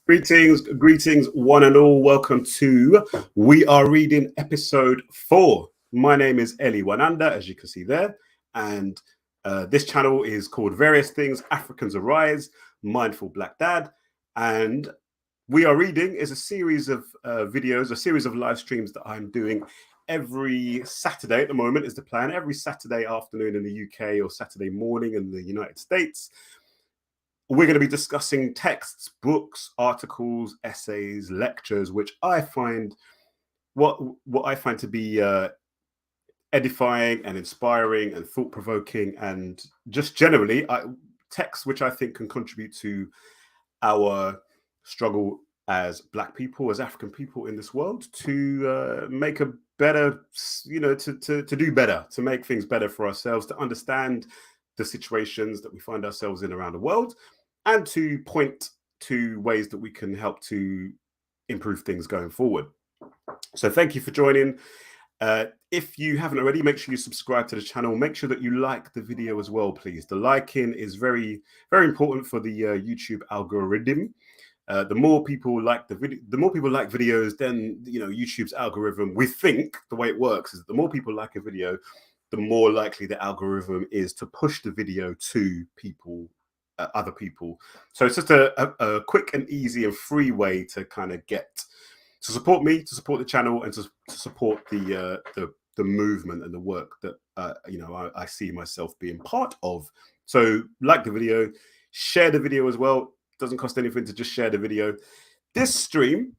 Greetings, one and all. Welcome to We Are Reading episode 4. My name is Eli Wananda, as you can see there, and this channel is called Various Things Africans Arise, Mindful Black Dad, and We Are Reading is a series of videos, a series of live streams that I'm doing every Saturday. At the moment is the plan, every Saturday afternoon in the UK or Saturday morning in the United States. We're going to be discussing texts, books, articles, essays, lectures, which I find what I find to be edifying and inspiring and thought-provoking, and just generally texts which I think can contribute to our struggle as Black people, as African people in this world, to make a better, to do better, to make things better for ourselves, to understand the situations that we find ourselves in around the world, and to point to ways that we can help to improve things going forward. So thank you for joining. If you haven't already, make sure you subscribe to the channel. Make sure that you like the video as well, please. The liking is very, very important for the YouTube algorithm. The more people like the video, the more people like videos, then YouTube's algorithm, we think the way it works is that the more people like a video, the more likely the algorithm is to push the video to people, other people. So it's just a quick and easy and free way to kind of get to support me, to support the channel, and to support the movement and the work that I see myself being part of. So like the video, share the video as well. Doesn't cost anything to just share the video. This stream,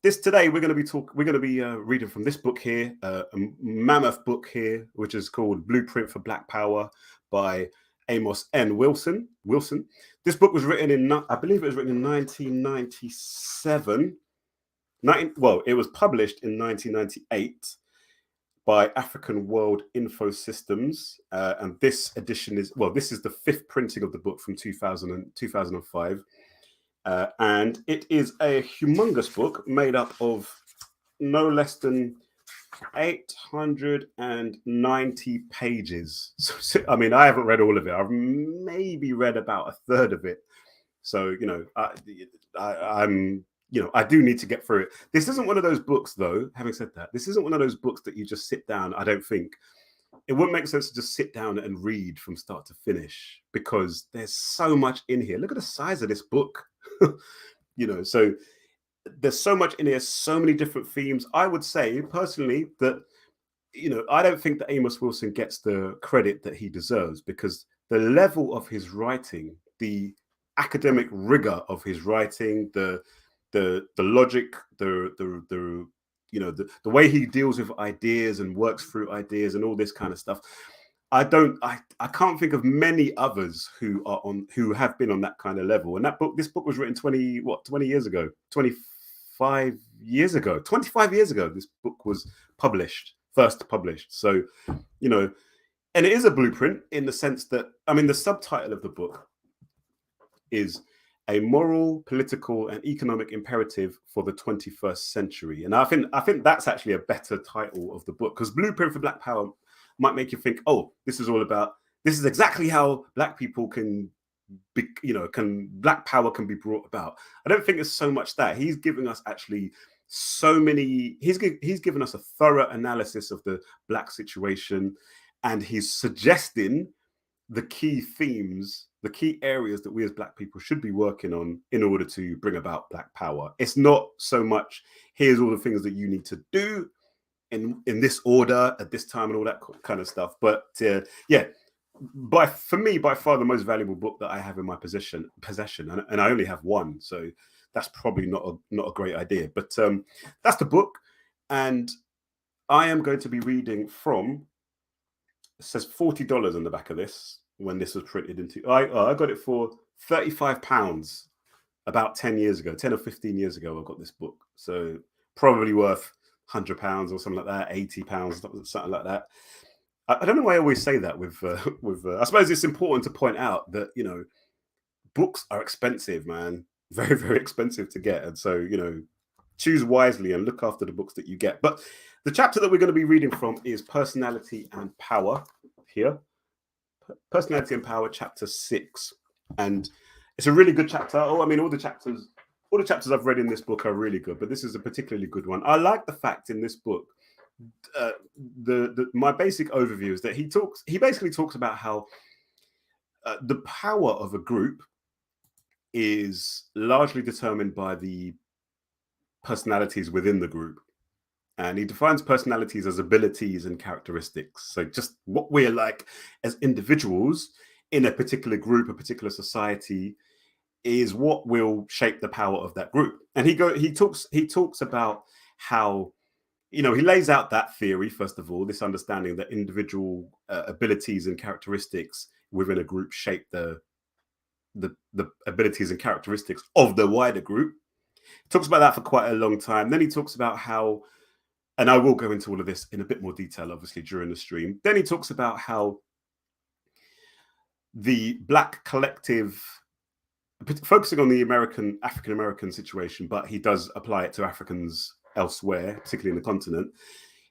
today we're going to be reading from this book here, a mammoth book here, which is called Blueprint for Black Power by Amos N. Wilson. This book was written in, I believe it was written in 1997. It was published in 1998 by African World Info Systems, and this edition is, this is the 5th printing of the book from 2005, and it is a humongous book made up of no less than 890 pages. So, I mean, I haven't read all of it. I've maybe read about a third of it. So, I do need to get through it. This isn't one of those books, though, having said that, this isn't one of those books that you just sit down. I don't think it wouldn't make sense to just sit down and read from start to finish, because there's so much in here. Look at the size of this book. So there's so much in here, so many different themes. I would say personally that, I don't think that Amos Wilson gets the credit that he deserves, because the level of his writing, the academic rigor of his writing, the logic, the way he deals with ideas and works through ideas and all this kind of stuff. I can't think of many others who have been on that kind of level. And this book was written 20 years ago, 25 years ago, this book was first published. So, and it is a blueprint in the sense that, I mean, the subtitle of the book is A Moral, Political, and Economic Imperative for the 21st Century. And I think that's actually a better title of the book, because Blueprint for Black Power might make you think, oh, this is exactly how Black people can be, Black power can be brought about. I don't think it's so much that. He's giving us actually he's given us a thorough analysis of the Black situation, and he's suggesting the key themes, the key areas that we as Black people should be working on in order to bring about Black power. It's not so much, here's all the things that you need to do in this order at this time and all that kind of stuff. But for me, by far the most valuable book that I have in my possession, and I only have one, so that's probably not a great idea. But that's the book, and I am going to be reading from. It says $40 on the back of this when this was printed into. I got it for £35 about 10 years ago, 10 or 15 years ago. I got this book, so probably worth £100 or something like that, £80, something like that. I don't know why I always say that with I suppose it's important to point out that books are expensive, man, very, very expensive to get, and so choose wisely and look after the books that you get. But the chapter that we're going to be reading from is Personality and Power here. Personality and Power, chapter 6. And it's a really good chapter. Oh, I mean, all the chapters all the chapters I've read in this book are really good, but this is a particularly good one. I like the fact in this book, my basic overview is that he basically talks about how the power of a group is largely determined by the personalities within the group. And he defines personalities as abilities and characteristics. So just what we're like as individuals in a particular group, a particular society, is what will shape the power of that group. And he talks about how, he lays out that theory, first of all, this understanding that individual abilities and characteristics within a group shape the abilities and characteristics of the wider group. He talks about that for quite a long time. Then he talks about how, and I will go into all of this in a bit more detail, obviously, during the stream. Then he talks about how the Black collective, focusing on the African American situation, but he does apply it to Africans elsewhere, particularly in the continent.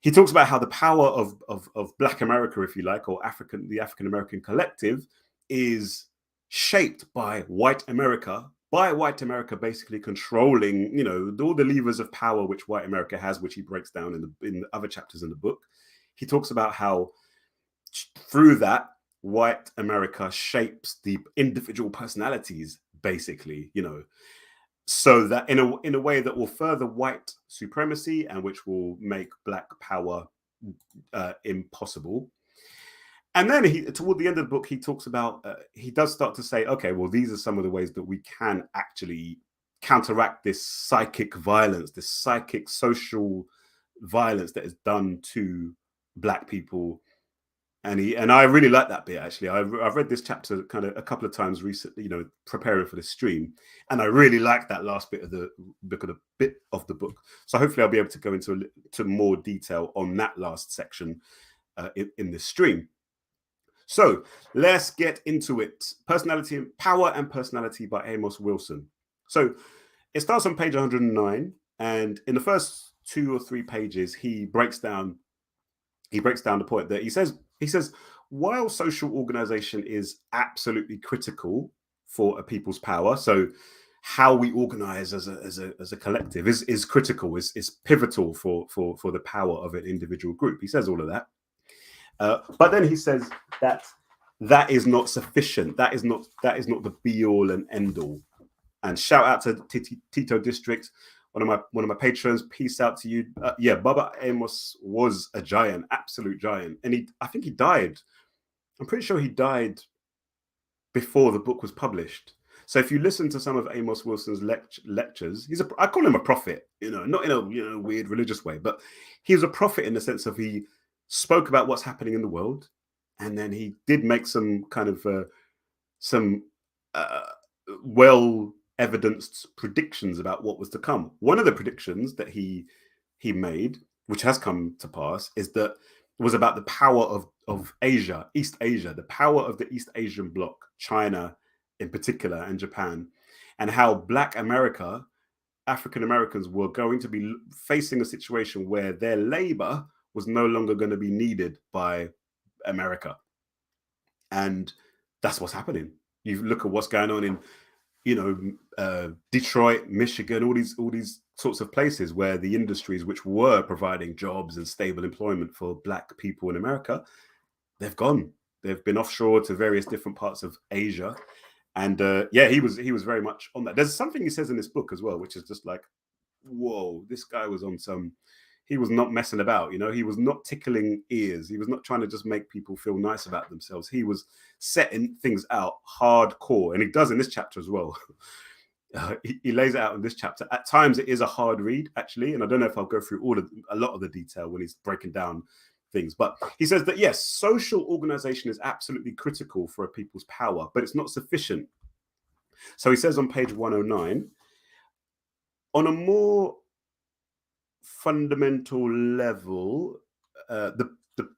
He talks about how the power of Black America, if you like, or the African American collective, is shaped by white America. By white America basically controlling, all the levers of power which white America has, which he breaks down in the other chapters in the book. He talks about how through that, white America shapes the individual personalities, basically, so that in a way that will further white supremacy and which will make Black power impossible. And then toward the end of the book, he talks about, he does start to say, okay, well, these are some of the ways that we can actually counteract this psychic violence, this psychic social violence that is done to Black people. And I really like that bit, actually. I've read this chapter kind of a couple of times recently, preparing for the stream. And I really like that last bit of the book. So hopefully I'll be able to go into more detail on that last section in this stream. So let's get into it. Personality, Power and Personality by Amos Wilson. So it starts on page 109. And in the first 2 or 3 pages, he breaks down the point that he says, while social organization is absolutely critical for a people's power, so how we organize as a collective is critical, is pivotal for the power of an individual group. He says all of that. But then he says that is not sufficient. That is not the be all and end all. And shout out to Tito District, one of my patrons. Peace out to you. Baba Amos was a giant, absolute giant, and I think he died. I'm pretty sure he died before the book was published. So if you listen to some of Amos Wilson's lectures, I call him a prophet. Not in a weird religious way, but he was a prophet in the sense of he spoke about what's happening in the world, and then he did make some kind of well evidenced predictions about what was to come. One of the predictions that he made, which has come to pass, was about the power of Asia, East Asia, the power of the East Asian bloc, China in particular, and Japan, and how Black America, African Americans, were going to be facing a situation where their labor was no longer going to be needed by America. And that's what's happening. You look at what's going on in Detroit, Michigan, all these sorts of places where the industries which were providing jobs and stable employment for Black people in America, they've gone. They've been offshore to various different parts of Asia. And he was very much on that. There's something he says in this book as well, which is just like, whoa, this guy was on some, he was not messing about, he was not tickling ears. He was not trying to just make people feel nice about themselves. He was setting things out hardcore. And he does in this chapter as well. He lays it out in this chapter. At times it is a hard read, actually. And I don't know if I'll go through a lot of the detail when he's breaking down things. But he says that, yes, social organization is absolutely critical for a people's power, but it's not sufficient. So he says on page 109, on a more fundamental level,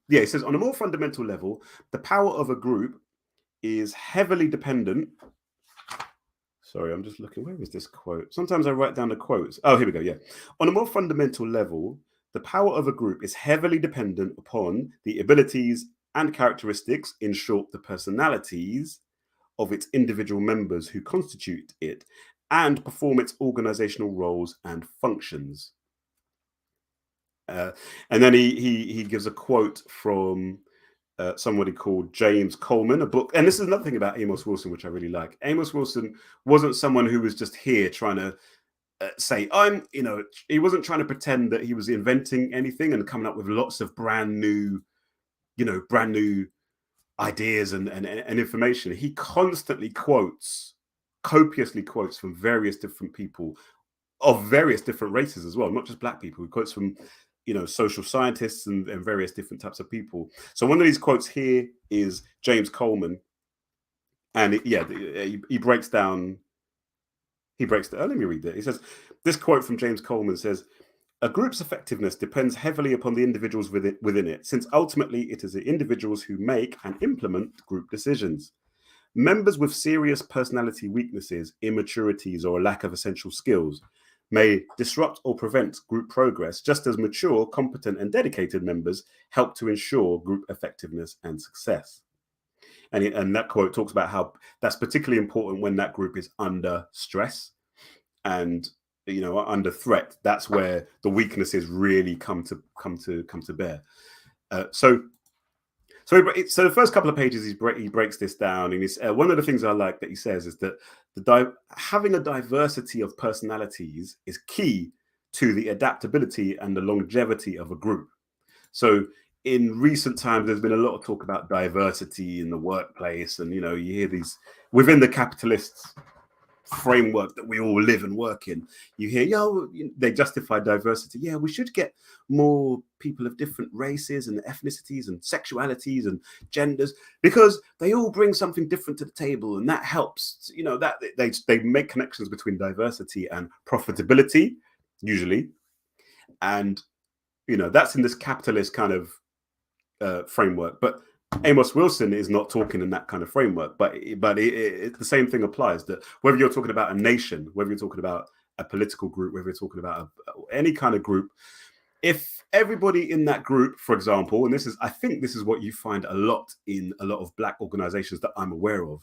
he says, on a more fundamental level, the power of a group is heavily dependent. Sorry, I'm just looking. Where is this quote? Sometimes I write down the quotes. Oh, here we go. Yeah. On a more fundamental level, the power of a group is heavily dependent upon the abilities and characteristics, in short, the personalities of its individual members who constitute it, and perform its organizational roles and functions. And then he gives a quote from somebody called James Coleman, a book. And this is another thing about Amos Wilson, which I really like. Amos Wilson wasn't someone who was just here trying to say, he wasn't trying to pretend that he was inventing anything and coming up with lots of brand new ideas and information. He constantly copiously quotes from various different people of various different races as well, not just Black people. He quotes from social scientists and various different types of people. So one of these quotes here is James Coleman, and he breaks down. Let me read that. He says, this quote from James Coleman says, "A group's effectiveness depends heavily upon the individuals within it, since ultimately it is the individuals who make and implement group decisions. Members with serious personality weaknesses, immaturities, or a lack of essential skills may disrupt or prevent group progress, just as mature, competent, and dedicated members help to ensure group effectiveness and success." And that quote talks about how that's particularly important when that group is under stress and under threat. That's where the weaknesses really come to bear. So the first couple of pages he breaks this down, and he's one of the things I like that he says is that having a diversity of personalities is key to the adaptability and the longevity of a group. So in recent times, there's been a lot of talk about diversity in the workplace, and you hear these within the capitalist framework that we all live and work in. You hear, they justify diversity. Yeah, we should get more people of different races and ethnicities and sexualities and genders because they all bring something different to the table, and that helps. That they make connections between diversity and profitability usually, and that's in this capitalist kind of framework. But Amos Wilson is not talking in that kind of framework, but the same thing applies, that whether you're talking about a nation, whether you're talking about a political group, whether you're talking about any kind of group, if everybody in that group, for example, and I think this is what you find a lot in a lot of Black organizations that I'm aware of,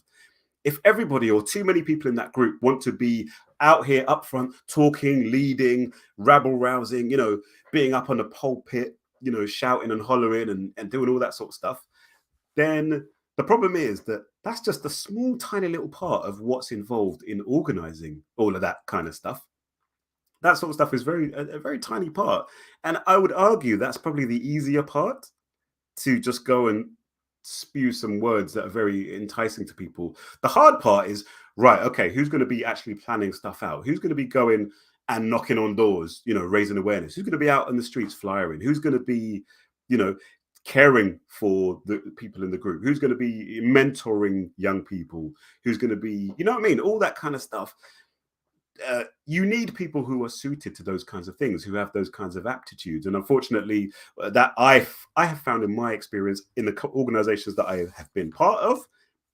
if everybody or too many people in that group want to be out here up front, talking, leading, rabble rousing, being up on the pulpit, shouting and hollering and doing all that sort of stuff, then the problem is that that's just a small, tiny little part of what's involved in organizing all of that kind of stuff. That sort of stuff is a very tiny part. And I would argue that's probably the easier part, to just go and spew some words that are very enticing to people. The hard part is, right, okay, who's going to be actually planning stuff out? Who's going to be going and knocking on doors, raising awareness? Who's going to be out in the streets flyering? Who's going to be, caring for the people in the group? Who's going to be mentoring young people? Who's going to be, all that kind of stuff. You need people who are suited to those kinds of things, who have those kinds of aptitudes. And unfortunately, that I have found in my experience in the organizations that I have been part of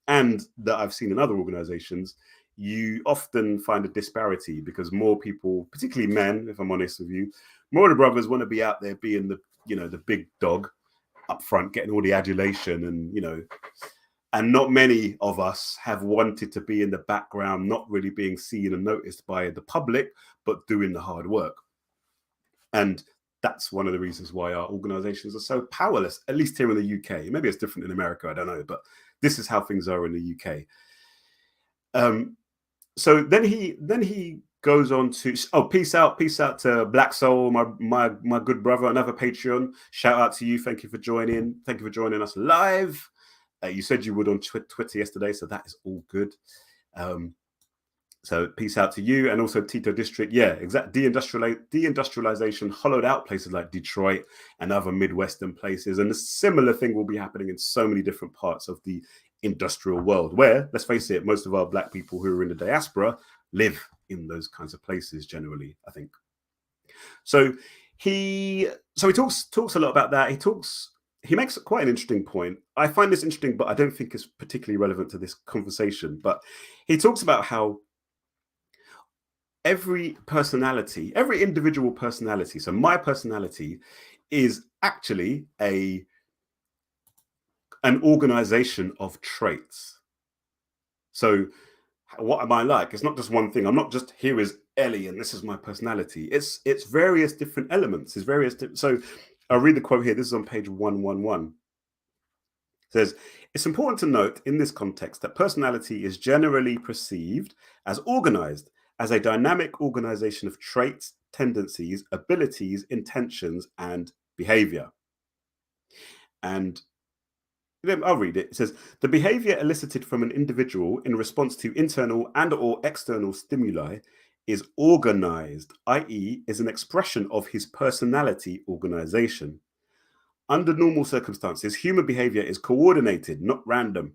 and that I've seen in other organizations, you often find a disparity because more people, particularly men, if I'm honest with you, more of the brothers want to be out there being the big dog up front, getting all the adulation, and not many of us have wanted to be in the background, not really being seen and noticed by the public, but doing the hard work. And that's one of the reasons why our organizations are so powerless, at least here in the UK. Maybe it's different in America, I don't know, but this is how things are in the UK. So then he goes on to, peace out to Black Soul, my good brother, another Patreon. Shout out to you. Thank you for joining. Thank you for joining us live. You said you would on Twitter yesterday, so that is all good. So peace out to you, and also Tito District. Yeah, exactly. Deindustrialization hollowed out places like Detroit and other Midwestern places, and a similar thing will be happening in so many different parts of the industrial world, where, let's face it, most of our Black people who are in the diaspora live in those kinds of places generally, I think. So he talks a lot about that. He makes quite an interesting point. I find this interesting, but I don't think it's particularly relevant to this conversation. But he talks about how every individual personality, so my personality is actually an organization of traits. So what am I like? It's not just one thing. I'm not just here is Ellie and this is my personality. It's various different elements. It's various. So I'll read the quote here. This is on page 111. It says, it's important to note in this context that personality is generally perceived as organized, as a dynamic organization of traits, tendencies, abilities, intentions, and behavior. And I'll read it. It says, the behavior elicited from an individual in response to internal and or external stimuli is organized, i.e. is an expression of his personality organization. Under normal circumstances, human behavior is coordinated, not random,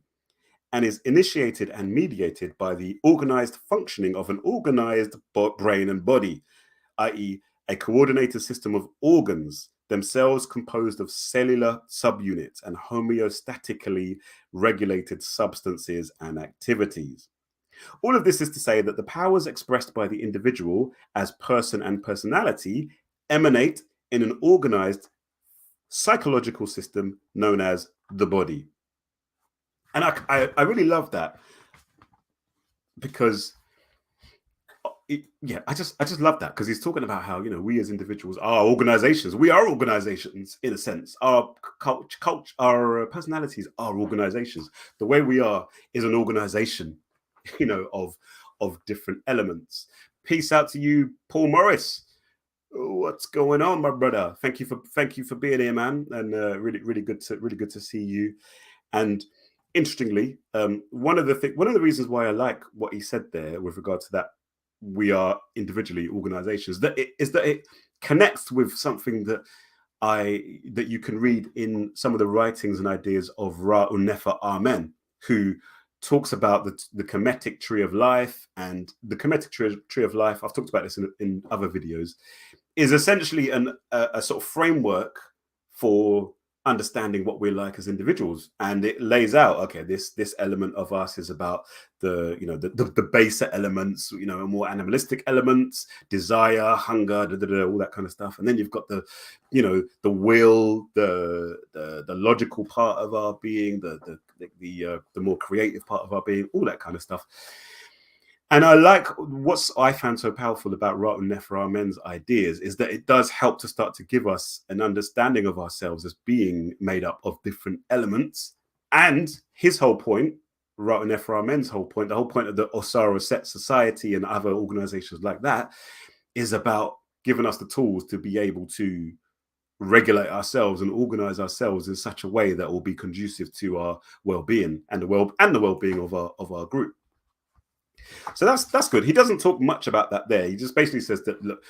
and is initiated and mediated by the organized functioning of an organized brain and body, i.e. a coordinated system of organs, themselves composed of cellular subunits and homeostatically regulated substances and activities. All of this is to say that the powers expressed by the individual as person and personality emanate in an organized psychological system known as the body. And I really love that, because I just love that, because he's talking about how, we as individuals are organizations. We are organizations in a sense. Our culture, our personalities are organizations. The way we are is an organization, of different elements. Peace out to you, Paul Morris. What's going on, my brother? Thank you for being here, man, and really good to see you. And interestingly, one of the reasons why I like what he said there with regard to that we are individually organizations, that it connects with something that you can read in some of the writings and ideas of Ra-Unefer Amen, who talks about the Kemetic tree of life. And the Kemetic tree of life, I've talked about this in other videos, is essentially a sort of framework for understanding what we're like as individuals. And it lays out, okay, this element of us is about the baser elements, more animalistic elements, desire, hunger, all that kind of stuff. And then you've got the will, the logical part of our being, the more creative part of our being, all that kind of stuff. And I like what I found so powerful about Ra-Unefer Amen's ideas is that it does help to start to give us an understanding of ourselves as being made up of different elements. And his whole point, Ra-Unefer Amen's whole point, the whole point of the Osaro Set Society and other organizations like that, is about giving us the tools to be able to regulate ourselves and organize ourselves in such a way that will be conducive to our well-being and the well-being of our group. So that's good. He doesn't talk much about that there. He just basically says that, look,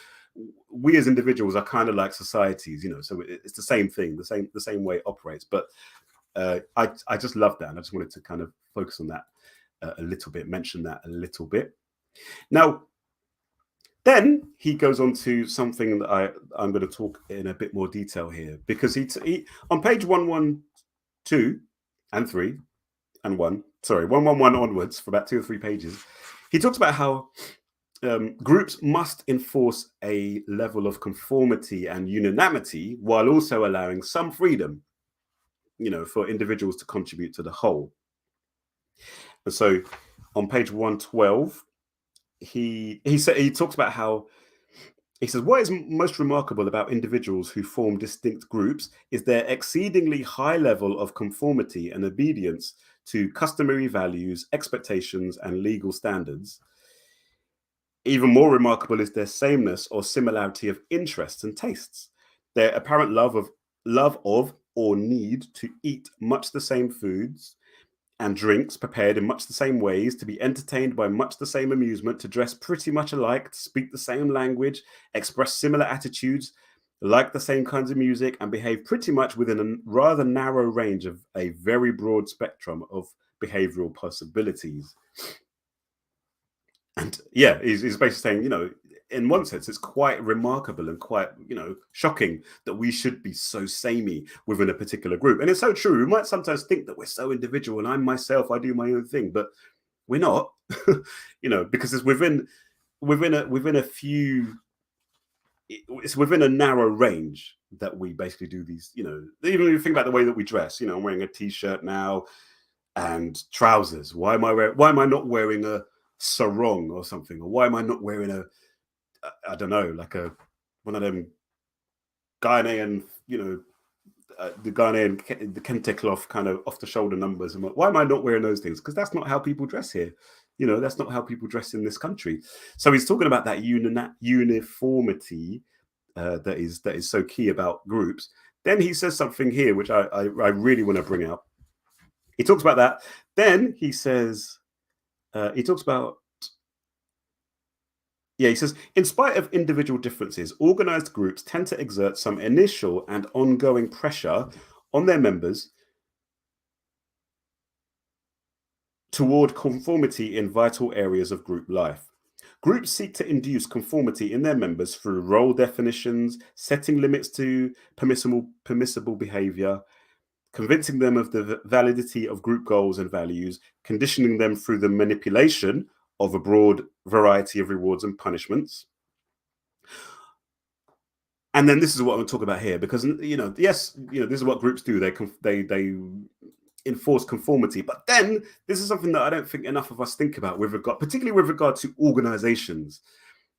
we as individuals are kind of like societies, so it's the same thing, the same way it operates. But I just love that, and I just wanted to kind of focus on that a little bit, mention that a little bit. Now, then he goes on to something that I'm going to talk in a bit more detail here, because he on page 112 and 3 and 111 onwards, for about 2 or 3 pages, he talks about how groups must enforce a level of conformity and unanimity while also allowing some freedom, for individuals to contribute to the whole. And so on page 112, he talks about how, he says, what is most remarkable about individuals who form distinct groups is their exceedingly high level of conformity and obedience to customary values, expectations, and legal standards. Even more remarkable is their sameness or similarity of interests and tastes, their apparent love of or need to eat much the same foods and drinks prepared in much the same ways, to be entertained by much the same amusement, to dress pretty much alike, to speak the same language, express similar attitudes, like the same kinds of music, and behave pretty much within a rather narrow range of a very broad spectrum of behavioral possibilities. And yeah, he's basically saying, in one sense, it's quite remarkable and quite, shocking that we should be so samey within a particular group. And it's so true. We might sometimes think that we're so individual, and I'm myself, I do my own thing, but we're not, because it's within a few, it's within a narrow range that we basically do these, even if you think about the way that we dress, I'm wearing a t-shirt now and trousers. Why am I not wearing a sarong or something? Or why am I not wearing I don't know, like one of them Ghanaian, the Ghanaian, the kente cloth kind of off the shoulder numbers? And why am I not wearing those things? Because that's not how people dress here. That's not how people dress in this country. So he's talking about that uniformity that is so key about groups. Then he says something here which I really want to bring out. He talks about that. Then he says, he says, in spite of individual differences, organized groups tend to exert some initial and ongoing pressure on their members toward conformity in vital areas of group life. Groups seek to induce conformity in their members through role definitions, setting limits to permissible behavior, convincing them of the validity of group goals and values, conditioning them through the manipulation of a broad variety of rewards and punishments. And then this is what I'm talking about here, because this is what groups do. They enforce conformity, but then this is something that I don't think enough of us think about particularly with regard to organizations.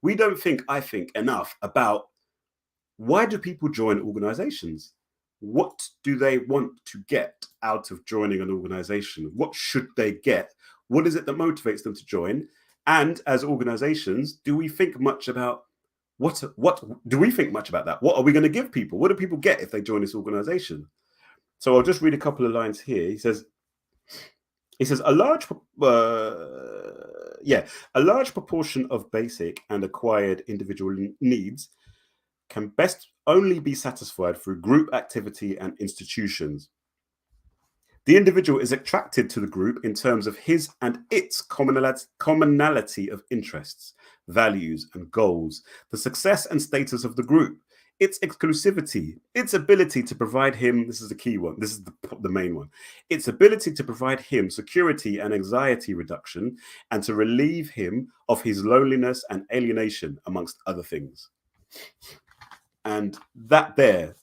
We don't think, I think, enough about why do people join organizations? What do they want to get out of joining an organization? What should they get? What is it that motivates them to join? And as organizations, do we think much about what do we think much about that? What are we going to give people? What do people get if they join this organization? So I'll just read a couple of lines here. He says a large proportion of basic and acquired individual needs can best only be satisfied through group activity and institutions. The individual is attracted to the group in terms of his and its commonality of interests, values, and goals, the success and status of the group, its exclusivity, its ability to provide him, this is the key one, this is the main one, its ability to provide him security and anxiety reduction, and to relieve him of his loneliness and alienation, amongst other things. And that there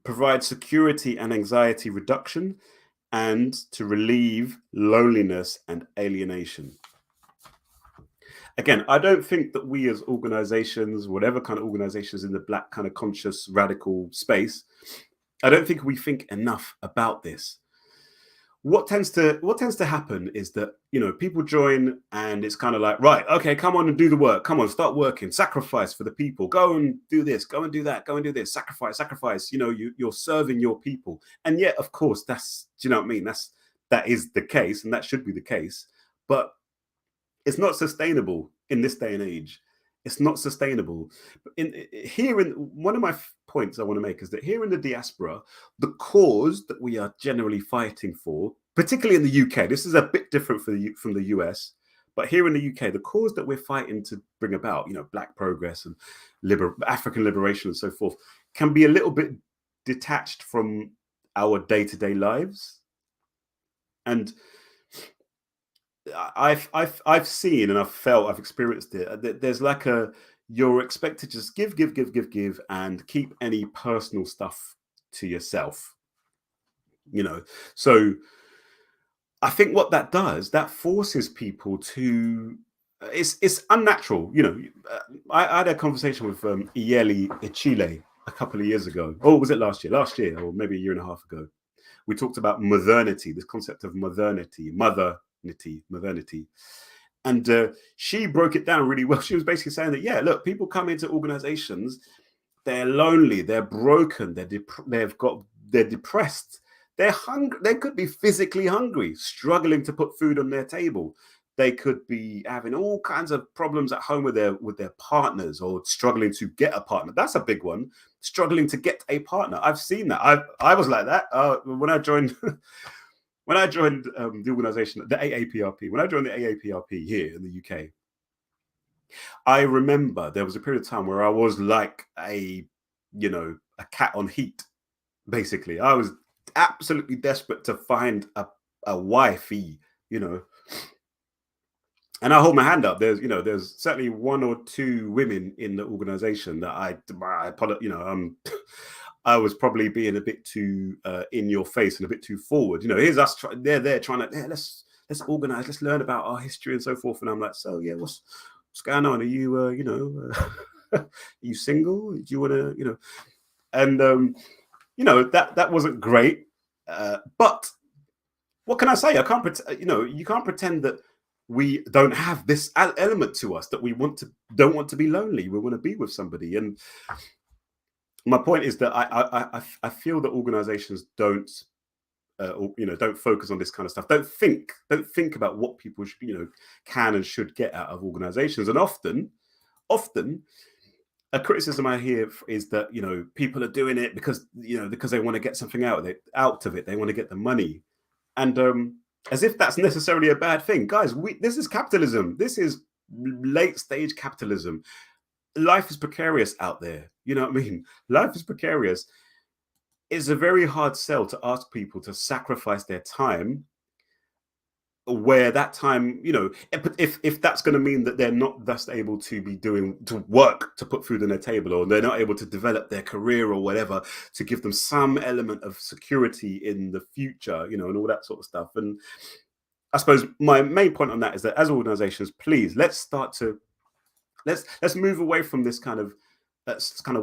provides security and anxiety reduction and to relieve loneliness and alienation. Again, I don't think that we as organizations, whatever kind of organizations in the Black kind of conscious radical space, I don't think we think enough about this. What tends to happen is that, people join and it's kind of like, right, okay, come on and do the work. Come on, start working, sacrifice for the people, go and do this, go and do that, go and do this, sacrifice, you're serving your people. And yet, of course, that's, do you know what I mean? That is the case, and that should be the case, but it's not sustainable in this day and age. It's not sustainable. One of my points I want to make is that here in the diaspora, the cause that we are generally fighting for, particularly in the UK, this is a bit different from the US, but here in the UK, the cause that we're fighting to bring about, Black progress and African liberation and so forth, can be a little bit detached from our day-to-day lives. And I've seen and I've felt, I've experienced it. There's like you're expected to just give, and keep any personal stuff to yourself. So I think what that does, that forces people to. It's unnatural. I had a conversation with Agyei-Akoto a couple of years ago. Oh, was it last year? Last year, or maybe a year and a half ago. We talked about modernity, this concept of modernity. And she broke it down really well. She was basically saying that, yeah, look, people come into organizations, they're lonely, they're broken, they're depressed, they're hungry, they could be physically hungry, struggling to put food on their table. They could be having all kinds of problems at home with their partners, or struggling to get a partner. That's a big one, struggling to get a partner. I've seen that. I was like that when I joined the organization, the AAPRP, when I joined the AAPRP here in the UK, I remember there was a period of time where I was like a cat on heat. Basically, I was absolutely desperate to find a wifey, And I hold my hand up. There's certainly one or two women in the organization that I was probably being a bit too in your face and a bit too forward. Here's us. They're trying to. let's organize, let's learn about our history and so forth. And I'm like, so yeah, what's going on? Are you, are you single? Do you want to, and that wasn't great. But what can I say? I can't pretend, you can't pretend that we don't have this element to us, that we don't want to be lonely. We want to be with somebody. And my point is that I feel that organizations don't focus on this kind of stuff. Don't think about what people should, can and should get out of organizations. And often a criticism I hear is that people are doing it because they want to get something out of it. They want to get the money, and as if that's necessarily a bad thing. Guys, this is capitalism. This is late stage capitalism. Life is precarious out there. You know what I mean? Life is precarious. It's a very hard sell to ask people to sacrifice their time, where that time, if that's going to mean that they're not thus able to work to put food on their table, or they're not able to develop their career or whatever, to give them some element of security in the future, and all that sort of stuff. And I suppose my main point on that is that as organizations, please, let's move away from this kind of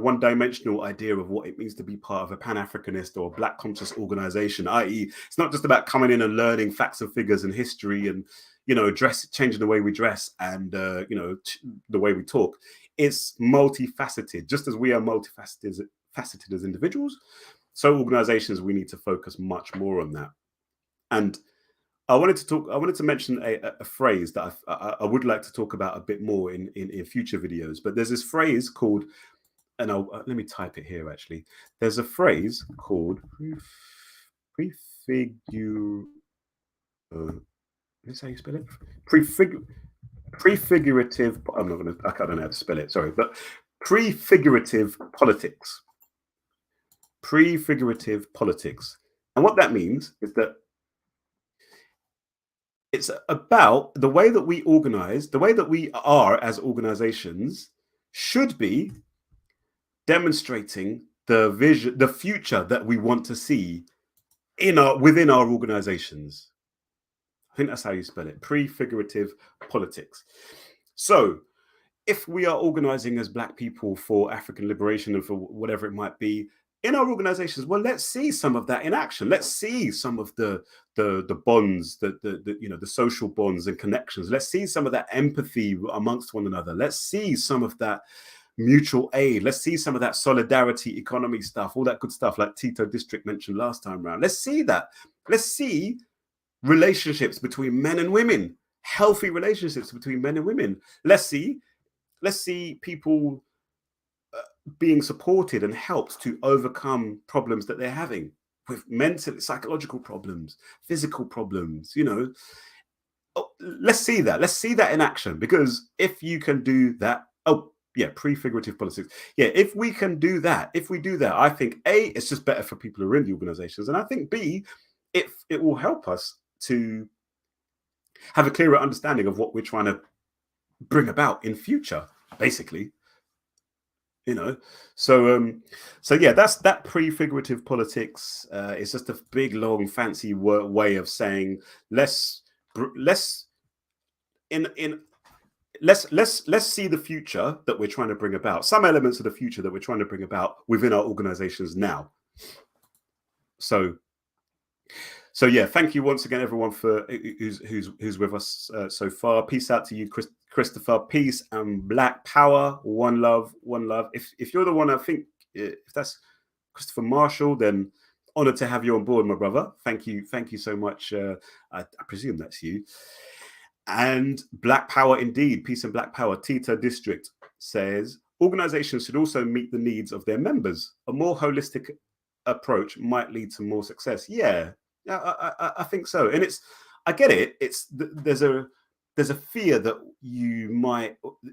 one-dimensional idea of what it means to be part of a Pan-Africanist or Black conscious organization, i.e. it's not just about coming in and learning facts and figures and history and, changing the way we dress and, the way we talk. It's multifaceted, just as we are multifaceted as individuals. So organizations, we need to focus much more on that. And I wanted to mention a phrase that I would like to talk about a bit more in future videos. But there's this phrase called, and let me type it here actually. There's a phrase called prefigurative. Is how you spell it? Prefigurative. I don't know how to spell it. Sorry, but prefigurative politics. Prefigurative politics, and what that means is that it's about the way that we organize, the way that we are as organizations should be demonstrating the vision, the future that we want to see within our organizations. I think that's how you spell it, prefigurative politics. So if we are organizing as Black people for African liberation and for whatever it might be, in our organizations, well, let's see some of that in action. Let's see some of the bonds, the social bonds and connections. Let's see some of that empathy amongst one another. Let's see some of that mutual aid. Let's see some of that solidarity economy stuff, all that good stuff like Tito District mentioned last time around. Let's see that. Let's see relationships between men and women, healthy relationships between men and women. Let's see people being supported and helped to overcome problems that they're having with mental, psychological problems, physical problems, let's see that. Let's see that in action, because if you can do that, prefigurative politics. Yeah, if we can do that, I think A, it's just better for people who are in the organizations. And I think B, it will help us to have a clearer understanding of what we're trying to bring about in future, basically. So yeah, that's that prefigurative politics. It's just a big, long, fancy way of saying let's see the future that we're trying to bring about, some elements of the future that we're trying to bring about within our organizations now. So yeah, thank you once again, everyone, for who's with us so far. Peace out to you, Christopher. Peace and Black Power. One love. If you're the one, I think if that's Christopher Marshall, then honored to have you on board, my brother. Thank you so much. I presume that's you. And Black Power indeed. Peace and Black Power. Tito District says organizations should also meet the needs of their members. A more holistic approach might lead to more success. Yeah, I think so. And I get it. There's a fear that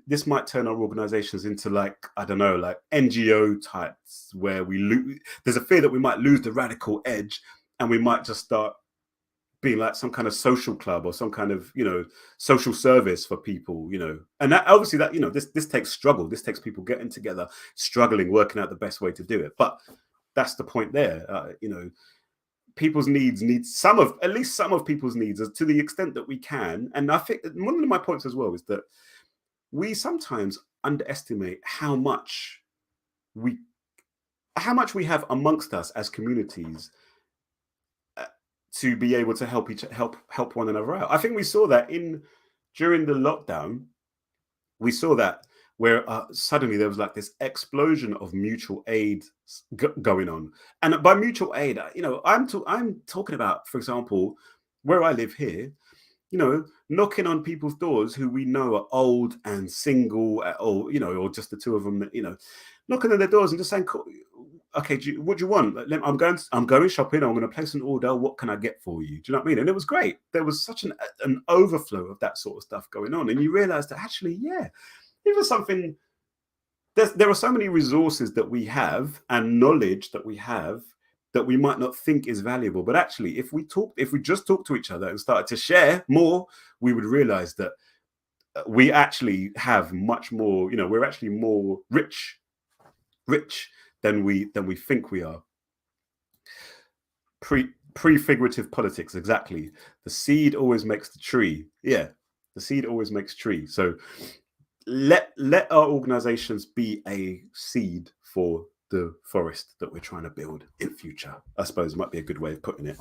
this might turn our organizations into like NGO types, where there's a fear that we might lose the radical edge and we might just start being like some kind of social club or some kind of, social service for people, and that obviously this takes struggle. This takes people getting together, struggling, working out the best way to do it. But that's the point there. people's needs at least some of people's needs to the extent that we can. And I think one of my points as well is that we sometimes underestimate how much we have amongst us as communities to be able to help one another out. I think we saw that during the lockdown. We saw that where suddenly there was like this explosion of mutual aid going on. And by mutual aid, I'm talking about, for example, where I live here, knocking on people's doors who we know are old and single, or just the two of them, knocking on their doors and just saying, okay, what do you want? I'm going shopping. I'm going to place an order. What can I get for you? Do you know what I mean? And it was great. There was such an overflow of that sort of stuff going on. And you realize that actually, yeah, even something, there are so many resources that we have and knowledge that we have that we might not think is valuable. But actually, if we just talk to each other and started to share more, we would realize that we actually have much more, we're actually more rich than we think we are. Pre-figurative politics, exactly. The seed always makes the tree. Yeah, the seed always makes tree. So let our organizations be a seed for the forest that we're trying to build in future, I suppose might be a good way of putting it.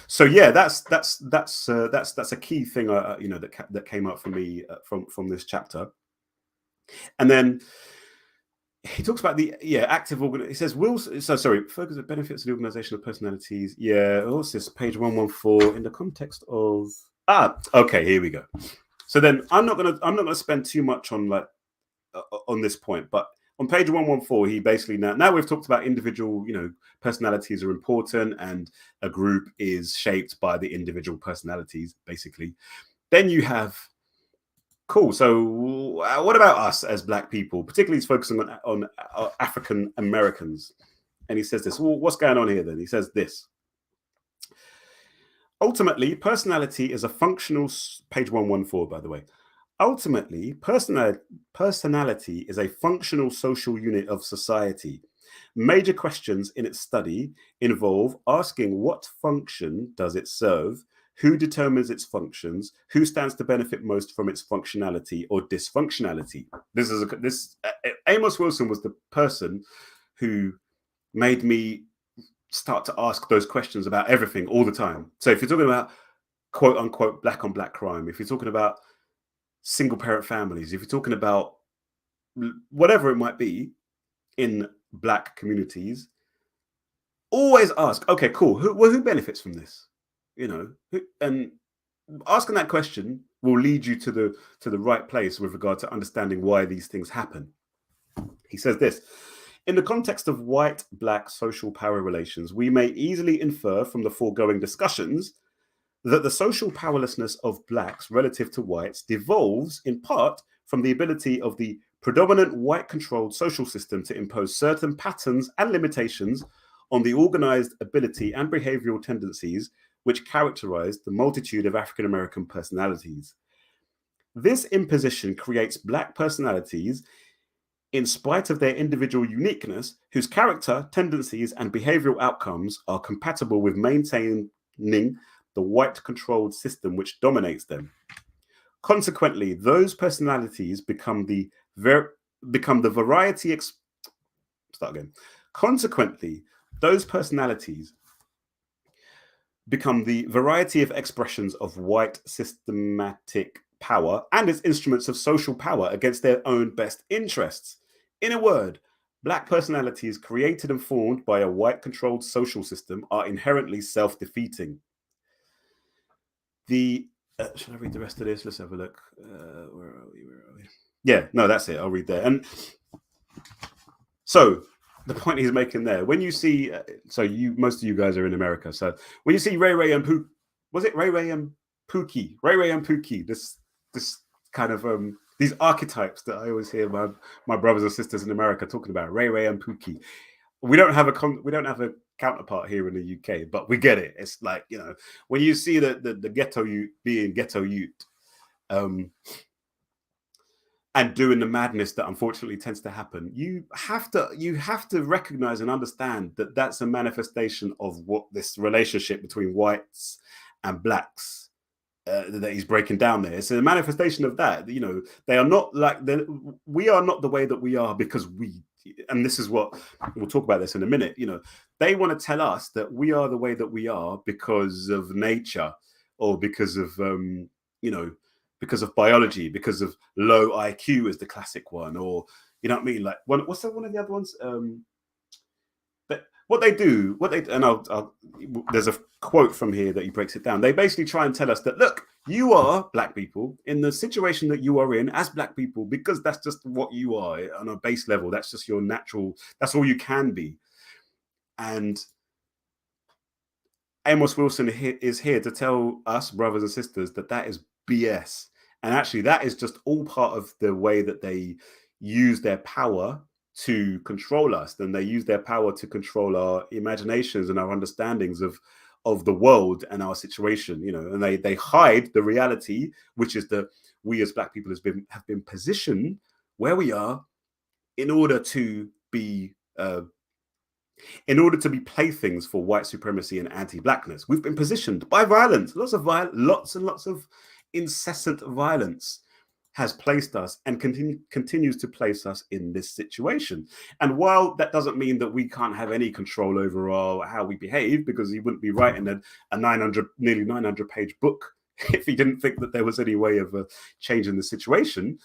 So yeah, that's a key thing that came up for me from this chapter. And then he talks about the active organ. He says focus on benefits of the organization of personalities. Yeah, what's this? Page 114 in the context of okay, here we go. So then I'm not gonna spend too much on on this point, but on page 114, he basically now we've talked about individual, personalities are important and a group is shaped by the individual personalities, basically. Then you have cool. So what about us as Black people? Particularly he's focusing on African Americans. And he says this. Well, what's going on here then? He says this. Ultimately, personality is a functional, page 114, by the way. Ultimately, personality is a functional social unit of society. Major questions in its study involve asking what function does it serve, who determines its functions, who stands to benefit most from its functionality or dysfunctionality. Amos Wilson was the person who made me start to ask those questions about everything all the time. So if you're talking about quote unquote black on black crime, if you're talking about single parent families, if you're talking about whatever it might be in Black communities, always ask, okay, cool, who benefits from this? And asking that question will lead you to the right place with regard to understanding why these things happen. He says this. In the context of white-Black social power relations, we may easily infer from the foregoing discussions that the social powerlessness of Blacks relative to whites devolves in part from the ability of the predominant white-controlled social system to impose certain patterns and limitations on the organized ability and behavioral tendencies which characterize the multitude of African American personalities. This imposition creates Black personalities in spite of their individual uniqueness, whose character, tendencies, and behavioral outcomes are compatible with maintaining the white-controlled system which dominates them. Consequently, those personalities become the variety. Consequently, those personalities become the variety of expressions of white systematic power and as instruments of social power against their own best interests. In a word, Black personalities created and formed by a white-controlled social system are inherently self-defeating. Should I read the rest of this? Let's have a look. Where are we? Yeah, no, that's it. I'll read there. And so the point he's making there, when you see, most of you guys are in America. So when you see Ray and Pookie, was it Ray and Pookie, this kind of these archetypes that I always hear my brothers and sisters in America talking about, Ray and Pookie. We don't have a counterpart here in the UK, but we get it. It's like, when you see the ghetto youth being ghetto youth, and and doing the madness that unfortunately tends to happen, you have to recognize and understand that that's a manifestation of what this relationship between whites and blacks that he's breaking down there. It's a manifestation of that. You know, they are not like we are not the way that we are because we. And this is what we'll talk about this in a minute. You know, they want to tell us that we are the way that we are because of nature, or because of you know, because of biology, because of low IQ is the classic one, or you know what I mean? Like what's that one of the other ones? But what they do, and there's a quote from here that he breaks it down. They basically try and tell us that, look, you are black people in the situation that you are in as black people because that's just what you are on a base level. That's just your natural, that's all you can be. And Amos Wilson is here to tell us, brothers and sisters, that that is BS. And actually, that is just all part of the way that they use their power to control us. Then they use their power to control our imaginations and our understandings of the world and our situation, you know, and they hide the reality, which is that we as black people have been positioned where we are in order to be playthings for white supremacy and anti-blackness. We've been positioned by violence, lots and lots of incessant violence has placed us and continues to place us in this situation. And while that doesn't mean that we can't have any control over how we behave, because he wouldn't be writing a nearly 900 page book if he didn't think that there was any way of changing the situation.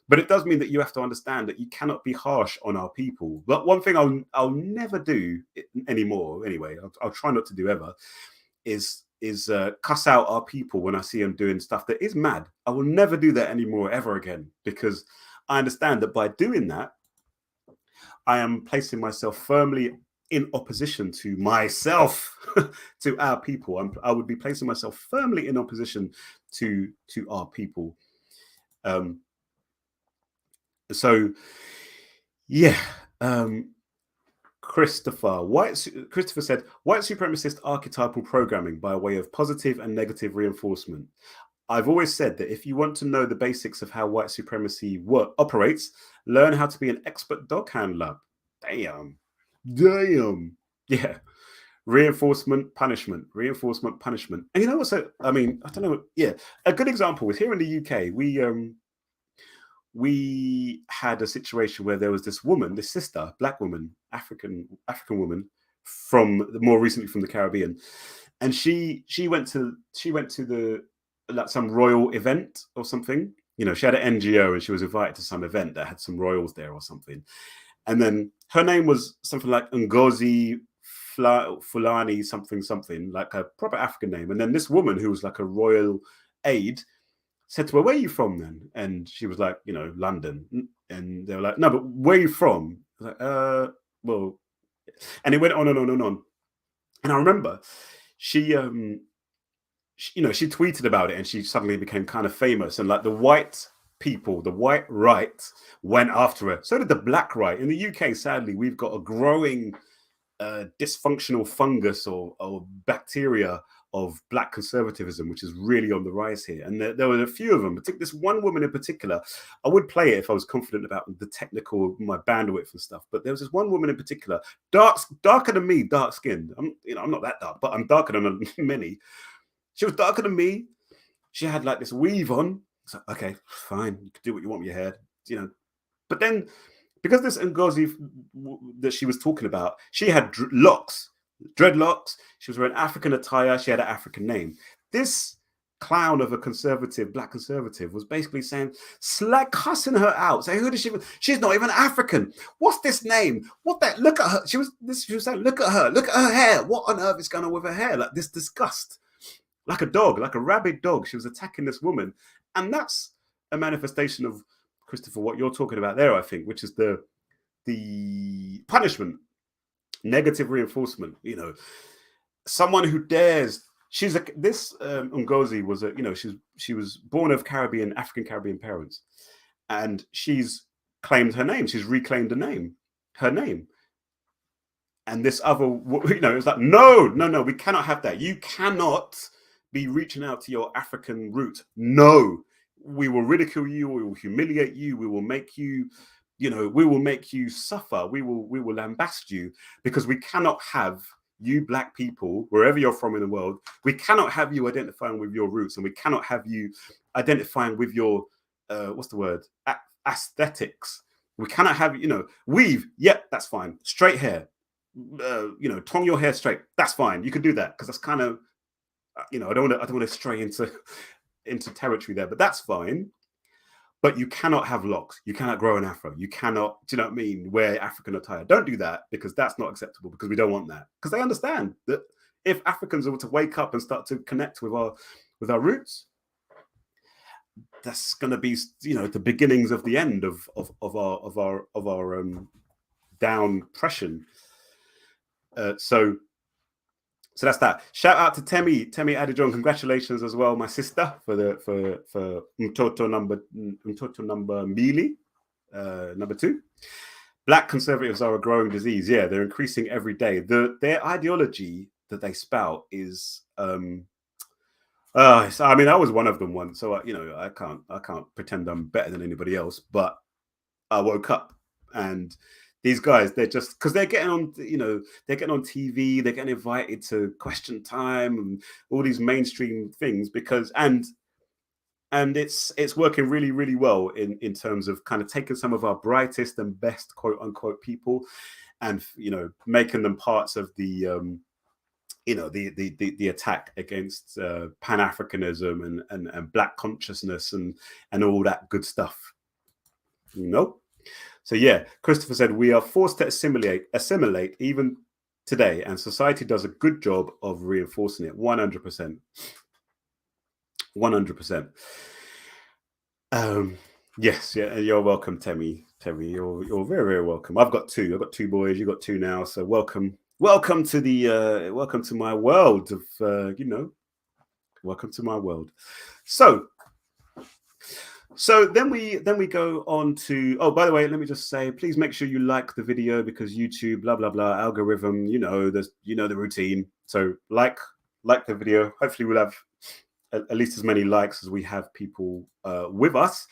But it does mean that you have to understand that you cannot be harsh on our people. But one thing I'll never do anymore, anyway, I'll try not to do ever, is cuss out our people when I see them doing stuff that is mad. I will never do that anymore ever again, because I understand that by doing that, I am placing myself firmly in opposition to myself, to our people. I would be placing myself firmly in opposition to our people. So, yeah. Christopher said, white supremacist archetypal programming by way of positive and negative reinforcement. I've always said that if you want to know the basics of how white supremacy operates, learn how to be an expert dog handler. Damn. Yeah. Reinforcement, punishment. And you know what? So, I mean, I don't know. Yeah. A good example is here in the UK, we had a situation where there was this woman, this sister, black woman, African woman, more recently from the Caribbean, and she went to the some royal event or something. You know, she had an NGO and she was invited to some event that had some royals there or something. And then her name was something like Ngozi Fulani something, like a proper African name. And then this woman who was like a royal aide said to her, "Where are you from then?" And she was like, "You know, London." And they were like, "No, but where are you from?" I was like, well, and it went on and on and on. And I remember she tweeted about it, and she suddenly became kind of famous. And like the white people, the white right went after her. So did the black right. In the UK, sadly, we've got a growing dysfunctional fungus or bacteria of black conservatism, which is really on the rise here. And there were a few of them. This one woman in particular, I would play it if I was confident about the technical, my bandwidth and stuff. But there was this one woman in particular, darker than me, dark skinned. I'm not that dark, but I'm darker than many. She was darker than me. She had like this weave on. So okay, fine, you can do what you want with your hair, you know. But then, because this Ngozi that she was talking about, she had dreadlocks. She was wearing African attire. She had an African name. This clown of a black conservative, was basically saying, cussing her out, saying, "Who does she? She's not even African. What's this name? What that? Look at her." She was saying, "Look at her hair. What on earth is going on with her hair?" Like this disgust, like a dog, like a rabid dog. She was attacking this woman, and that's a manifestation of, Christopher, what you're talking about there, I think, which is the punishment, negative reinforcement. You know, someone who dares. Ngozi was she was born of African Caribbean parents, and she's claimed her name. She's reclaimed her name. And this other, it's like, no, we cannot have that. You cannot be reaching out to your African root. No, we will ridicule you, we will humiliate you, we will make you, we will make you suffer, we will lambast you, because we cannot have you black people, wherever you're from in the world, we cannot have you identifying with your roots, and we cannot have you identifying with your what's the word, aesthetics. We cannot have, weave, yep, that's fine, straight hair, tongue your hair straight, that's fine, you can do that, because that's kind of, I don't want to stray into territory there, but that's fine. But you cannot have locks, you cannot grow an afro, you cannot, do you know what I mean, wear African attire. Don't do that, because that's not acceptable, because we don't want that. Because they understand that if Africans are to wake up and start to connect with our roots, that's going to be, the beginnings of the end of our downpression. So that's that. Shout out to Temi Adejon. Congratulations as well, my sister, for Mtoto number Mili, number 2. Black conservatives are a growing disease. Yeah, they're increasing every day. Their ideology that they spout is I was one of them once, so I can't pretend I'm better than anybody else. But I woke up, and these guys, they're just, because they're getting on, they're getting on TV, they're getting invited to Question Time and all these mainstream things, because and it's working really, really well in terms of kind of taking some of our brightest and best quote unquote people, and making them parts of the the attack against Pan-Africanism and Black consciousness and all that good stuff. So yeah, Christopher said, we are forced to assimilate even today, and society does a good job of reinforcing it. 100%. 100%. Yes, yeah, you're welcome, Temi. You're very, very welcome. I've got 2 boys, you got 2 now, so welcome to the welcome to my world of welcome to my world. So then we go on to, oh, by the way, let me just say, please make sure you like the video, because YouTube, blah blah blah, algorithm, there's the routine. So like the video. Hopefully we'll have at least as many likes as we have people with us.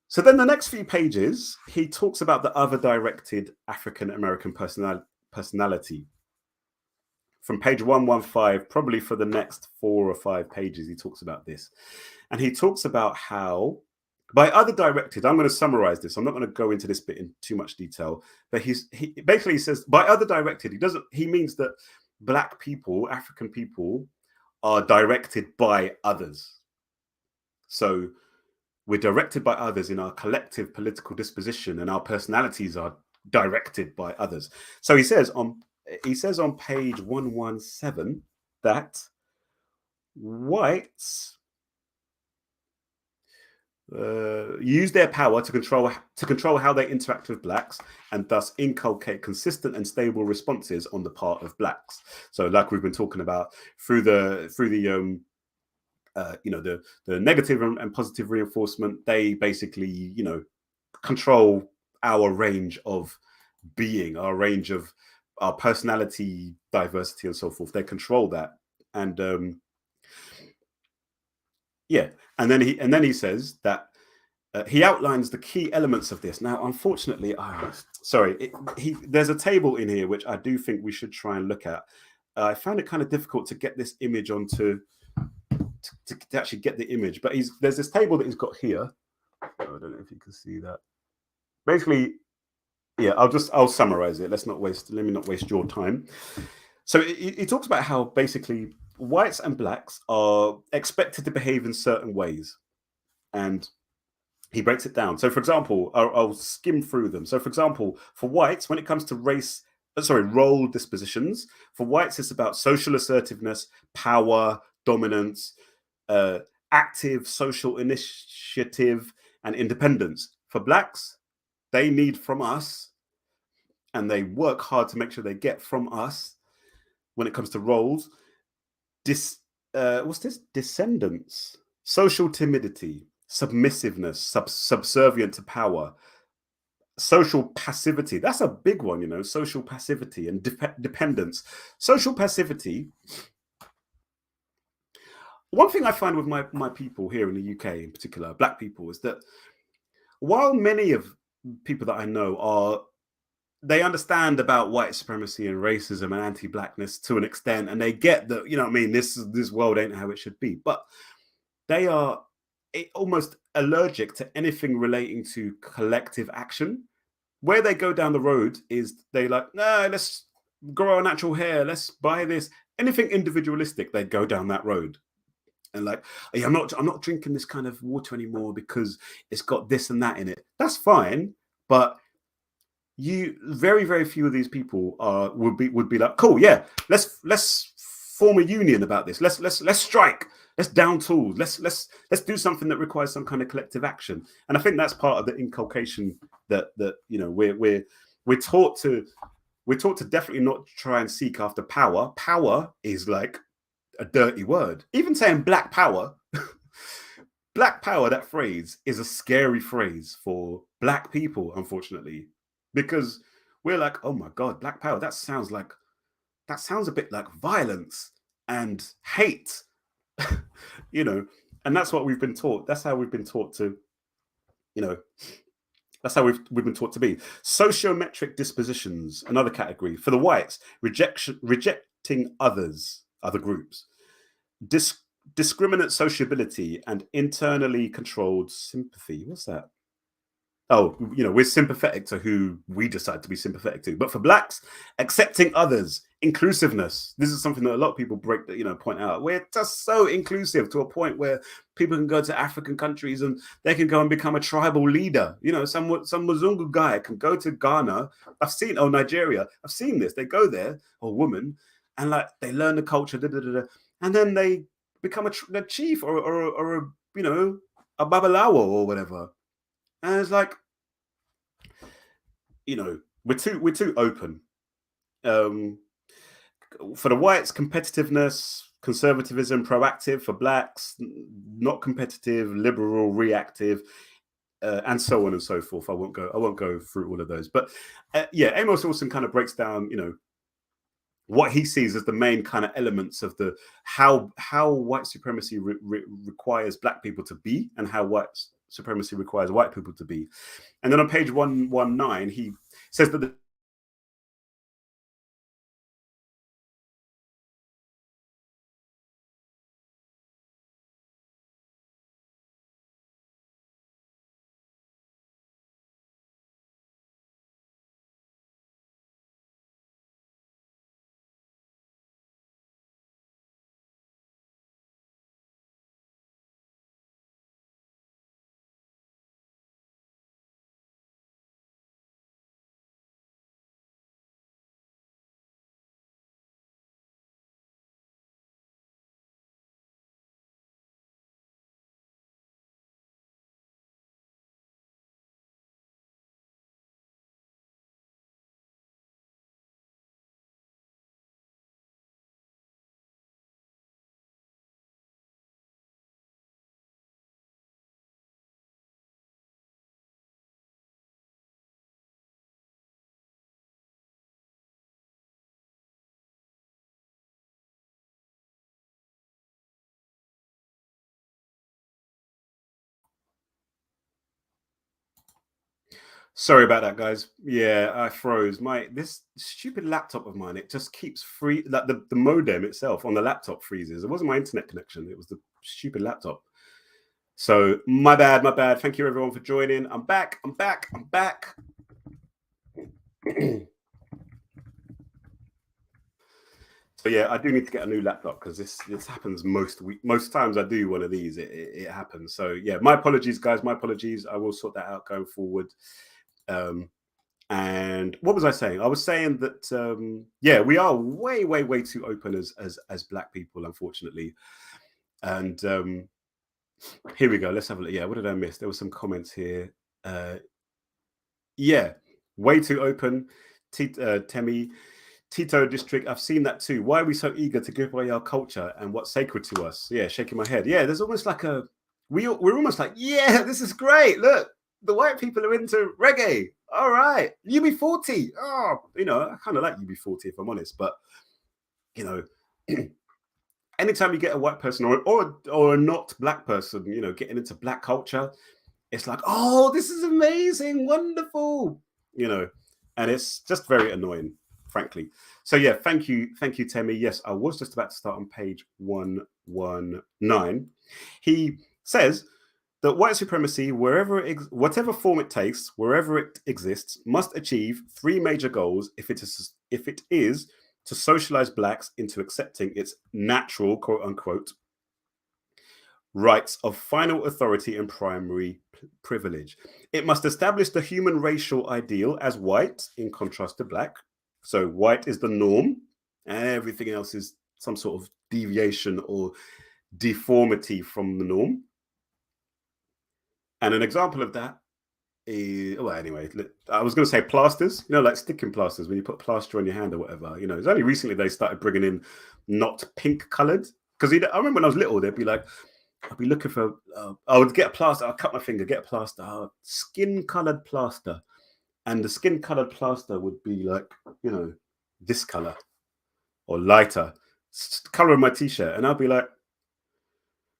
So then the next few pages, he talks about the other directed African American personality. From page 115, probably for the next 4 or 5 pages, he talks about this. And he talks about how, by other directed, I'm going to summarize this, I'm not going to go into this bit in too much detail, but he basically says, by other directed, he means that Black people, African people, are directed by others. So we're directed by others in our collective political disposition, and our personalities are directed by others. So he says on page 117 that whites use their power to control how they interact with Blacks, and thus inculcate consistent and stable responses on the part of Blacks. So, like we've been talking about, through the negative and positive reinforcement, they basically control our range of being, our range of our personality diversity and so forth. They control that, and yeah, and then he says that he outlines the key elements of this. Now, unfortunately, there's a table in here which I do think we should try and look at. I found it kind of difficult to get this image onto to actually get the image, but there's this table that he's got here. Oh, I don't know if you can see that. Basically, yeah, I'll summarize it. Let me not waste your time. So he talks about how basically whites and Blacks are expected to behave in certain ways, and he breaks it down. So, for example, I'll skim through them. So, for example, for whites, when it comes to role dispositions, for whites, it's about social assertiveness, power, dominance, active social initiative, and independence. For Blacks, they need from us, and they work hard to make sure they get from us, when it comes to roles, descendants, social timidity, submissiveness, subservient to power, social passivity. That's a big one, social passivity and dependence. Social passivity, one thing I find with my people here in the UK, in particular, Black people, is that while many of people that I know they understand about white supremacy and racism and anti-blackness to an extent, and they get that, you know what I mean, this world ain't how it should be, but they are almost allergic to anything relating to collective action. Where they go down the road is they like, no, let's grow our natural hair, let's buy this. Anything individualistic, they go down that road. And like, hey, I'm not drinking this kind of water anymore because it's got this and that in it. That's fine, but very few of these people would be like, cool, yeah, let's form a union about this. Let's strike. Let's down tools. Let's do something that requires some kind of collective action. And I think that's part of the inculcation that you know we're taught to definitely not try and seek after power. Power is like a dirty word. Even saying black power, black power, that phrase is a scary phrase for Black people, unfortunately, because we're like, oh my God, black power. That sounds a bit like violence and hate. You know, and that's what we've been taught. That's how we've been taught to, you know, that's how we've been taught to be. Sociometric dispositions, another category. For the whites, rejecting other groups. Discriminate sociability and internally controlled sympathy. What's that? Oh, you know, we're sympathetic to who we decide to be sympathetic to. But for Blacks, accepting others, inclusiveness. This is something that a lot of people point out. We're just so inclusive to a point where people can go to African countries and they can go and become a tribal leader. You know, some Mzungu guy can go to Ghana. Nigeria. I've seen this. They go there, or woman, and like they learn the culture, and then they become a chief or a, you know, a babalawo or whatever. And it's like, you know, we're too open. For the whites, competitiveness, conservatism, proactive. For Blacks, not competitive, liberal, reactive, and so on and so forth. I won't go through all of those. But yeah, Amos Wilson kind of breaks down, you know, what he sees as the main kind of elements of the how white supremacy requires Black people to be, and how white supremacy requires white people to be. And then on page 119, he says that sorry about that, guys. Yeah, I froze. This stupid laptop of mine, it just keeps like the modem itself on the laptop freezes. It wasn't my internet connection, it was the stupid laptop. So my bad. Thank you everyone for joining. I'm back. So yeah, I do need to get a new laptop because this happens most times I do one of these, it happens. So yeah, my apologies, guys. My apologies. I will sort that out going forward. And what was I saying? I was saying that yeah, we are way too open as Black people, unfortunately. And here we go. Let's have a look. Yeah, what did I miss? There were some comments here. Yeah, way too open. Temi, Tito district. I've seen that too. Why are we so eager to give away our culture and what's sacred to us? Yeah, shaking my head. Yeah, there's almost like we're almost like, yeah, this is great. Look, the white people are into reggae. All right, UB40. Oh, you know, I kind of like UB40 if I'm honest, but you know, anytime you get a white person or a not black person, you know, getting into black culture, it's like, oh, this is amazing, wonderful, you know, and it's just very annoying, frankly. So yeah, thank you, Temi. Yes, I was just about to start on page 119. He says that white supremacy, whatever form it takes, wherever it exists, must achieve three major goals if it is to socialize blacks into accepting its natural, quote unquote, rights of final authority and primary privilege. It must establish the human racial ideal as white in contrast to black. So white is the norm and everything else is some sort of deviation or deformity from the norm. And an example of that is, well, anyway, I was going to say plasters, you know, like sticking plasters when you put plaster on your hand or whatever. You know, it's only recently they started bringing in not pink colored. Because I remember when I was little, they'd be like, I'd be looking for, I would get a plaster, I'll cut my finger, get a plaster, skin colored plaster. And the skin colored plaster would be like, you know, this color or lighter, color of my t-shirt. And I'll be like,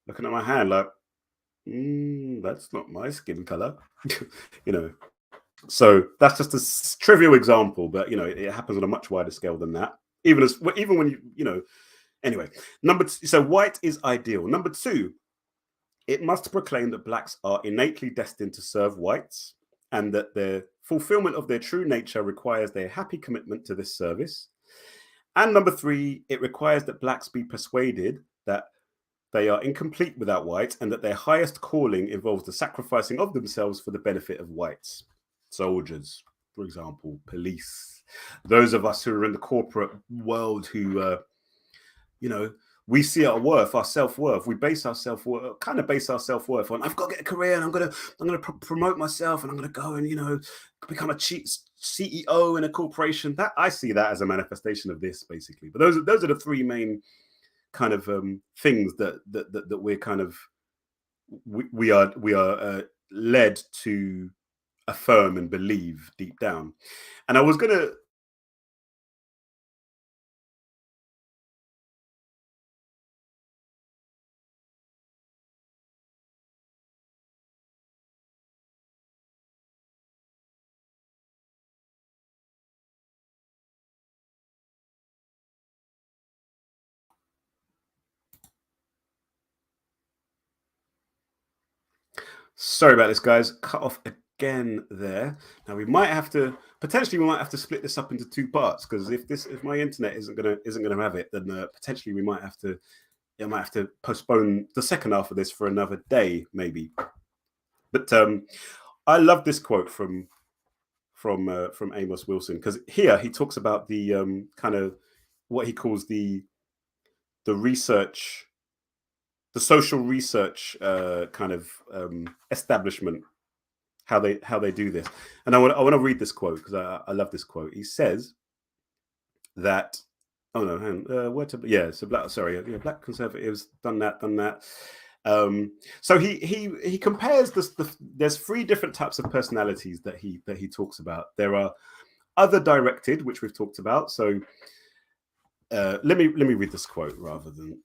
looking at my hand, like, that's not my skin color, you know. So that's just a trivial example, but you know, it happens on a much wider scale than that. Even when you know, anyway. So white is ideal. Number two, it must proclaim that blacks are innately destined to serve whites and that the fulfillment of their true nature requires their happy commitment to this service. And number three, it requires that blacks be persuaded that they are incomplete without whites and that their highest calling involves the sacrificing of themselves for the benefit of whites. Soldiers, for example, police, those of us who are in the corporate world who, you know, we see our worth, our self-worth. We base our self-worth, kind of base our self-worth on, I've got to get a career and I'm gonna promote myself and I'm gonna go and, you know, become a chief CEO in a corporation. That I see that as a manifestation of this, basically. But those are the three main kind of things that we're kind of we are led to affirm and believe deep down. And I was gonna. Sorry about this, guys. Cut off again there. Now we might have to split this up into two parts because if my internet isn't gonna have it, then potentially we might have to postpone the second half of this for another day, maybe. But I love this quote from Amos Wilson because here he talks about the kind of what he calls the research, the social research kind of establishment, how they do this. And I want to read this quote because I love this quote. He says that, oh no, hang on, so black conservatives done that. So he compares there's three different types of personalities that he talks about. There are other directed, which we've talked about. So let me read this quote rather than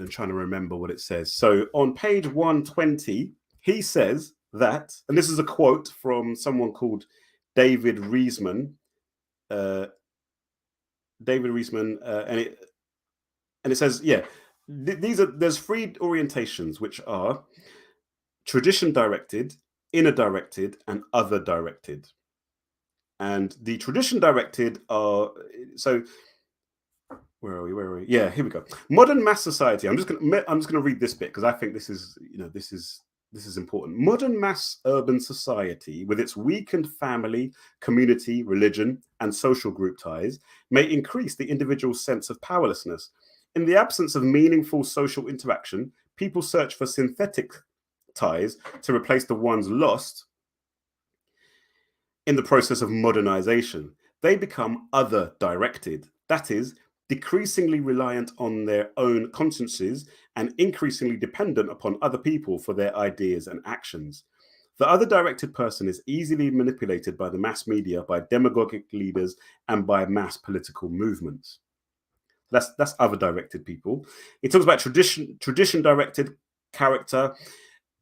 trying to remember what it says. So on page 120, he says that, and this is a quote from someone called David Reisman. And it says, yeah, there's three orientations, which are tradition directed, inner directed, and other directed. And the tradition directed are, so where are we? Yeah, here we go. Modern mass society. I'm just gonna read this bit because I think this is important. Modern mass urban society, with its weakened family, community, religion, and social group ties, may increase the individual's sense of powerlessness. In the absence of meaningful social interaction, people search for synthetic ties to replace the ones lost in the process of modernization. They become other directed. That is, decreasingly reliant on their own consciences and increasingly dependent upon other people for their ideas and actions. The other directed person is easily manipulated by the mass media, by demagogic leaders, and by mass political movements. That's other directed people. He talks about tradition directed character.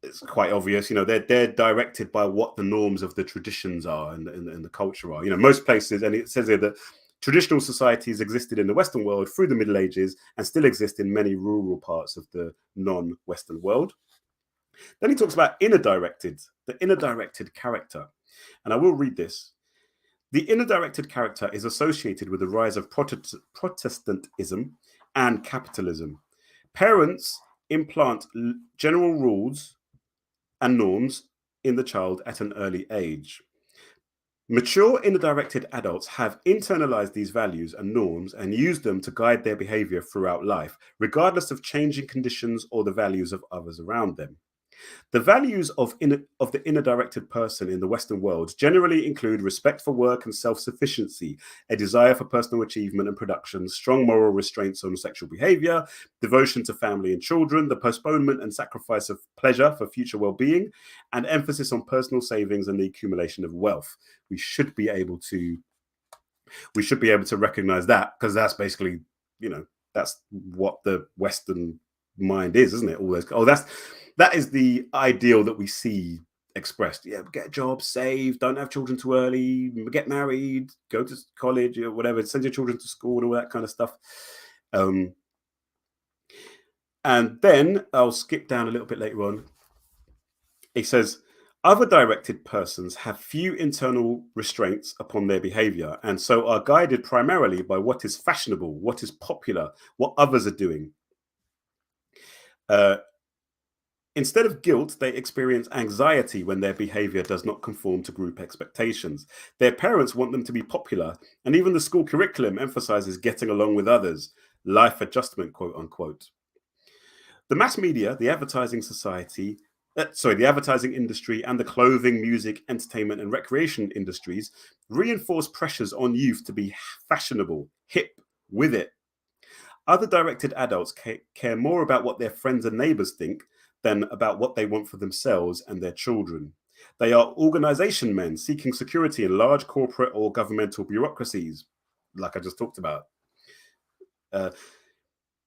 It's quite obvious, they're directed by what the norms of the traditions are and the culture are. Most places, and it says here that traditional societies existed in the Western world through the Middle Ages and still exist in many rural parts of the non-Western world. Then he talks about the inner directed character. And I will read this. The inner directed character is associated with the rise of Protestantism and capitalism. Parents implant general rules and norms in the child at an early age. Mature inner directed adults have internalized these values and norms and use them to guide their behavior throughout life, regardless of changing conditions or the values of others around them. The values of the inner directed person in the Western world generally include respect for work and self-sufficiency, a desire for personal achievement and production, strong moral restraints on sexual behavior, devotion to family and children, the postponement and sacrifice of pleasure for future well-being, and emphasis on personal savings and the accumulation of wealth. We should be able to recognize that, because that's basically, that's what the Western mind is, isn't it? That is the ideal that we see expressed. Yeah, get a job, save, don't have children too early, get married, go to college or whatever, send your children to school and all that kind of stuff. And then I'll skip down a little bit later on. He says, other directed persons have few internal restraints upon their behavior and so are guided primarily by what is fashionable, what is popular, what others are doing. Instead of guilt, they experience anxiety when their behavior does not conform to group expectations. Their parents want them to be popular, and even the school curriculum emphasizes getting along with others, life adjustment, quote unquote. The mass media, the advertising industry, and the clothing, music, entertainment, and recreation industries reinforce pressures on youth to be fashionable, hip, with it. Other directed adults care more about what their friends and neighbors think than about what they want for themselves and their children. They are organization men seeking security in large corporate or governmental bureaucracies, like I just talked about.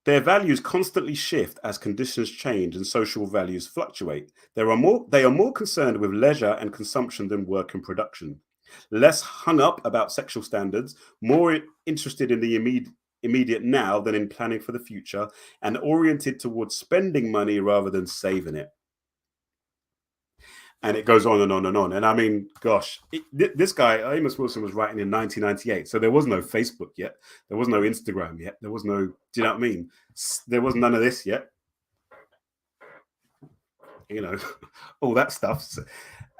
Their values constantly shift as conditions change and social values fluctuate. They are more concerned with leisure and consumption than work and production. Less hung up about sexual standards, more interested in the immediate now than in planning for the future, and oriented towards spending money rather than saving it. And it goes on and on and on. And I mean, gosh, this guy, Amos Wilson, was writing in 1998. So there was no Facebook yet. There was no Instagram yet. There was no, do you know what I mean? There was none of this yet. All that stuff.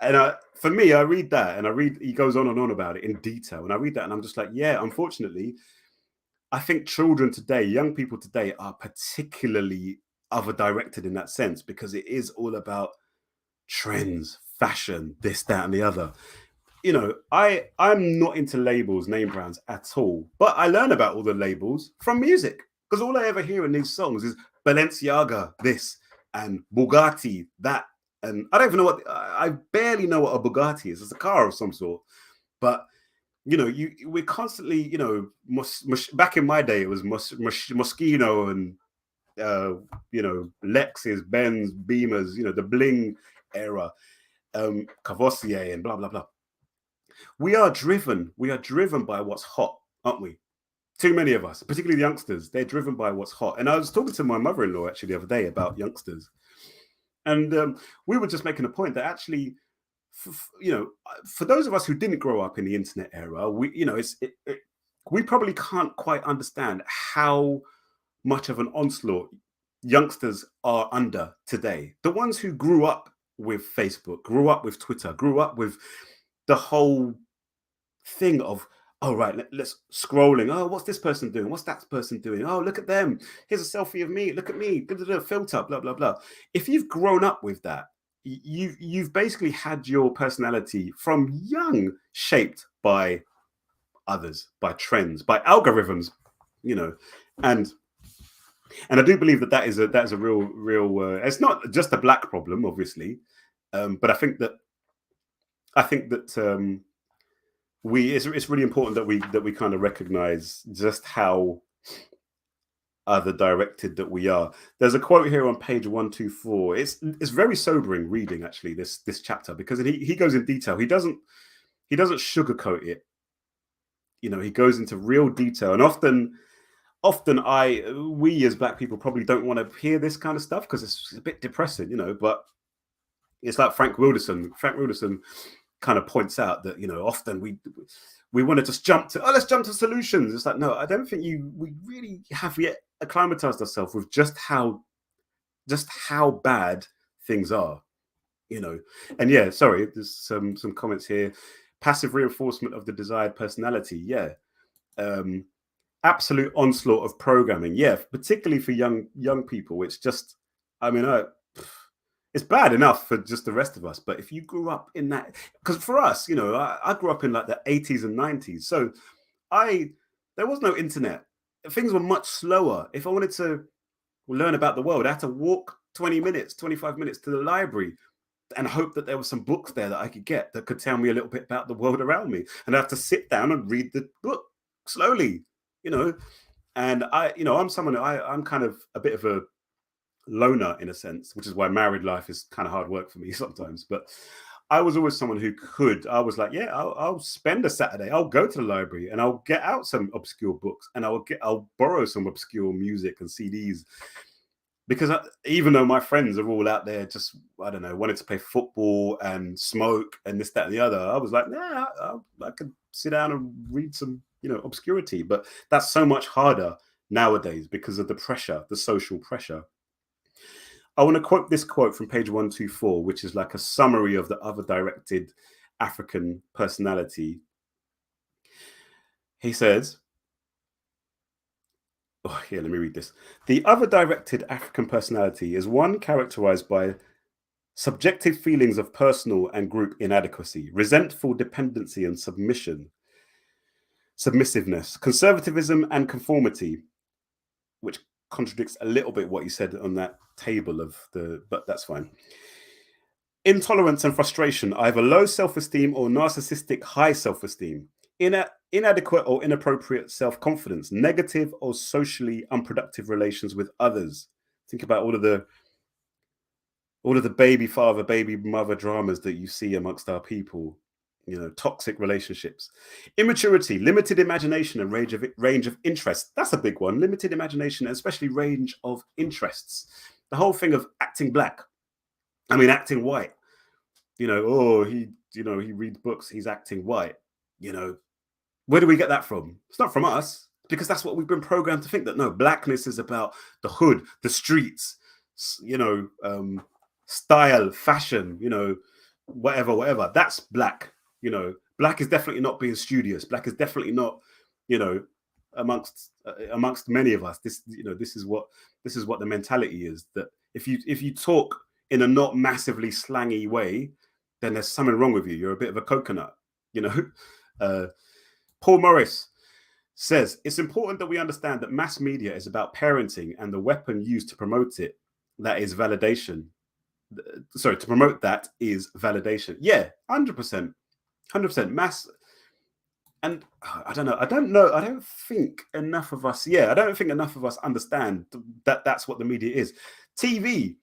And for me, I read that and he goes on and on about it in detail. And I read that and I'm just like, yeah, unfortunately, I think children today, young people today are particularly other directed in that sense, because it is all about trends, fashion, this, that, and the other. I'm not into labels, name brands at all, but I learn about all the labels from music, because all I ever hear in these songs is Balenciaga, this, and Bugatti, that. And I don't even know I barely know what a Bugatti is. It's a car of some sort. But we're constantly, back in my day, it was Moschino and, Lexus, Benz, Beamers, the bling era, Cavossier and blah, blah, blah. We are driven by what's hot, aren't we? Too many of us, particularly the youngsters, they're driven by what's hot. And I was talking to my mother-in-law actually the other day about youngsters. And we were just making a point that actually, for those of us who didn't grow up in the internet era, we probably can't quite understand how much of an onslaught youngsters are under today. The ones who grew up with Facebook, grew up with Twitter, grew up with the whole thing of, oh, right, let's scrolling. Oh, what's this person doing? What's that person doing? Oh, look at them. Here's a selfie of me. Look at me. Filter, blah, blah, blah. If you've grown up with that, you've basically had your personality from young shaped by others, by trends, by algorithms, and I do believe that is a real. It's not just a black problem, obviously, but I think that it's really important that we kind of recognize just how other directed that we are. There's a quote here on page 124. It's very sobering reading, actually, this chapter, because he goes in detail. He doesn't sugarcoat it. You know, he goes into real detail, and often we as Black people probably don't want to hear this kind of stuff because it's a bit depressing, you know. But it's like Frank Wilderson kind of points out that, you know, often we want to just let's jump to solutions. It's like, no, I don't think we really have yet acclimatized ourselves with just how bad things are, you know. And yeah, sorry, there's some comments here. Passive reinforcement of the desired personality. Yeah. Absolute onslaught of programming. Yeah, particularly for young people. It's just, I mean, it's bad enough for just the rest of us. But if you grew up in that, because for us, you know, I grew up in like the 80s and 90s. So there was no internet. Things were much slower. If I wanted to learn about the world, I had to walk 20 minutes, 25 minutes to the library and hope that there were some books there that I could get that could tell me a little bit about the world around me. And I have to sit down and read the book slowly, you know. And I'm someone, I'm kind of a bit of a loner in a sense, which is why married life is kind of hard work for me sometimes. But I was always someone who I was like, yeah, I'll spend a Saturday, I'll go to the library and I'll get out some obscure books and I'll borrow some obscure music and CDs. Because even though my friends are all out there just, I don't know, wanted to play football and smoke and this, that, and the other, I was like, nah, I could sit down and read some, you know, obscurity. But that's so much harder nowadays because of the pressure, the social pressure. I want to quote this quote from page 124, which is like a summary of the other directed African personality. He says, oh, here, let me read this. The other directed African personality is one characterized by subjective feelings of personal and group inadequacy, resentful dependency and submissiveness, conservatism and conformity, which contradicts a little bit what you said on that table but that's fine. Intolerance and frustration, either low self-esteem or narcissistic high self-esteem. Inadequate or inappropriate self-confidence, negative or socially unproductive relations with others. Think about all of the baby father, baby mother dramas that you see amongst our people, you know, toxic relationships. Immaturity, limited imagination and range of interests. That's a big one. Limited imagination, especially range of interests. The whole thing of acting black. I mean, acting white. You know, he reads books, he's acting white. You know, where do we get that from? It's not from us, because that's what we've been programmed to think, that no, blackness is about the hood, the streets, you know, style, fashion, you know, whatever. That's black. You know, black is definitely not being studious. Black is definitely not, you know, amongst many of us. This is what the mentality is, that if you talk in a not massively slangy way, then there's something wrong with you. You're a bit of a coconut, you know. Paul Morris says, it's important that we understand that mass media is about parenting, and the weapon used to promote it, that is validation. Sorry, to promote that is validation. Yeah, 100%. Mass. And I don't think enough of us understand that that's what the media is. TV,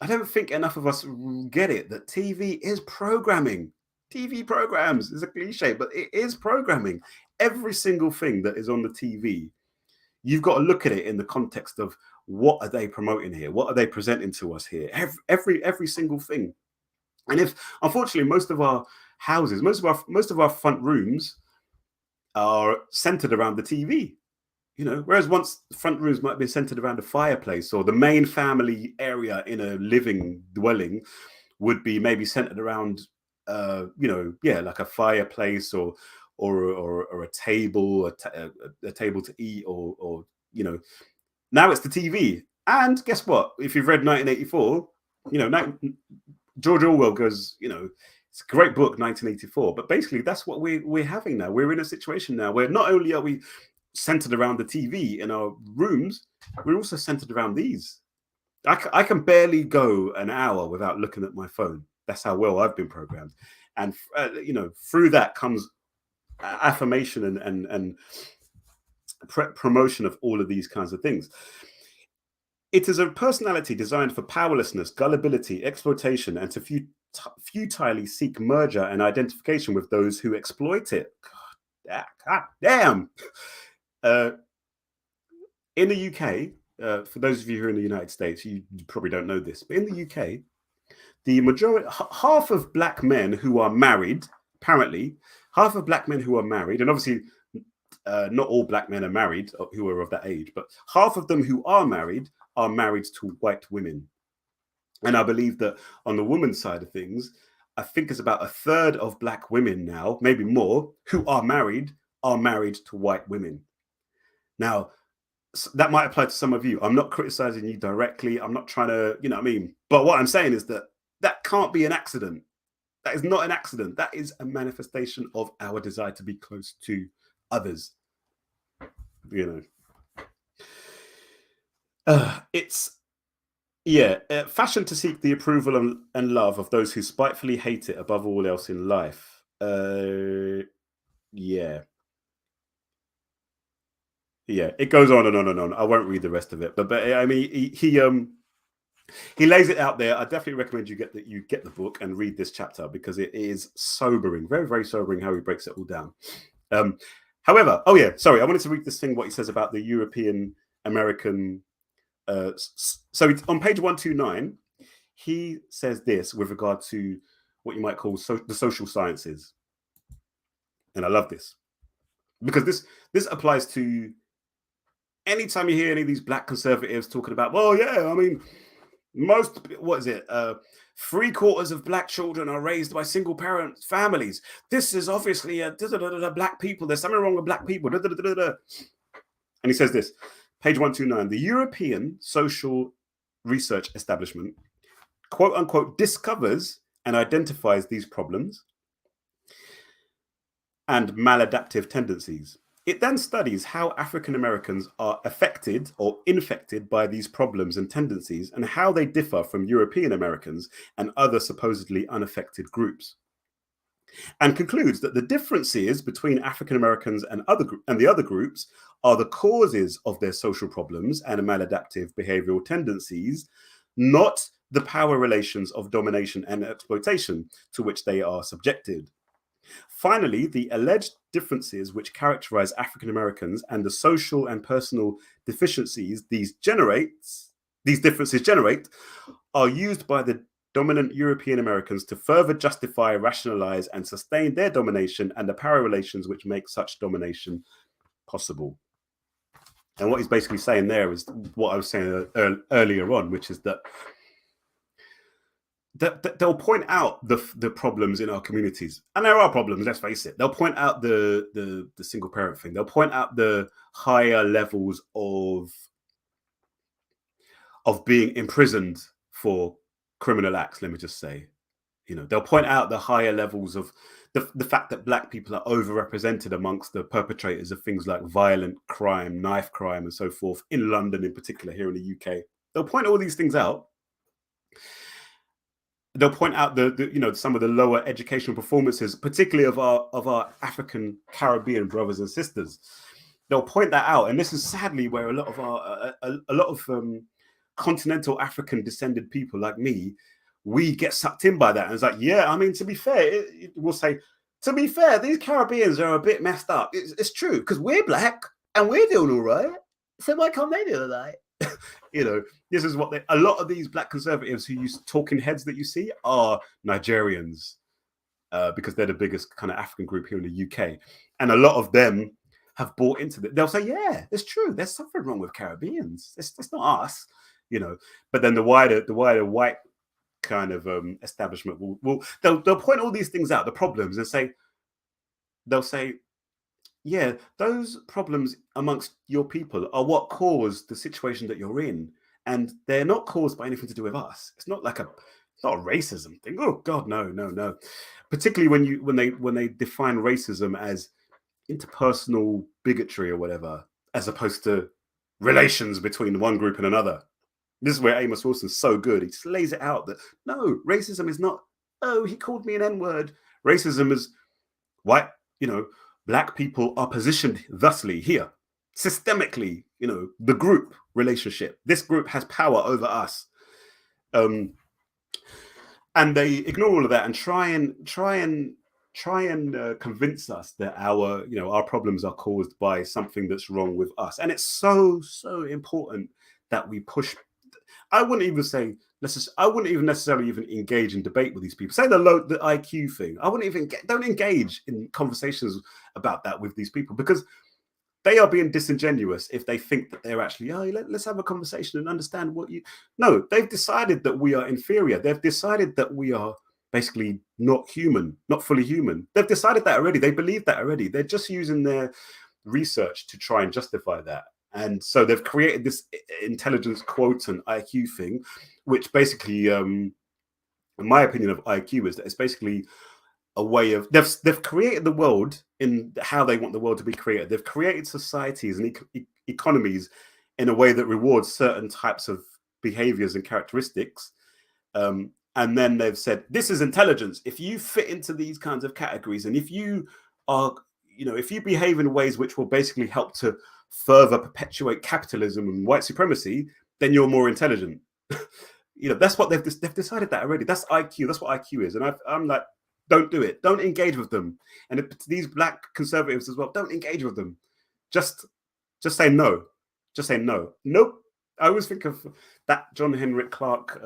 I don't think enough of us get it, that TV is programming. TV programs is a cliche, but it is programming. Every single thing that is on the TV, you've got to look at it in the context of, what are they promoting here? What are they presenting to us here? Every single thing. And if, unfortunately, most of our houses, most of our front rooms are centered around the TV, you know, whereas once the front rooms might be centered around a fireplace, or the main family area in a living dwelling would be maybe centered around, you know, yeah, like a fireplace or a table, a table to eat, or you know, now it's the TV. And guess what? If you've read 1984, you know, George Orwell goes, you know, it's a great book, 1984. But basically, that's what we're having now. We're in a situation now where not only are we centered around the TV in our rooms, we're also centered around these. I can barely go an hour without looking at my phone. That's how well I've been programmed. And, you know, through that comes affirmation and promotion of all of these kinds of things. It is a personality designed for powerlessness, gullibility, exploitation, and to futilely seek merger and identification with those who exploit it. God damn. In the UK, for those of you who are in the United States, you probably don't know this, but in the UK, the majority, half of black men who are married, apparently, half of black men who are married, and obviously not all black men are married who are of that age, but half of them who are married to white women. And I believe that on the woman's side of things, I think it's about a third of black women now, maybe more, who are married to white women. Now, that might apply to some of you. I'm not criticizing you directly. I'm not trying to, you know what I mean? But what I'm saying is that can't be an accident. That is not an accident. That is a manifestation of our desire to be close to others. You know, fashion to seek the approval and love of those who spitefully hate it above all else in life. Yeah, it goes on and on and on. I won't read the rest of it, but I mean, he lays it out there. I definitely recommend you get the book and read this chapter because it is sobering, very, very sobering how he breaks it all down. However, I wanted to read this thing, what he says about the European American. So it's on page 129, he says this with regard to what you might call the social sciences. And I love this because this applies to anytime you hear any of these black conservatives talking about, well, yeah, I mean, most, 3/4 of black children are raised by single parent families. This is obviously black people. There's something wrong with black people. And he says this, page 129, the European social research establishment, quote unquote, discovers and identifies these problems and maladaptive tendencies. It then studies how African Americans are affected or infected by these problems and tendencies and how they differ from European Americans and other supposedly unaffected groups. And concludes that the differences between African Americans and the other groups are the causes of their social problems and maladaptive behavioral tendencies, not the power relations of domination and exploitation to which they are subjected. Finally, the alleged differences which characterize African Americans and the social and personal deficiencies these differences generate are used by the dominant European Americans to further justify, rationalize, and sustain their domination and the power relations which make such domination possible. And what he's basically saying there is what I was saying earlier on, which is that they'll point out the problems in our communities, and there are problems. Let's face it. They'll point out the single parent thing. They'll point out the higher levels of being imprisoned for criminal acts. Let me just say, they'll point out the higher levels of the fact that black people are overrepresented amongst the perpetrators of things like violent crime, knife crime, and so forth in London, in particular, here in the UK. They'll point all these things out. They'll point out some of the lower educational performances, particularly of our African Caribbean brothers and sisters. They'll point that out, and this is sadly where a lot of continental African descended people like me, we get sucked in by that. And it's like, yeah, I mean, to be fair, we'll say, to be fair, these Caribbeans are a bit messed up. It's true because we're black and we're doing all right. So why can't they do all right? This is what a lot of these black conservatives who use talking heads that you see are Nigerians, because they're the biggest kind of African group here in the UK. And a lot of them have bought into that. They'll say, yeah, it's true. There's something wrong with Caribbeans. It's not us, but then the wider white kind of establishment they'll point all these things out, the problems, and they'll say, yeah, those problems amongst your people are what caused the situation that you're in, and they're not caused by anything to do with us. It's not like it's not a racism thing. Oh God, no. Particularly when they define racism as interpersonal bigotry or whatever, as opposed to relations between one group and another. This is where Amos Wilson's so good. He just lays it out that no, racism is not, oh, he called me an N-word. Racism is white, black people are positioned thusly here. systemically, the group relationship. This group has power over us. And they ignore all of that and try and convince us that our problems are caused by something that's wrong with us. And it's so important that we push. I wouldn't even say I wouldn't even necessarily even engage in debate with these people. Say the IQ thing. I wouldn't even don't engage in conversations about that with these people, because they are being disingenuous if they think that they're actually, let's have a conversation and understand what you. No, they've decided that we are inferior. They've decided that we are basically not human, not fully human. They've decided that already. They believe that already. They're just using their research to try and justify that. And so they've created this intelligence quotient IQ thing, which basically, in my opinion of IQ, is that it's basically a way of they've created the world in how they want the world to be created. They've created societies and economies in a way that rewards certain types of behaviors and characteristics. And then they've said, this is intelligence. If you fit into these kinds of categories, and if you are, if you behave in ways which will basically help to further perpetuate capitalism and white supremacy, then you're more intelligent. That's what they've decided that already. That's IQ. That's what IQ is. And I'm like, don't do it. Don't engage with them. And these black conservatives as well, don't engage with them. Just say no. Just say no. Nope. I always think of that John Henrik Clarke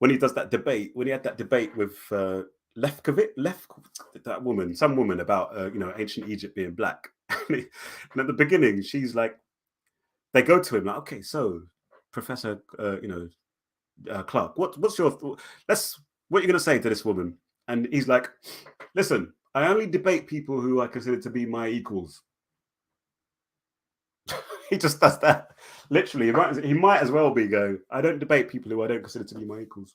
when he does that debate, when he had that debate with that woman, some woman about ancient Egypt being black. And at the beginning, she's like, they go to him like, okay, so Professor, Clarke, what's your what are you going to say to this woman? And he's like, listen, I only debate people who I consider to be my equals. He just does that. Literally, he might as well be going, I don't debate people who I don't consider to be my equals.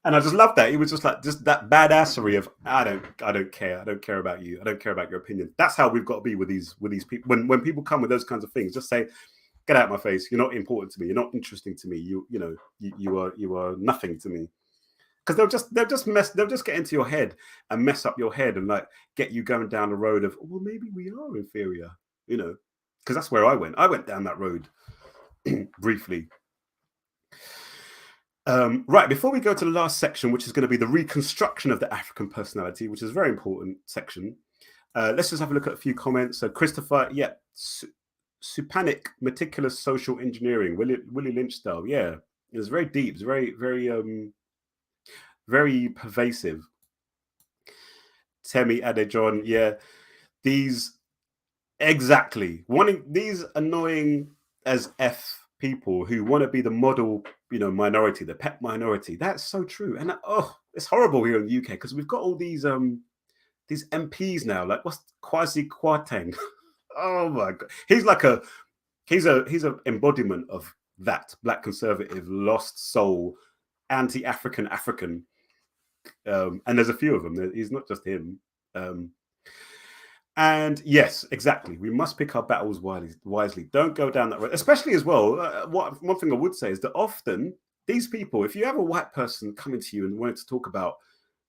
And I just love that. He was just that badassery of, I don't care. I don't care about you. I don't care about your opinion. That's how we've got to be with these people. When people come with those kinds of things, just say, get out of my face. You're not important to me. You're not interesting to me. You are nothing to me. Because they'll just get into your head and mess up your head and like get you going down the road of, well, maybe we are inferior, because that's where I went. I went down that road briefly. Right, before we go to the last section, which is going to be the reconstruction of the African personality, which is a very important section, let's just have a look at a few comments. So Christopher, Supanic, meticulous social engineering, Willie Lynch style. Yeah, it's very deep. It's very, very, very pervasive. Temi Adejon, yeah, these annoying as F people who want to be the model, minority, the pet minority. That's so true. And it's horrible here in the UK because we've got all these MPs now. Like, what's Kwasi Kwarteng? Oh my God, he's a embodiment of that black conservative, lost soul, anti-African. And there's a few of them. He's not just him. And yes, exactly. We must pick our battles wisely. Don't go down that road. Especially as well, one thing I would say is that often these people, if you have a white person coming to you and wanting to talk about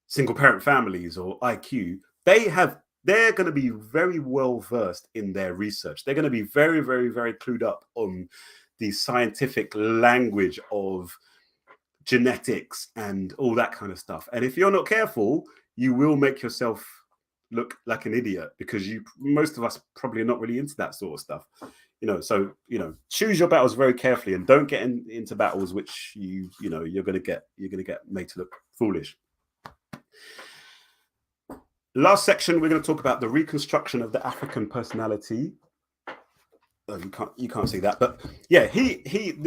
single parent families or IQ, they're going to be very well versed in their research. They're going to be very, very, very clued up on the scientific language of genetics and all that kind of stuff. And if you're not careful, you will make yourself look like an idiot because most of us probably are not really into that sort of stuff. So choose your battles very carefully and don't get into battles which you're going to get made to look foolish. Last section, we're going to talk about the reconstruction of the African personality. You can't see that, but yeah,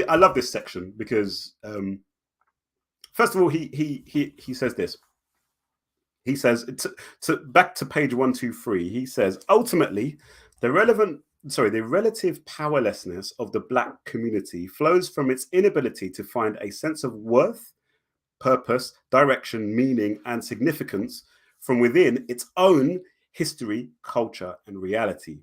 I love this section because first of all, he says this. He says, back to page 123, he says, ultimately, the relative powerlessness of the Black community flows from its inability to find a sense of worth, purpose, direction, meaning, and significance from within its own history, culture, and reality.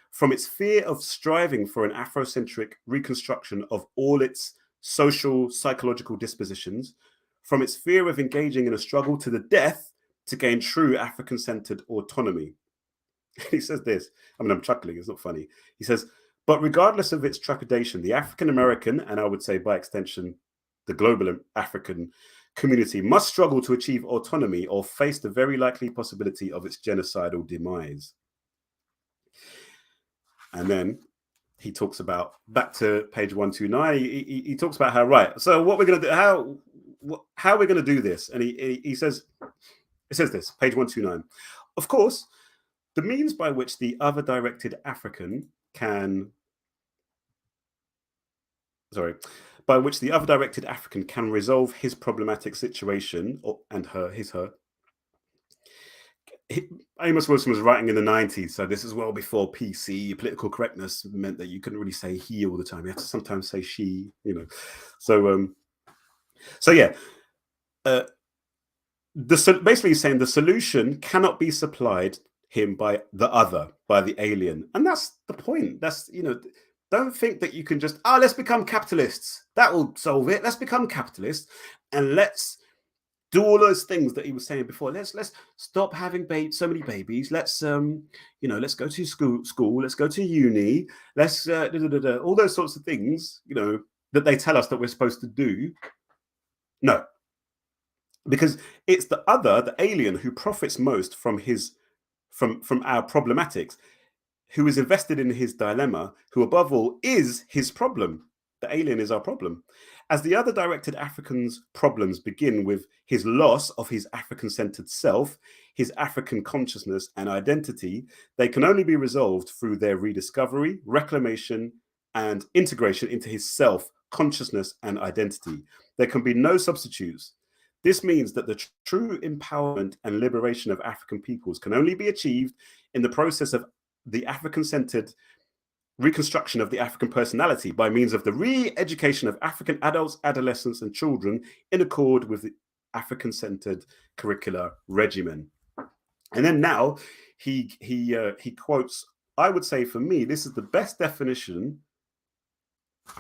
From its fear of striving for an Afrocentric reconstruction of all its social, psychological dispositions, from its fear of engaging in a struggle to the death to gain true African-centered autonomy. He says this, I mean, I'm chuckling, it's not funny. He says, but regardless of its trepidation, the African American, and I would say by extension, the global African community must struggle to achieve autonomy or face the very likely possibility of its genocidal demise. And then he talks about, back to page 129, he talks about how, right, so what we're going to do, how are we going to do this? And he says, it says this, page 129. Of course, the means by which the other-directed African can, by which the other-directed African can resolve his problematic situation, Amos Wilson was writing in the 90s, so this is well before PC. Political correctness meant that you couldn't really say he all the time. You had to sometimes say she, you know. So yeah. Basically saying the solution cannot be supplied him by the other, by the alien. And that's the point. That's, you know, don't think that you can just, let's become capitalists. That will solve it. Let's become capitalists and let's do all those things that he was saying before. Let's stop having so many babies. Let's let's go to school. Let's go to uni. Let's all those sorts of things, you know, that they tell us that we're supposed to do. No, because it's the other, the alien, who profits most from our problematics, who is invested in his dilemma, who above all is his problem. The alien is our problem. As the other directed African's problems begin with his loss of his African-centered self, his African consciousness and identity, they can only be resolved through their rediscovery, reclamation, and integration into his self, consciousness, and identity. There can be no substitutes. This means that the true empowerment and liberation of African peoples can only be achieved in the process of the African-centered reconstruction of the African personality by means of the re-education of African adults, adolescents, and children in accord with the African-centered curricular regimen. And then now he quotes, I would say for me, this is the best definition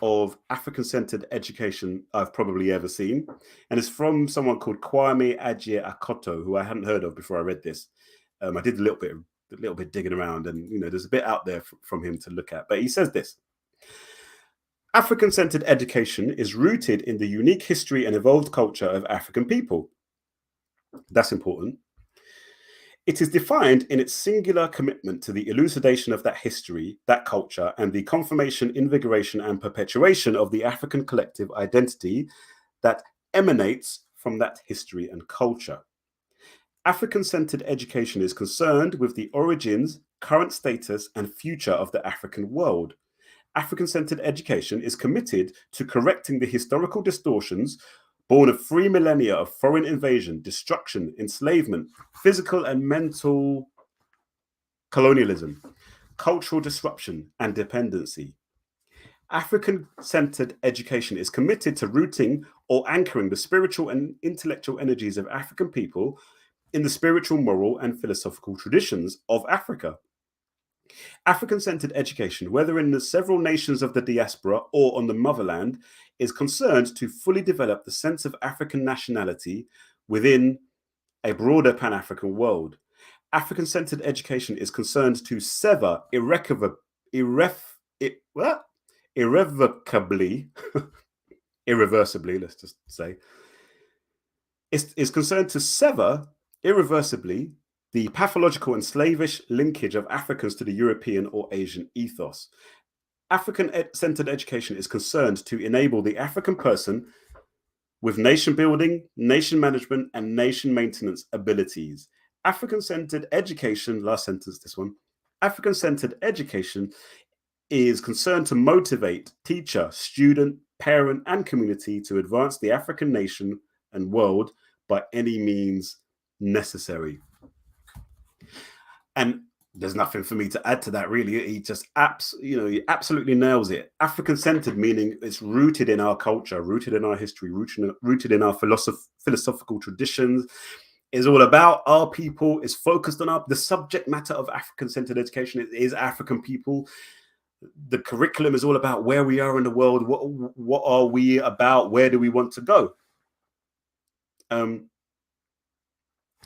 of African-centered education I've probably ever seen, and it's from someone called Kwame Agyei-Akoto, who I hadn't heard of before I read this. I did a little bit digging around, and you know, there's a bit out there from him to look at. But he says this: African-centered education is rooted in the unique history and evolved culture of African people. That's important. It is defined in its singular commitment to the elucidation of that history, that culture, and the confirmation, invigoration, and perpetuation of the African collective identity that emanates from that history and culture. African-centered education is concerned with the origins, current status, and future of the African world. African-centered education is committed to correcting the historical distortions born of 3 millennia of foreign invasion, destruction, enslavement, physical and mental colonialism, cultural disruption, and dependency. African-centered education is committed to rooting or anchoring the spiritual and intellectual energies of African people in the spiritual, moral, and philosophical traditions of Africa. African-centered education, whether in the several nations of the diaspora or on the motherland, is concerned to fully develop the sense of African nationality within a broader Pan-African world. African-centered education is concerned to sever irreversibly, let's just say, is concerned to sever irreversibly the pathological and slavish linkage of Africans to the European or Asian ethos. African-centered education is concerned to enable the African person with nation building, nation management, and nation maintenance abilities. African-centered education, last sentence, this one, African-centered education is concerned to motivate teacher, student, parent, and community to advance the African nation and world by any means necessary. And there's nothing for me to add to that, really. He just he absolutely nails it. African-centered meaning it's rooted in our culture, rooted in our history, rooted in our philosophical traditions. Is all about our people. Is focused on the subject matter of African-centered education. It is African people. The curriculum is all about where we are in the world. What are we about? Where do we want to go?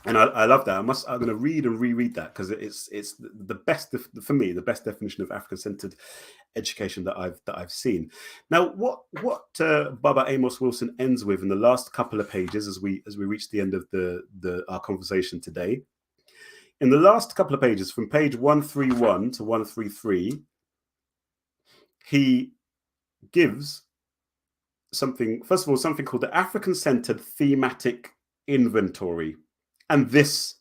And I love that. I'm going to read and reread that because it's the best for me, the best definition of African-centered education that I've seen. Now, what Baba Amos Wilson ends with in the last couple of pages, as we reach the end of our conversation today, in the last couple of pages, from page 131 to 133, he gives something. First of all, something called the African-centered thematic inventory, and this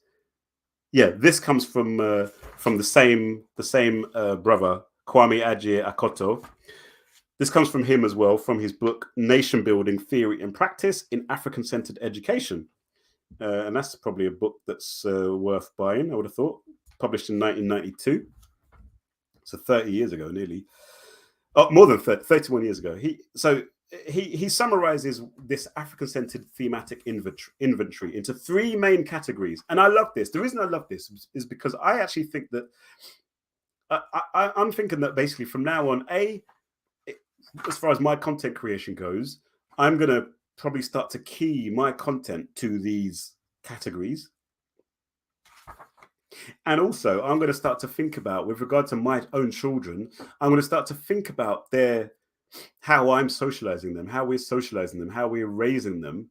comes from the same brother, Kwame Agyei-Akoto. This comes from him as well, from his book Nation Building Theory and Practice in African-Centered Education. And that's probably a book that's worth buying, I would have thought. Published in 1992. So 30 years ago, nearly. Oh, more than 31 years ago. He summarizes this African-centered thematic inventory into three main categories. And I love this. The reason I love this is because I actually think that I'm thinking that basically from now on, as far as my content creation goes, I'm going to probably start to key my content to these categories. And also, I'm going to start to think about, with regard to my own children, I'm going to start to think about how I'm socializing them, how we're socializing them, how we're raising them.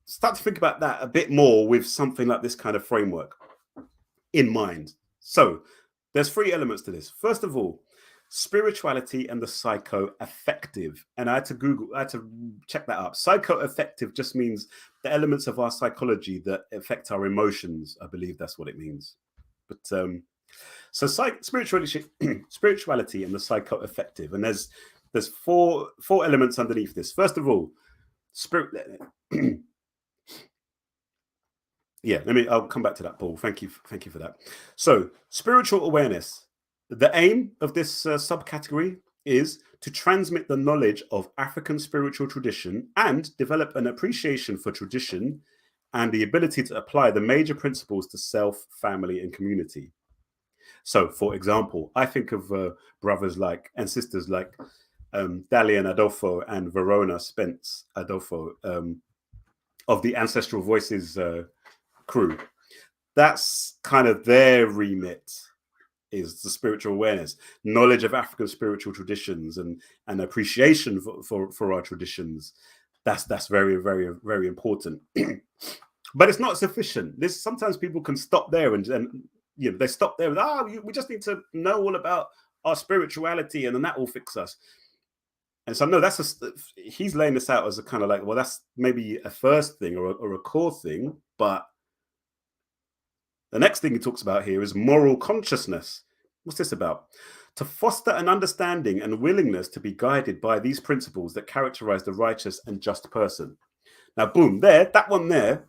Start to think about that a bit more with something like this kind of framework in mind. So there's three elements to this. First of all, spirituality and the psycho-affective. And I had to check that up. Psycho-affective just means the elements of our psychology that affect our emotions. I believe that's what it means. But so spirituality and the psycho-affective. And there's four elements underneath this. First of all, I'll come back to that, Paul. Thank you for that. So spiritual awareness. The aim of this subcategory is to transmit the knowledge of African spiritual tradition and develop an appreciation for tradition and the ability to apply the major principles to self, family, and community. So, for example, I think of brothers and sisters like Dalian Adolfo and Verona Spence Adolfo of the Ancestral Voices crew. That's kind of their remit, is the spiritual awareness, knowledge of African spiritual traditions and appreciation for our traditions. That's very, very, very important. But it's not sufficient. Sometimes people can stop there and they stop there with, we just need to know all about our spirituality and then that will fix us. And so no, he's laying this out as a kind of like, well, that's maybe a first thing or a core thing, but the next thing he talks about here is moral consciousness. What's this about? To foster an understanding and willingness to be guided by these principles that characterize the righteous and just person. Now, boom, that one there,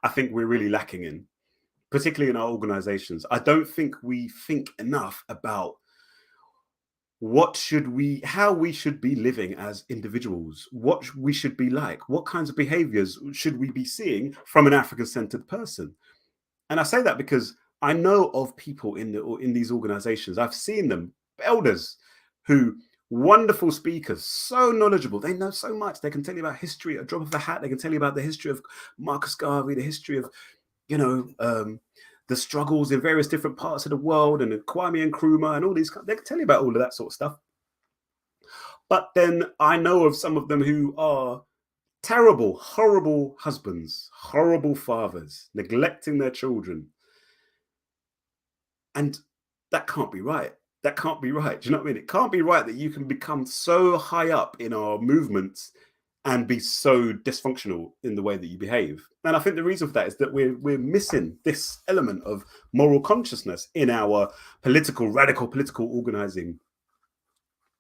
I think we're really lacking in, particularly in our organizations. I don't think we think enough about how we should be living as individuals, what we should be like, what kinds of behaviors should we be seeing from an African-centered person. And I say that because I know of people in these organizations. I've seen them, elders, who wonderful speakers, so knowledgeable. They know so much. They can tell you about history at a drop of a hat. They can tell you about the history of Marcus Garvey, the history of, the struggles in various different parts of the world, and Kwame Nkrumah, and all these. They can tell you about all of that sort of stuff. But then I know of some of them who are terrible, horrible husbands, horrible fathers, neglecting their children. And that can't be right. That can't be right. Do you know what I mean? It can't be right that you can become so high up in our movements and be so dysfunctional in the way that you behave. And I think the reason for that is that we're missing this element of moral consciousness in our radical political organizing.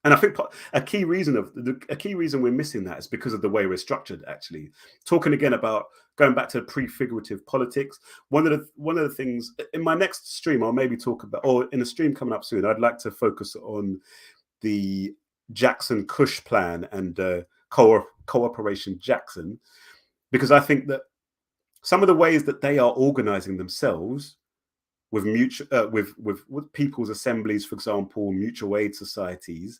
And I think a key reason we're missing that is because of the way we're structured. Actually, talking again about going back to pre-figurative politics. One of the things in my next stream, I'll maybe talk about, or in a stream coming up soon, I'd like to focus on the Jackson-Kush plan and Cooperation Jackson, because I think that some of the ways that they are organizing themselves with with people's assemblies, for example, mutual aid societies,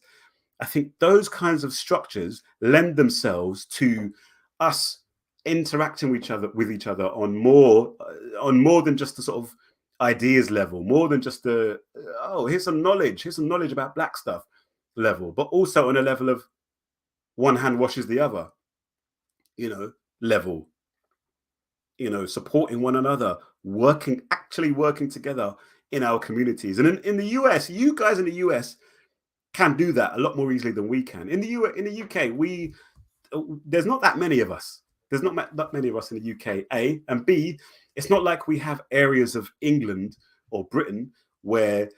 I think those kinds of structures lend themselves to us interacting with each other on more than just the sort of ideas level, more than just the here's some knowledge about black stuff level, but also on a level of one hand washes the other, level, supporting one another, actually working together in our communities. And in the US, you guys in the US can do that a lot more easily than we can. In the UK, there's not that many of us. There's not that many of us in the UK, A, and B, it's not like we have areas of England or Britain where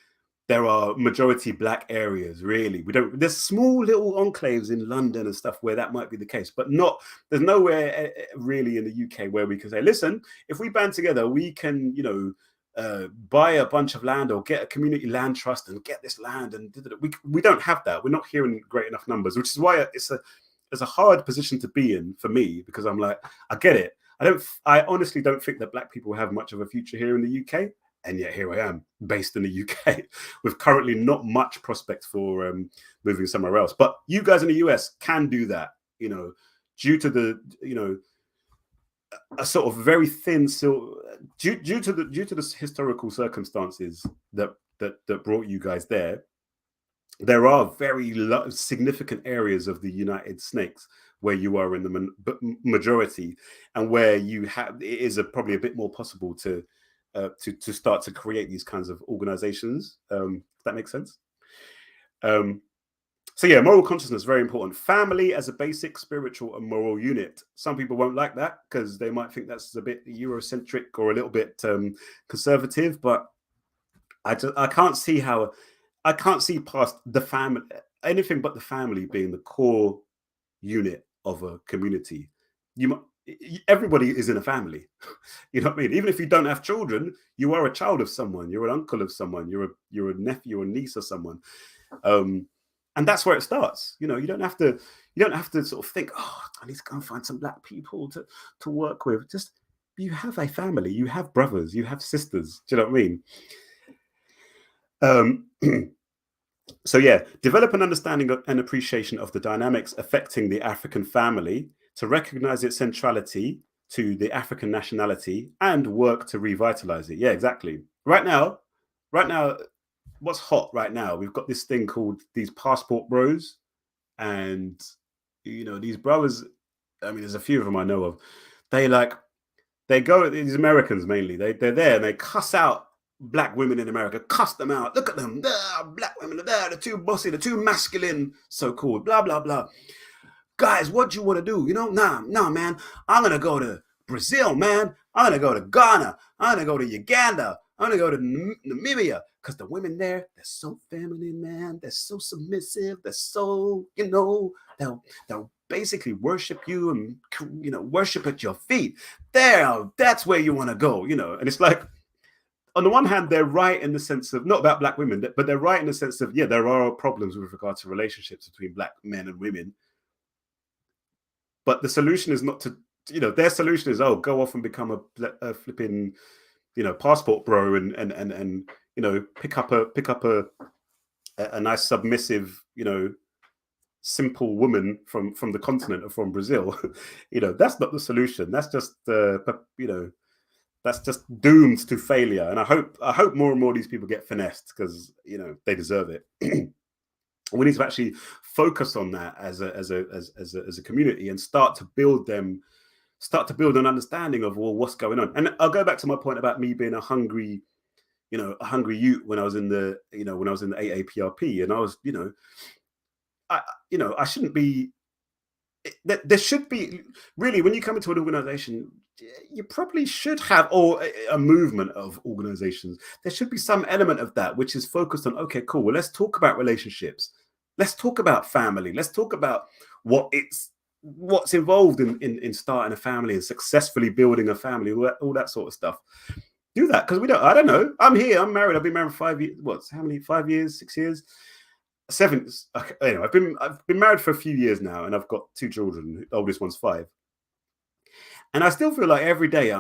there are majority black areas, really. There's small little enclaves in London and stuff where that might be the case, but there's nowhere really in the UK where we can say, listen, if we band together, we can, buy a bunch of land or get a community land trust and get this land. And we don't have that. We're not here in great enough numbers, which is why it's a hard position to be in for me, because I'm like, I get it. I honestly don't think that black people have much of a future here in the UK. And yet here I am, based in the UK, with currently not much prospect for moving somewhere else. But you guys in the US can do that, due to the, a sort of very thin, due to the historical circumstances that brought you guys there. There are very significant areas of the United Snakes where you are in the majority, and where it is probably a bit more possible to start to create these kinds of organizations. If that makes sense. So yeah, moral consciousness, very important. Family as a basic spiritual and moral unit. Some people won't like that because they might think that's a bit Eurocentric or a little bit conservative, but I can't see past the family, anything but the family being the core unit of a community. Everybody is in a family. You know what I mean? Even if you don't have children, you are a child of someone. You're an uncle of someone. You're a nephew or niece of someone. And that's where it starts. You don't have to sort of think, oh, I need to go and find some black people to work with. Just, you have a family. You have brothers. You have sisters. Do you know what I mean? So yeah, develop an understanding and appreciation of the dynamics affecting the African family, to recognize its centrality to the African nationality, and work to revitalize it. Yeah, exactly. Right now, what's hot right now? We've got this thing called these passport bros, and these brothers. I mean, there's a few of them I know of. They go, these Americans mainly. They're there and they cuss out black women in America, cuss them out. Look at them, black women are there. They're too bossy, they're too masculine, so called. Blah blah blah. Guys, what you want to do? Nah, man. I'm gonna go to Brazil, man. I'm gonna go to Ghana. I'm gonna go to Uganda. I'm gonna go to Namibia, because the women there, they're so feminine, man. They're so submissive. They're so, they'll basically worship you and worship at your feet. That's where you want to go, And it's like, on the one hand, they're right in the sense of, not about black women, but they're right in the sense of, yeah, there are problems with regard to relationships between black men and women. But the solution is not to, their solution is, go off and become a flipping, passport bro and pick up a nice submissive, simple woman from the continent or from Brazil. That's not the solution. That's just that's just doomed to failure. And I hope more and more of these people get finessed, because they deserve it. We need to actually focus on that as a community, and start to build an understanding of, well, what's going on. And I'll go back to my point about me being a hungry youth when I was in the AAPRP, and I was, I shouldn't be. There should be, really, when you come into an organization, you probably should have, or a movement of organizations, there should be some element of that which is focused on, okay, cool, well, let's talk about relationships, let's talk about family, let's talk about what's involved in starting a family and successfully building a family, all that sort of stuff. Do that, because I don't know, I'm married, I've been married for 5 years, 5 years, 6 years, 7. Anyway, I've been married for a few years now, and I've got 2 children. The oldest one's 5, and I still feel like every day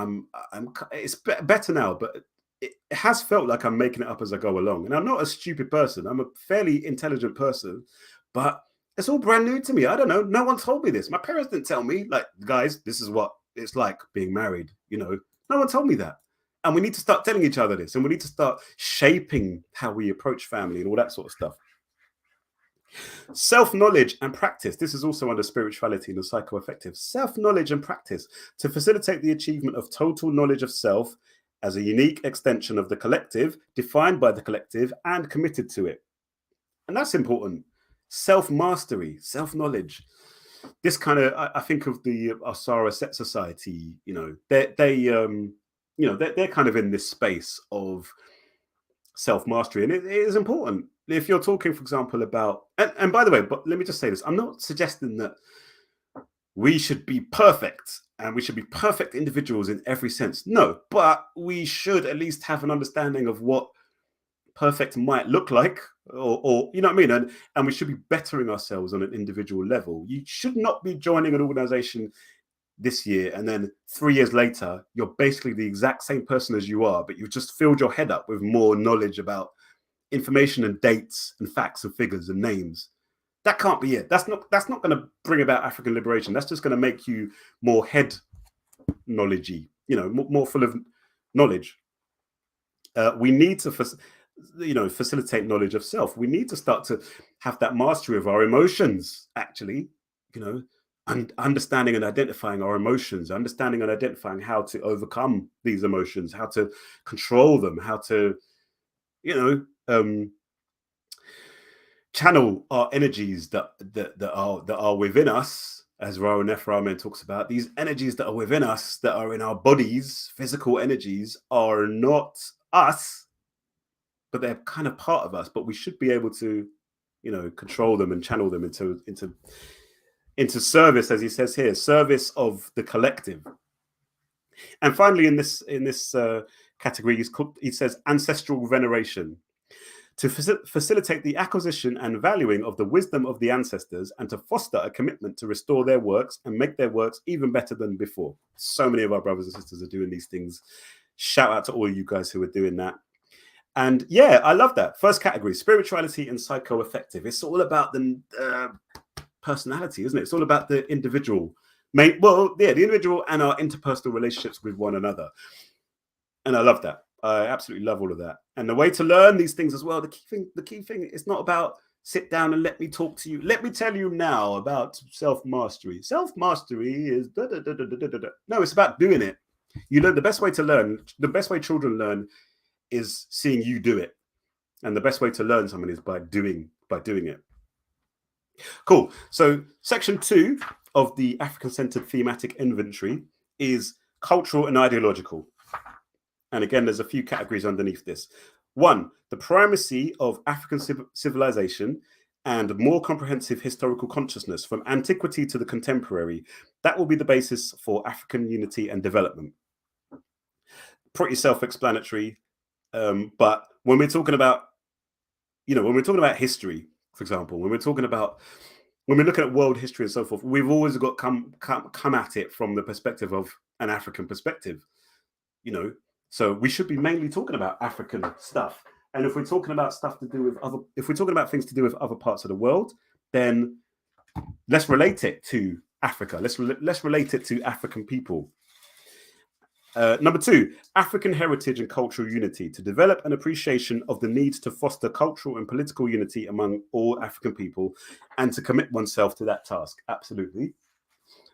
it's better now, but it has felt like I'm making it up as I go along. And I'm not a stupid person. I'm a fairly intelligent person, but it's all brand new to me. I don't know. No one told me this. My parents didn't tell me, like, guys, this is what it's like being married. No one told me that. And we need to start telling each other this, and we need to start shaping how we approach family and all that sort of stuff. Self-knowledge and practice. This is also under spirituality and the psycho-affective. Self-knowledge and practice to facilitate the achievement of total knowledge of self as a unique extension of the collective, defined by the collective and committed to it. And that's important. Self-mastery, self-knowledge. This kind of, I think of the Asara Set Society, they're kind of in this space of self-mastery, and it is important. If you're talking, for example, about, and by the way, but let me just say this, I'm not suggesting that we should be perfect and we should be perfect individuals in every sense. No, but we should at least have an understanding of what perfect might look like, or you know what I mean? And we should be bettering ourselves on an individual level. You should not be joining an organization this year and then 3 years later, you're basically the exact same person as you are, but you've just filled your head up with more knowledge about information and dates and facts and figures and names. That can't be it. That's not going to bring about African liberation. That's just going to make you more head knowledgey, more full of knowledge. We need to facilitate knowledge of self. We need to start to have that mastery of our emotions, actually, and understanding and identifying our emotions, understanding and identifying how to overcome these emotions, how to control them, how to, channel our energies that are within us, as Ra Nephramen talks about. These energies that are within us, that are in our bodies, physical energies, are not us, but they're kind of part of us. But we should be able to, control them and channel them into service, as he says here, service of the collective. And finally, in this category, he says ancestral veneration, to facilitate the acquisition and valuing of the wisdom of the ancestors, and to foster a commitment to restore their works and make their works even better than before. So many of our brothers and sisters are doing these things. Shout out to all you guys who are doing that. And yeah, I love that. First category, spirituality and psycho-affective. It's all about the personality, isn't it? It's all about the individual. The individual and our interpersonal relationships with one another. And I love that. I absolutely love all of that. And the way to learn these things as well, the key thing, it's not about sit down and let me talk to you. Let me tell you now about self-mastery. Self-mastery is No, it's about doing it. You learn the best way to learn, the best way children learn is seeing you do it. And the best way to learn something is by doing it. Cool. So section 2 of the African-centered thematic inventory is cultural and ideological. And again, there's a few categories underneath this. 1, the primacy of African civilization and more comprehensive historical consciousness from antiquity to the contemporary. That will be the basis for African unity and development. Pretty self-explanatory. But when we're talking about, history, for example, when we're looking at world history and so forth, we've always got come at it from the perspective of an African perspective, So we should be mainly talking about African stuff. And if we're talking about things to do with other parts of the world, then let's relate it to Africa. Let's relate it to African people. Number 2, African heritage and cultural unity, to develop an appreciation of the need to foster cultural and political unity among all African people and to commit oneself to that task. Absolutely.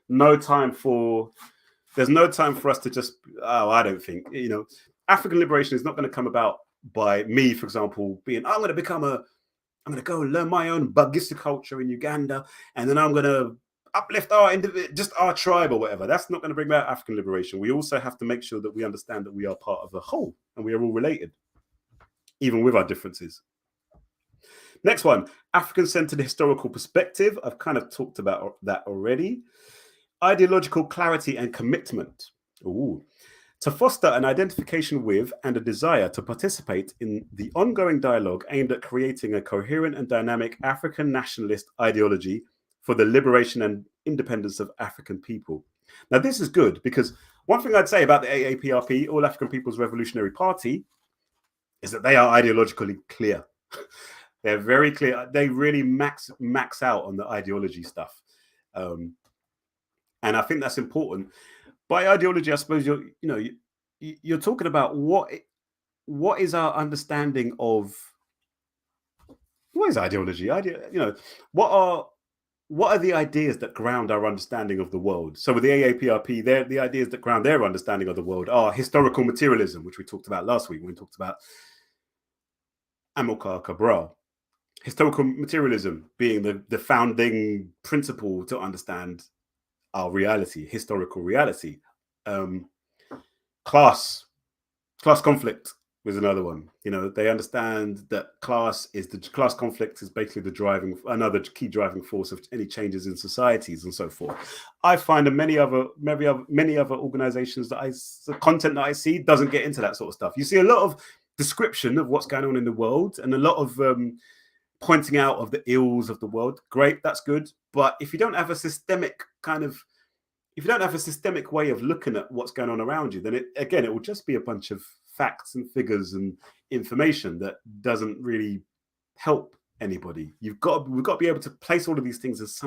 There's no time for us to just, I don't think, African liberation is not going to come about by me, for example, I'm going to go and learn my own Bagisa culture in Uganda, and then I'm going to uplift our tribe or whatever. That's not going to bring about African liberation. We also have to make sure that we understand that we are part of a whole and we are all related, even with our differences. Next one, African-centered historical perspective. I've kind of talked about that already. Ideological clarity and commitment. To foster an identification with and a desire to participate in the ongoing dialogue aimed at creating a coherent and dynamic African nationalist ideology for the liberation and independence of African people. Now, this is good because one thing I'd say about the AAPRP, All African People's Revolutionary Party, is that they are ideologically clear. They're very clear. They really max out on the ideology stuff. And I think that's important. by ideology, I suppose you're talking about what is our understanding of what is ideology? What are the ideas that ground our understanding of the world? So with the AAPRP, the ideas that ground their understanding of the world are historical materialism, which we talked about last week when we talked about Amilcar Cabral. Historical materialism being the founding principle to understand our reality, historical reality. Class conflict was another one. They understand that class conflict is basically another key driving force of any changes in societies and so forth. I find that many other organizations the content that I see doesn't get into that sort of stuff. You see a lot of description of what's going on in the world and a lot of pointing out of the ills of the world. Great, that's good. But if you don't have a systemic way of looking at what's going on around you, then it will just be a bunch of facts and figures and information that doesn't really help anybody. We've got to be able to place all of these things as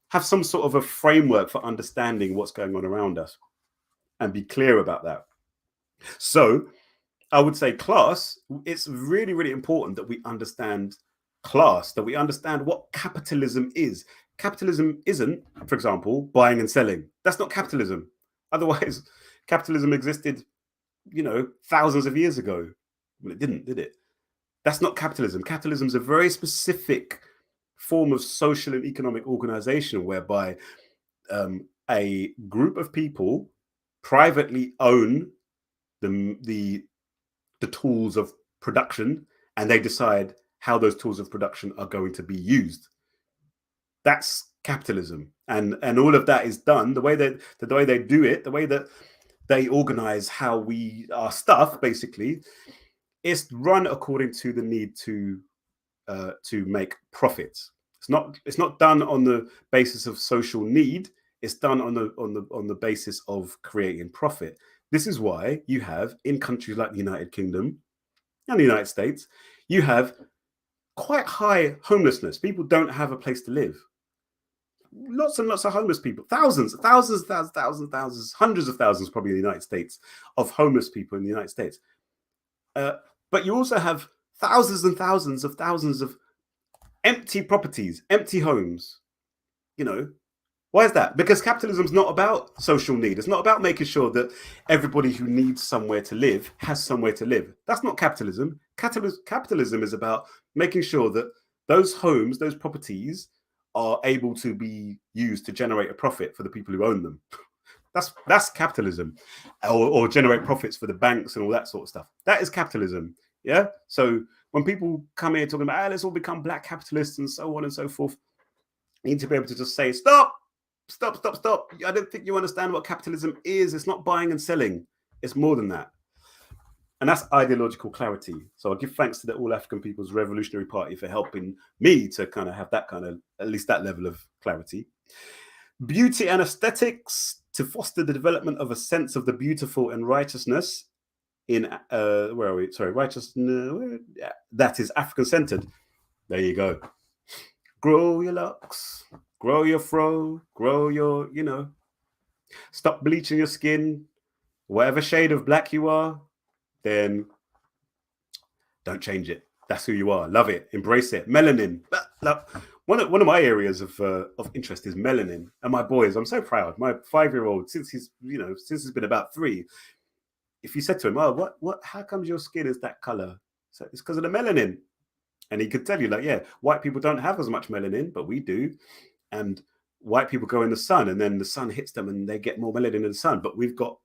have some sort of a framework for understanding what's going on around us and be clear about that. So I would say class, it's really, really important that we understand class, that we understand what capitalism is. Capitalism isn't, for example, buying and selling. That's not capitalism. Otherwise, capitalism existed, thousands of years ago. Well, it didn't, did it? That's not capitalism. Capitalism is a very specific form of social and economic organization whereby a group of people privately own the tools of production, and they decide how those tools of production are going to be used. That's capitalism, and all of that is done the way they do it, the way that they organize our stuff. Basically, it's run according to the need to make profits. It's not done on the basis of social need. It's done on the basis of creating profit. This is why you have, in countries like the United Kingdom and the United States, you have quite high homelessness. People don't have a place to live. Lots and lots of homeless people, thousands, hundreds of thousands, probably in the United States, of homeless people in the United States. But you also have thousands and thousands of empty properties, empty homes. Why is that? Because capitalism is not about social need. It's not about making sure that everybody who needs somewhere to live has somewhere to live. That's not capitalism. Capitalism is about making sure that those homes, those properties, are able to be used to generate a profit for the people who own them. That's capitalism, or generate profits for the banks and all that sort of stuff. That is capitalism. Yeah. So when people come here talking about, let's all become black capitalists and so on and so forth, you need to be able to just say, stop. I don't think you understand what capitalism is. It's not buying and selling. It's more than that. And that's ideological clarity. So I give thanks to the All African People's Revolutionary Party for helping me to kind of have that kind of, at least that level of clarity. Beauty and aesthetics, to foster the development of a sense of the beautiful and righteousness in, where are we? Sorry, righteousness, that is African-centered. There you go. Grow your locks, grow your fro, grow your, stop bleaching your skin, whatever shade of black you are, then don't change it. That's who you are. love it, embrace it. Melanin. One of my areas of interest is melanin. And my boys, I'm so proud. My 5-year-old, since he's been about 3, if you said to him, "Oh, how comes your skin is that color?" So it's because of the melanin. And he could tell you, like, yeah, white people don't have as much melanin, but we do. And white people go in the sun, and then the sun hits them, and they get more melanin in the sun. But we've got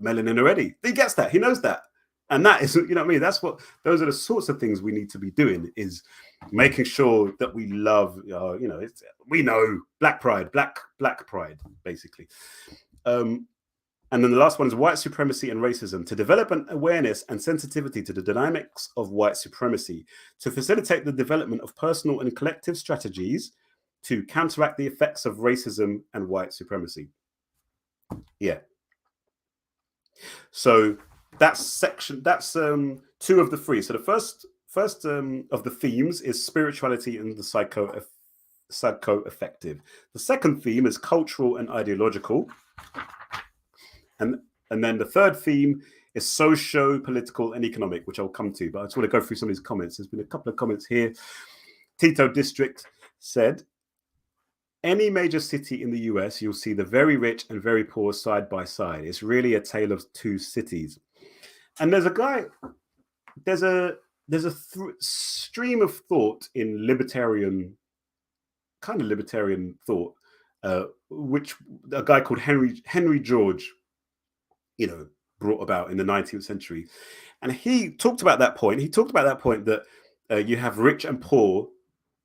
melanin already. He gets that. He knows that. And that is, you know what I mean? Those are the sorts of things we need to be doing, is making sure that we love, we know black pride, basically. And then the last one is white supremacy and racism, to develop an awareness and sensitivity to the dynamics of white supremacy, to facilitate the development of personal and collective strategies to counteract the effects of racism and white supremacy. Yeah. So that's 2 of the 3. So the first of the themes is spirituality and the psycho-affective. The second theme is cultural and ideological. And then the third theme is socio-political and economic, which I'll come to, but I just want to go through some of these comments. There's been a couple of comments here. Tito District said, any major city in the US, you'll see the very rich and very poor side by side. It's really a tale of two cities. And there's a stream of thought in libertarian thought, which a guy called Henry George, brought about in the 19th century. And he talked about that point. He talked about that point that you have rich and poor.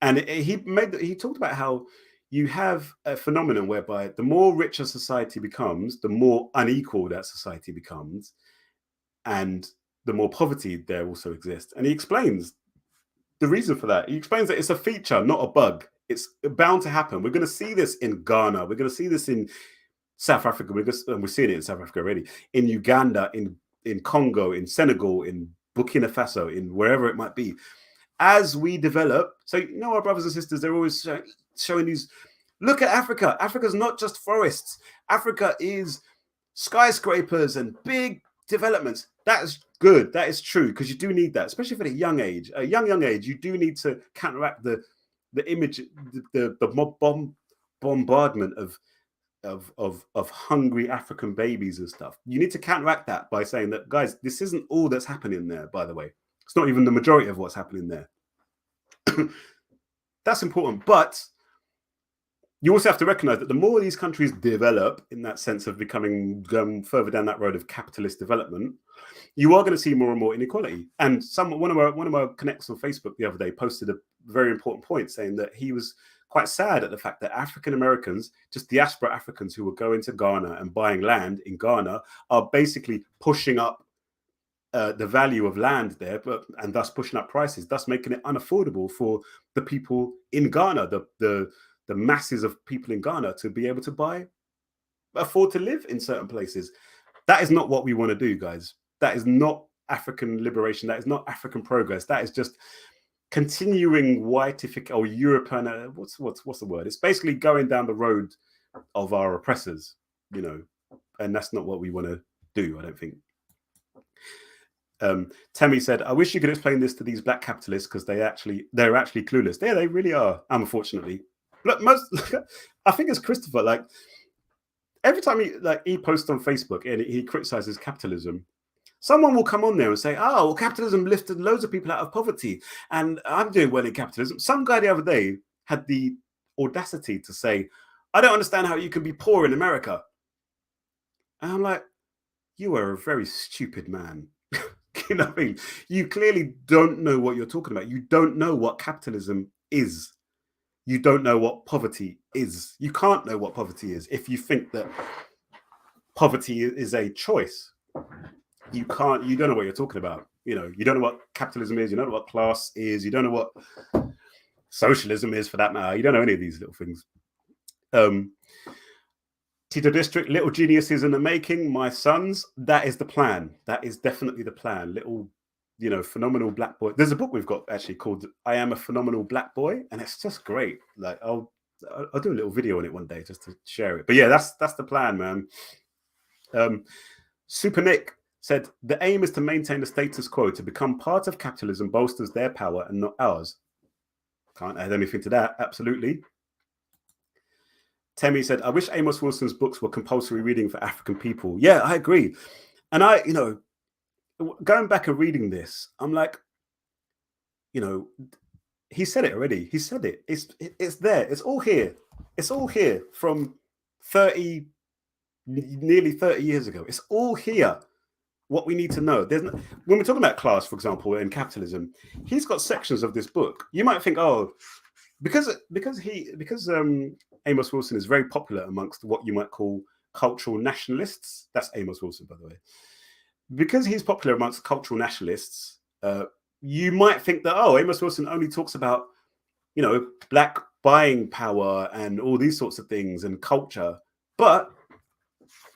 And he talked about how you have a phenomenon whereby the more rich a society becomes, the more unequal that society becomes, and the more poverty there also exists. And he explains the reason for that. He explains that it's a feature, not a bug. It's bound to happen. We're going to see this in Ghana. We're going to see this in South Africa. We're seeing it in South Africa already. In Uganda, in Congo, in Senegal, in Burkina Faso, in wherever it might be. As we develop, so our brothers and sisters, they're always showing these, look at Africa. Africa's not just forests. Africa is skyscrapers and big developments. That is good. That is true, because you do need that, especially for the young age. A young age, you do need to counteract the image, the bombardment of hungry African babies and stuff. You need to counteract that by saying that, guys, this isn't all that's happening there, by the way. It's not even the majority of what's happening there. That's important. But you also have to recognize that the more these countries develop, in that sense of becoming further down that road of capitalist development, you are going to see more and more inequality. And one of our connects on Facebook the other day posted a very important point, saying that he was quite sad at the fact that African Americans, just diaspora Africans who were going to Ghana and buying land in Ghana, are basically pushing up the value of land there, and thus pushing up prices, thus making it unaffordable for the people in Ghana, the masses of people in Ghana, to be able to afford to live in certain places. That is not what we want to do, guys. That is not African liberation. That is not African progress. That is just continuing whiteification or European. What's the word? It's basically going down the road of our oppressors, and that's not what we want to do, I don't think. Temi said, I wish you could explain this to these black capitalists, because they're actually clueless. Yeah, they really are, unfortunately. Look, I think it's Christopher, like, every time he posts on Facebook and he criticizes capitalism, someone will come on there and say, oh, well, capitalism lifted loads of people out of poverty and I'm doing well in capitalism. Some guy the other day had the audacity to say, I don't understand how you can be poor in America. And I'm like, you are a very stupid man. You know what I mean? You clearly don't know what you're talking about. You don't know what capitalism is. You don't know what poverty is. You can't know what poverty is if you think that poverty is a choice. You don't know what you're talking about. You don't know what capitalism is. You don't know what class is. You don't know what socialism is, for that matter. You don't know any of these little things. Tito District, little geniuses in the making, my sons. That is the plan. That is definitely the plan. Little, phenomenal black boy. There's a book we've got actually called I Am a Phenomenal Black Boy, and it's just great. Like I'll do a little video on it one day just to share it. But yeah, that's the plan, man. Super Nick said, the aim is to maintain the status quo. To become part of capitalism bolsters their power and not ours. Can't add anything to that. Absolutely. Temi said, I wish Amos Wilson's books were compulsory reading for African people. Yeah, I agree. And going back and reading this, I'm like, he said it already. He said it. It's there. It's all here. It's all here from nearly 30 years ago. It's all here. What we need to know. When we're talking about class, for example, in capitalism, he's got sections of this book. You might think, oh, because Amos Wilson is very popular amongst what you might call cultural nationalists. That's Amos Wilson, by the way. Because he's popular amongst cultural nationalists, you might think that, oh, Amos Wilson only talks about, black buying power and all these sorts of things and culture. But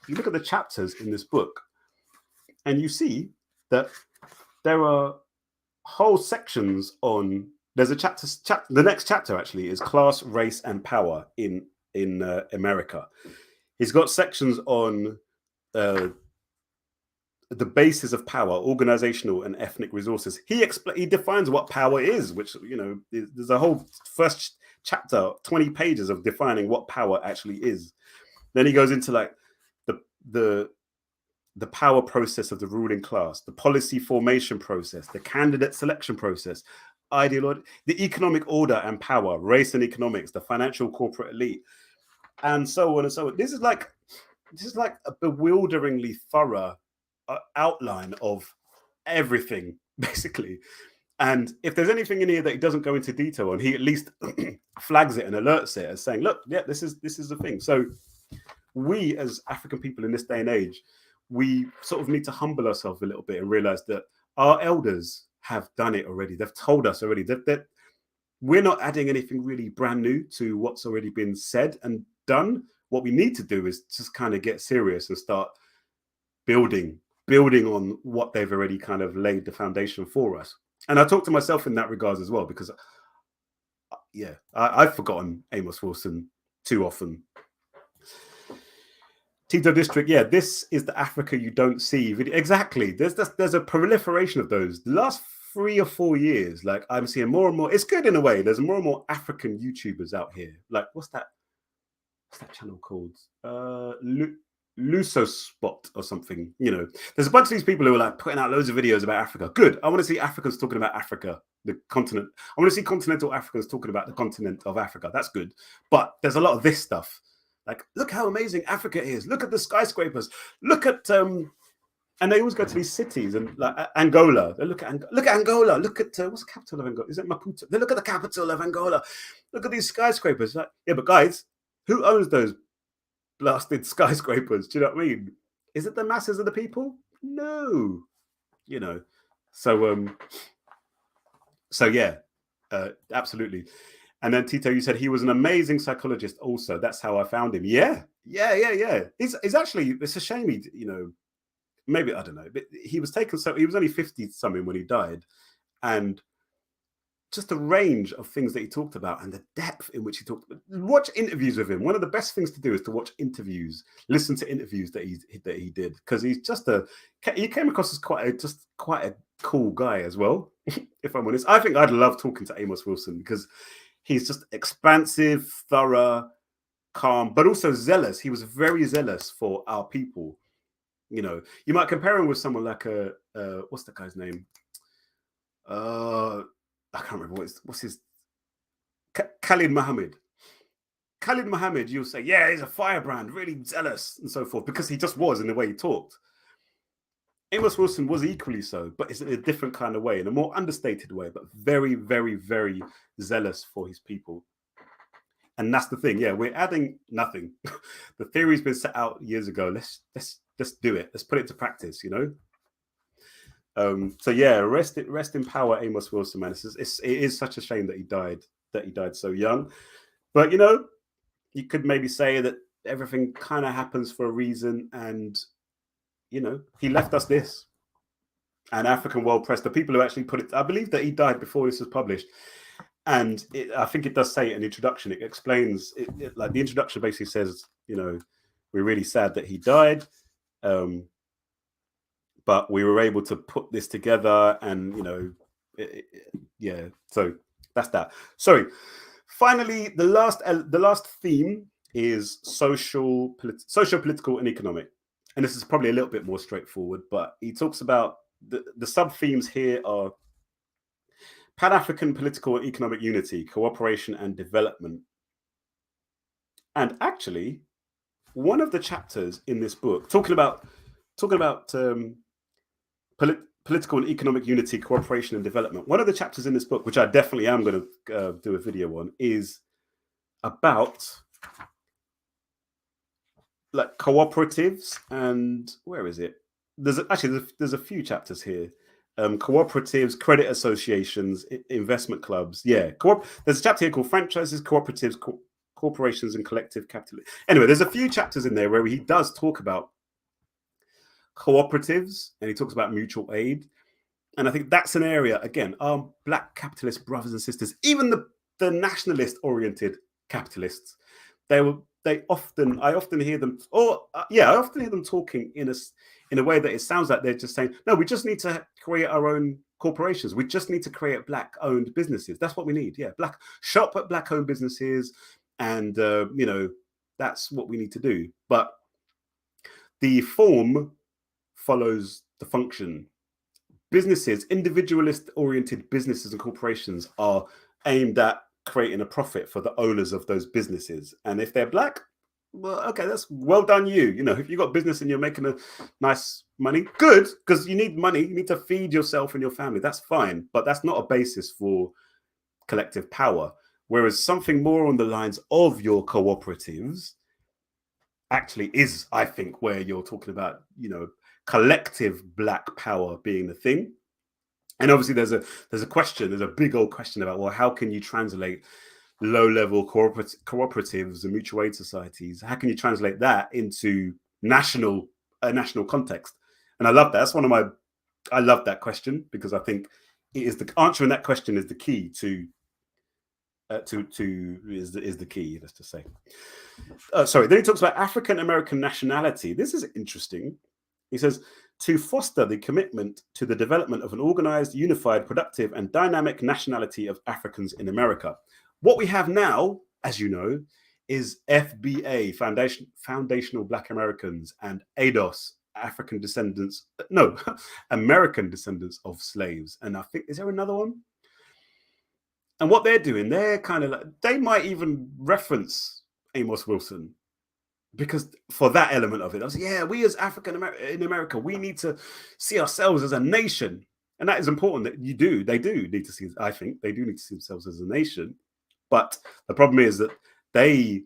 you look at the chapters in this book and you see that there are whole sections on, there's a chapter, the next chapter actually is class, race and power in America. He's got sections on the basis of power, organizational and ethnic resources. He defines what power is, which, you know, there's a whole first chapter, 20 pages of defining what power actually is. Then he goes into like the power process of the ruling class, the policy formation process, the candidate selection process, ideology, the economic order and power, race and economics, the financial corporate elite, and so on and so on. This is like a bewilderingly thorough outline of everything, basically. And if there's anything in here that he doesn't go into detail on, he at least flags it and alerts it as saying, look, yeah, this is the thing. So we as African people in this day and age, we sort of need to humble ourselves a little bit and realize that our elders have done it already. They've told us already that we're not adding anything really brand new to what's already been said and done. What we need to do is just kind of get serious and start building on what they've already kind of laid the foundation for us. And I talk to myself in that regards as well, because I've forgotten Amos Wilson too often. Tito District, yeah, this is the Africa you don't see. Exactly. There's a proliferation of those. The last 3 or 4 years, like I'm seeing more and more. It's good in a way. There's more and more African YouTubers out here. Like, what's that channel called? Luso Spot or something. You know, there's a bunch of these people who are like putting out loads of videos about Africa. Good. I want to see Africans talking about Africa, the continent. I want to see continental Africans talking about the continent of Africa. That's good. But there's a lot of this stuff. Like, look how amazing Africa is. Look at the skyscrapers. Look at and they always go to these cities and like Angola. They look at Angola. Look at what's the capital of Angola? Is it Maputo? They look at the capital of Angola. Look at these skyscrapers. Like, yeah, but guys, who owns those blasted skyscrapers? Do you know what I mean? Is it the masses of the people? No. You know. So yeah, absolutely. And then Tito, you said he was an amazing psychologist also. That's how I found him. Yeah. He's actually, it's a shame he, you know, maybe, I don't know, but he was taken, so he was only 50 something when he died. And just the range of things that he talked about and the depth in which he talked about. Watch interviews with him. One of the best things to do is to watch interviews, listen to interviews that he did, because he's just he came across as quite a cool guy as well. If I'm honest, I think I'd love talking to Amos Wilson because he's just expansive, thorough, calm, but also zealous. He was very zealous for our people. You know, you might compare him with someone like what's that guy's name? I can't remember what's his. Khalid Mohammed. Khalid Mohammed, you'll say, yeah, he's a firebrand, really zealous and so forth, because he just was in the way he talked. Amos Wilson was equally so, but it's in a different kind of way, in a more understated way, but very, very, very zealous for his people. And that's the thing. Yeah, we're adding nothing. The theory's been set out years ago. Let's do it. Let's put it to practice, you know? So yeah, rest in power, Amos Wilson, man. It is such a shame that he died so young. But you know, you could maybe say that everything kind of happens for a reason, and you know, he left us this. And African World Press, the people who actually put it, I believe that he died before this was published. And I think it does say in the introduction, it explains, like the introduction basically says, you know, we're really sad that he died. But we were able to put this together, and you know, yeah. So that's that. Sorry. Finally, the last theme is socio-political and economic, and this is probably a little bit more straightforward. But he talks about the sub themes here are Pan-African political and economic unity, cooperation and development. And actually, one of the chapters in this book talking about political and economic unity, cooperation and development. One of the chapters in this book, which I definitely am going to do a video on, is about like cooperatives and where is it? There's a few chapters here. Cooperatives, credit associations, investment clubs. Yeah, there's a chapter here called franchises, cooperatives, corporations, and collective capital. Anyway, there's a few chapters in there where he does talk about cooperatives, and he talks about mutual aid. And I think that's an area, again, our Black capitalist brothers and sisters, even the nationalist oriented capitalists, they I often hear them, I often hear them talking in a way that it sounds like they're just saying, no, we just need to create our own corporations. We just need to create Black-owned businesses. That's what we need. Yeah, shop at Black-owned businesses, and that's what we need to do. But the form follows the function. Businesses, individualist-oriented businesses and corporations are aimed at creating a profit for the owners of those businesses. And if they're Black, well, okay, that's well done you. If you've got business and you're making a nice money, good, because you need money. You need to feed yourself and your family. That's fine. But that's not a basis for collective power. Whereas something more on the lines of your cooperatives actually is, I think, where you're talking about, collective Black power being the thing. And obviously there's a big old question about, well, how can you translate low-level cooperatives and mutual aid societies? How can you translate that into a national context? And I love that. I love that question, because I think it is the answering that question is the key to is the key, let's just say. Sorry, then he talks about African American nationality. This is interesting. He says, to foster the commitment to the development of an organized, unified, productive, and dynamic nationality of Africans in America. What we have now, as you know, is FBA, Foundational Black Americans, and ADOS, American descendants of slaves. And I think, is there another one? And what they're doing, they're kind of like, they might even reference Amos Wilson, because for that element of it, I was we as African in America, we need to see ourselves as a nation. And that is important that they do need to see, I think they do need to see themselves as a nation. But the problem is that the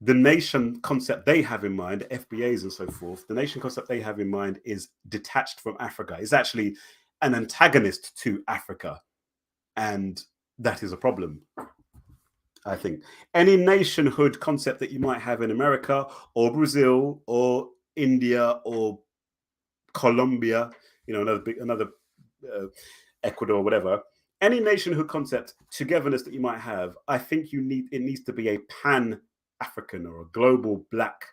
nation concept they have in mind, FBAs and so forth, the nation concept they have in mind is detached from Africa. It's actually an antagonist to Africa. And that is a problem, I think. Any nationhood concept that you might have in America or Brazil or India or Colombia, another Ecuador, whatever, any nationhood concept, togetherness that you might have, I think it needs to be a pan-African or a global Black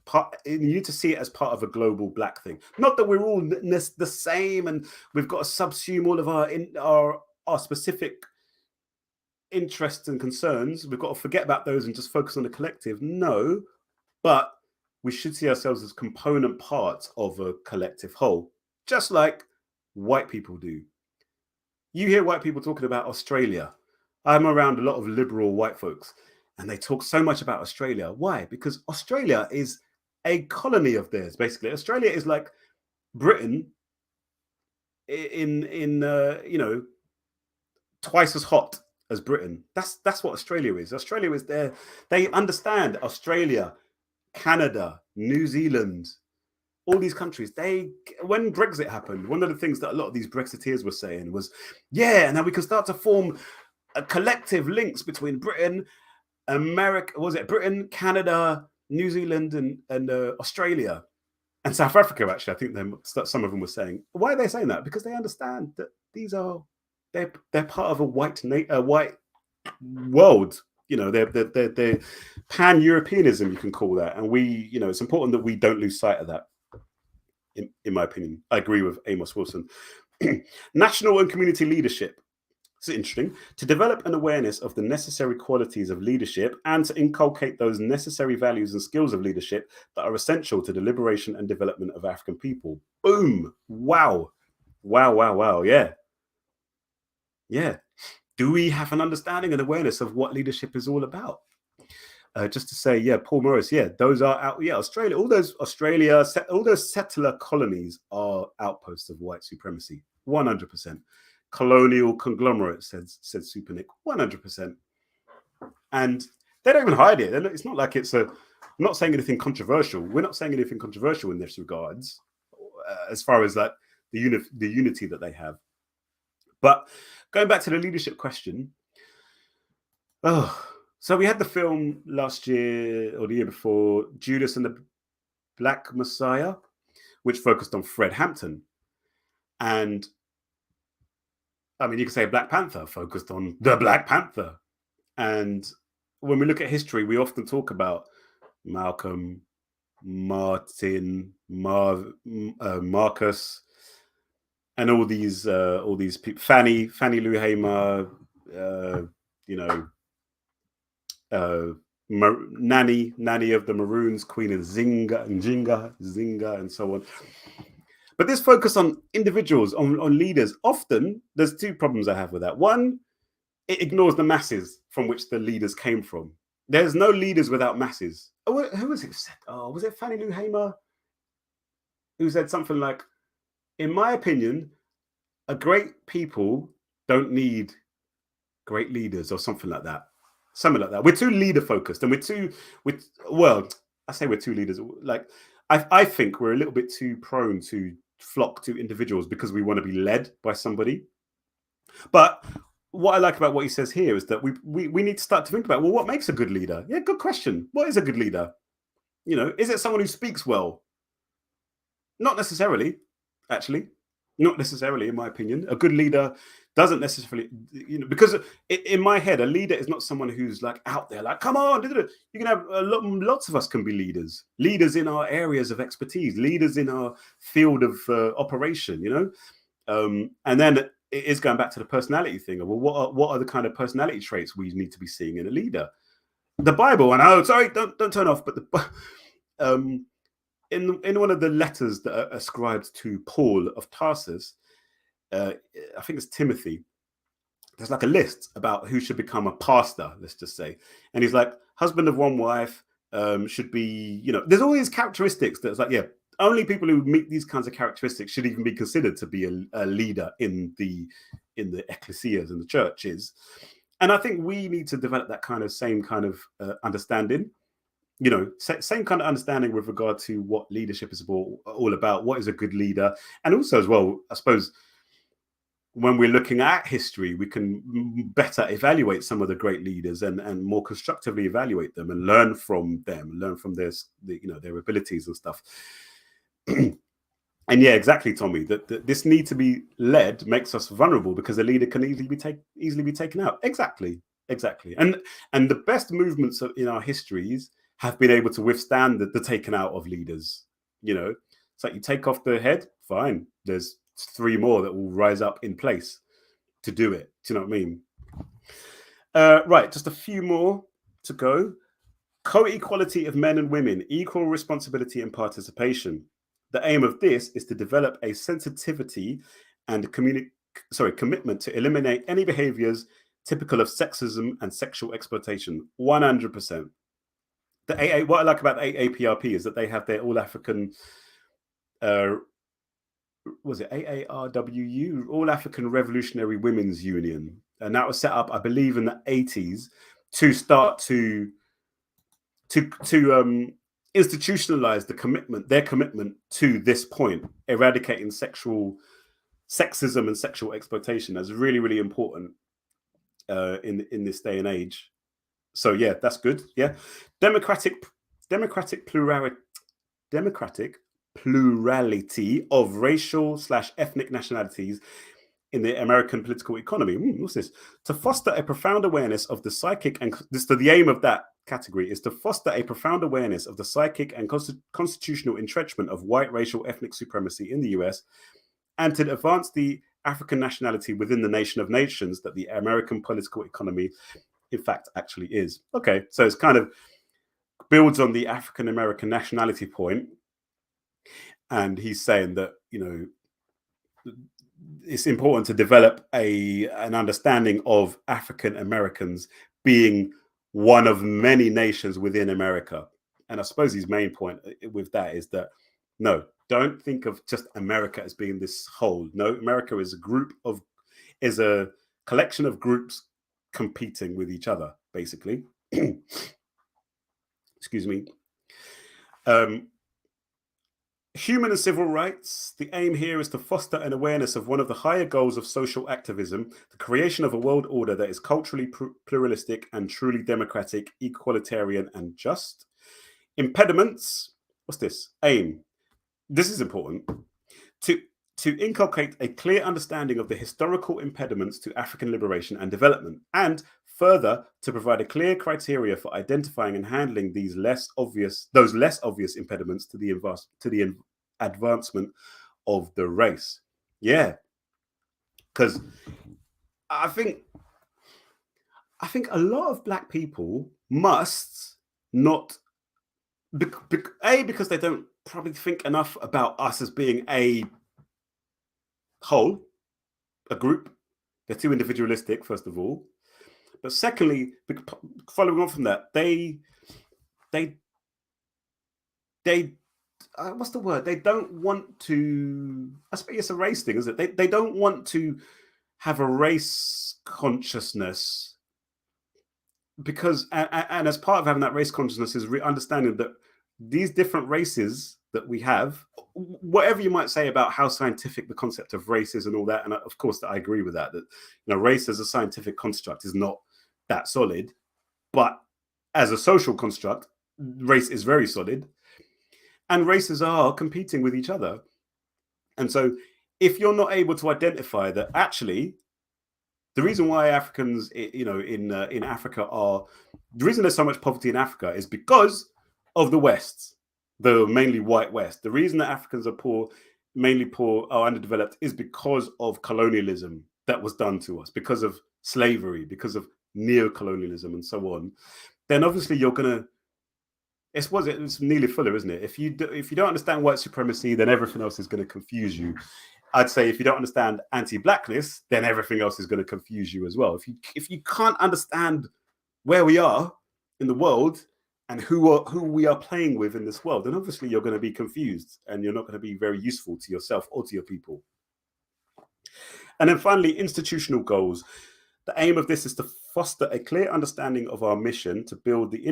part. You need to see it as part of a global Black thing. Not that we're all the same and we've got to subsume all of our specific interests and concerns. We've got to forget about those and just focus on the collective. No, but we should see ourselves as component parts of a collective whole, just like white people do. You hear white people talking about Australia. I'm around a lot of liberal white folks, and they talk so much about Australia. Why? Because Australia is a colony of theirs, basically. Australia is like Britain in twice as hot as Britain. That's what Australia is. Australia is there. They understand Australia, Canada, New Zealand, all these countries. When Brexit happened, one of the things that a lot of these Brexiteers were saying was, and now we can start to form a collective links between Britain, Britain, Canada, New Zealand, and Australia. And South Africa, actually, I think some of them were saying. Why are they saying that? Because they understand that they're part of a white world. They're pan-Europeanism, you can call that. And it's important that we don't lose sight of that, in my opinion. I agree with Amos Wilson. National and community leadership. It's interesting. To develop an awareness of the necessary qualities of leadership and to inculcate those necessary values and skills of leadership that are essential to the liberation and development of African people. Boom. Wow. Yeah. Do we have an understanding and awareness of what leadership is all about? Just to say, Paul Morris, those are out. Australia, all those settler colonies are outposts of white supremacy, 100%. Colonial conglomerate, said Super Nick, 100%. And they don't even hide it. It's not like I'm not saying anything controversial. We're not saying anything controversial in this regards, as far as like the unity that they have. But going back to the leadership question, so we had the film last year or the year before, Judas and the Black Messiah, which focused on Fred Hampton. And I mean, you could say Black Panther focused on the Black Panther. And when we look at history, we often talk about Malcolm, Martin, Marcus, and all these people. Fannie Lou Hamer, Nanny of the Maroons, Queen of Zinga, and so on. But this focus on individuals, on leaders, often there's two problems I have with that. One, it ignores the masses from which the leaders came from. There's no leaders without masses. Oh, who was it said? Oh, was it Fannie Lou Hamer who said something like, in my opinion, a great people don't need great leaders, or something like that. Something like that. We're too leader focused, and well, I say we're too leaders. Like, I think we're a little bit too prone to flock to individuals because we want to be led by somebody. But what I like about what he says here is that we need to start to think about, well, what makes a good leader? Yeah, good question. What is a good leader? Is it someone who speaks well? Not necessarily, actually. Not necessarily, in my opinion. A good leader doesn't necessarily, because in my head, a leader is not someone who's like out there, like, come on, you can have lots of us can be leaders in our areas of expertise, leaders in our field of operation, and then it is going back to the personality thing of, well, what are the kind of personality traits we need to be seeing in a leader? The Bible, and sorry, don't turn off, but in one of the letters that are ascribed to Paul of Tarsus, I think it's Timothy, there's like a list about who should become a pastor, let's just say. And he's like, husband of one wife, should be, there's all these characteristics that's like, yeah, only people who meet these kinds of characteristics should even be considered to be a leader in the ecclesias and the churches. And I think we need to develop that same kind of understanding. Same kind of understanding with regard to what leadership is all about, what is a good leader. And also as well, I suppose, when we're looking at history, we can better evaluate some of the great leaders and more constructively evaluate them and learn from them, learn from their abilities and stuff. And yeah, exactly, Tommy, that this need to be led makes us vulnerable because a leader can easily be taken out. Exactly. And the best movements in our histories have been able to withstand the taken out of leaders. It's like you take off the head, fine. There's 3 more that will rise up in place to do it. Do you know what I mean? Right, just a few more to go. Co-equality of men and women, equal responsibility and participation. The aim of this is to develop a sensitivity and commitment to eliminate any behaviors typical of sexism and sexual exploitation. 100%. What I like about the AAPRP is that they have their All African, was it AARWU, All African Revolutionary Women's Union, and that was set up, I believe, in the 80s to start to institutionalize their commitment to this point, eradicating sexism and sexual exploitation. That's really, really important in this day and age. So yeah, that's good. Yeah, democratic plurality of racial/ethnic nationalities in the American political economy. What's this? To foster a profound awareness of the psychic and the aim of that category is to foster a profound awareness of the psychic and constitutional entrenchment of white racial ethnic supremacy in the US, and to advance the African nationality within the nation of nations that the American political economy, in fact, actually is. Okay, so it's kind of builds on the African American nationality point, and he's saying that it's important to develop an understanding of African Americans being one of many nations within America. And I suppose his main point with that is that, no, don't think of just America as being this whole. No, America is a collection of groups competing with each other, basically. Excuse me. Human and civil rights. The aim here is to foster an awareness of one of the higher goals of social activism, the creation of a world order that is culturally pluralistic and truly democratic, equalitarian, and just. Impediments. What's this? Aim. This is important. To to inculcate a clear understanding of the historical impediments to African liberation and development, and further to provide a clear criteria for identifying and handling those less obvious impediments to the advancement of the race. Yeah, because I think a lot of Black people must not, because they don't probably think enough about us as being a whole, a group. They're too individualistic, first of all. But secondly, following on from that, they what's the word? They don't want to. I suppose it's a race thing, isn't it? They don't want to have a race consciousness, because and as part of having that race consciousness is understanding that these different races that we have, whatever you might say about how scientific the concept of race is and all that, and of course that I agree with that race as a scientific construct is not that solid, but as a social construct, race is very solid, and races are competing with each other. And so if you're not able to identify that actually the reason why Africans, in Africa the reason there's so much poverty in Africa is because of the West, the mainly white West. The reason that Africans are poor, mainly poor or underdeveloped, is because of colonialism that was done to us, because of slavery, because of neo-colonialism and so on. Then obviously you're gonna. It's Neely Fuller, isn't it? If you don't understand white supremacy, then everything else is going to confuse you. I'd say if you don't understand anti-blackness, then everything else is going to confuse you as well. If you can't understand where we are in the world and who we are playing with in this world, then obviously you're going to be confused and you're not going to be very useful to yourself or to your people. And then finally, institutional goals. The aim of this is to foster a clear understanding of our mission to build the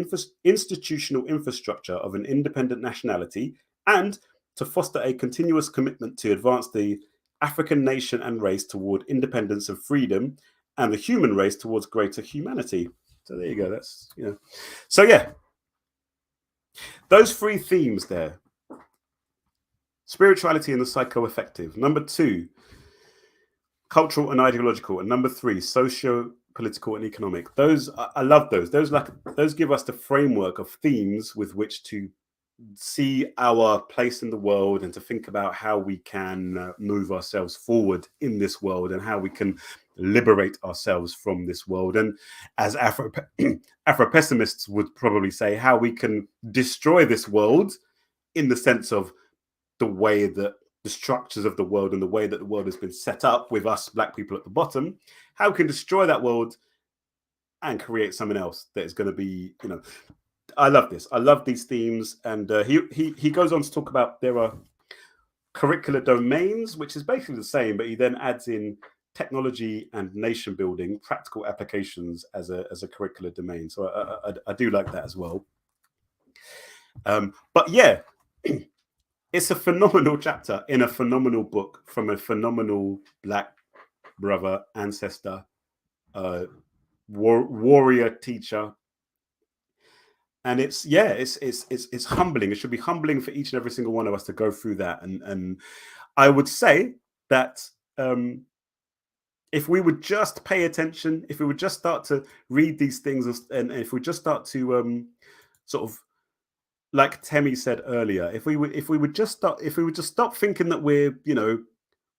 institutional infrastructure of an independent nationality, and to foster a continuous commitment to advance the African nation and race toward independence and freedom, and the human race towards greater humanity. So there you go. That's, So yeah, those three themes there: spirituality and the psycho-affective. Number 2, cultural and ideological. And number 3, socio-political and economic. Those, I love those. Those give us the framework of themes with which to see our place in the world and to think about how we can move ourselves forward in this world and how we can liberate ourselves from this world. And as Afro-pessimists would probably say, how we can destroy this world in the sense of the way that the structures of the world and the way that the world has been set up with us Black people at the bottom, how we can destroy that world and create something else that is going to be, I love this. I love these themes. And he goes on to talk about there are curricular domains, which is basically the same, but he then adds in technology and nation building, practical applications as a curricular domain. So I do like that as well. But yeah, it's a phenomenal chapter in a phenomenal book from a phenomenal Black brother, ancestor, warrior, teacher. And it's humbling. It should be humbling for each and every single one of us to go through that. And I would say that if we would just pay attention, if we would just start to read these things, and if we just start to sort of, like Temi said earlier, if we would just stop thinking that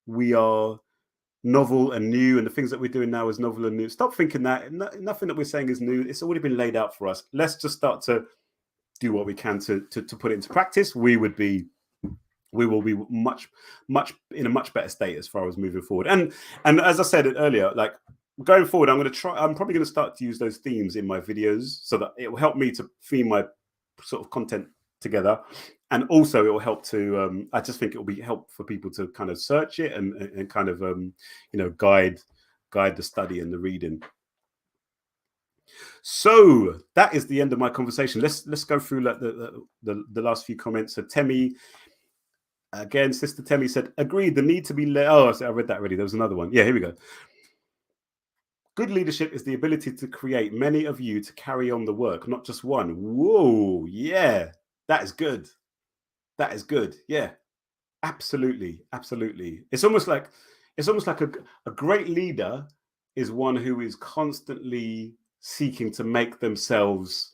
we are novel and new, and the things that we're doing now is novel and new. Stop thinking that nothing that we're saying is new. It's already been laid out for us. Let's just start to do what we can to put it into practice. We will be much in a much better state as far as moving forward. And as I said earlier, like going forward, I'm probably going to start to use those themes in my videos so that it will help me to theme my sort of content together, and also it will help to I just think it will be helpful for people to kind of search it and kind of guide the study and the reading. So that is the end of my conversation. Let's go through like the last few comments. So Temi, again, Sister Temi said, agreed, the need to be I read that already. There was another one. Yeah, here we go. Good leadership is the ability to create many of you to carry on the work, not just one. Whoa, yeah, that is good. That is good. Yeah, Absolutely. It's almost like a great leader is one who is constantly seeking to make themselves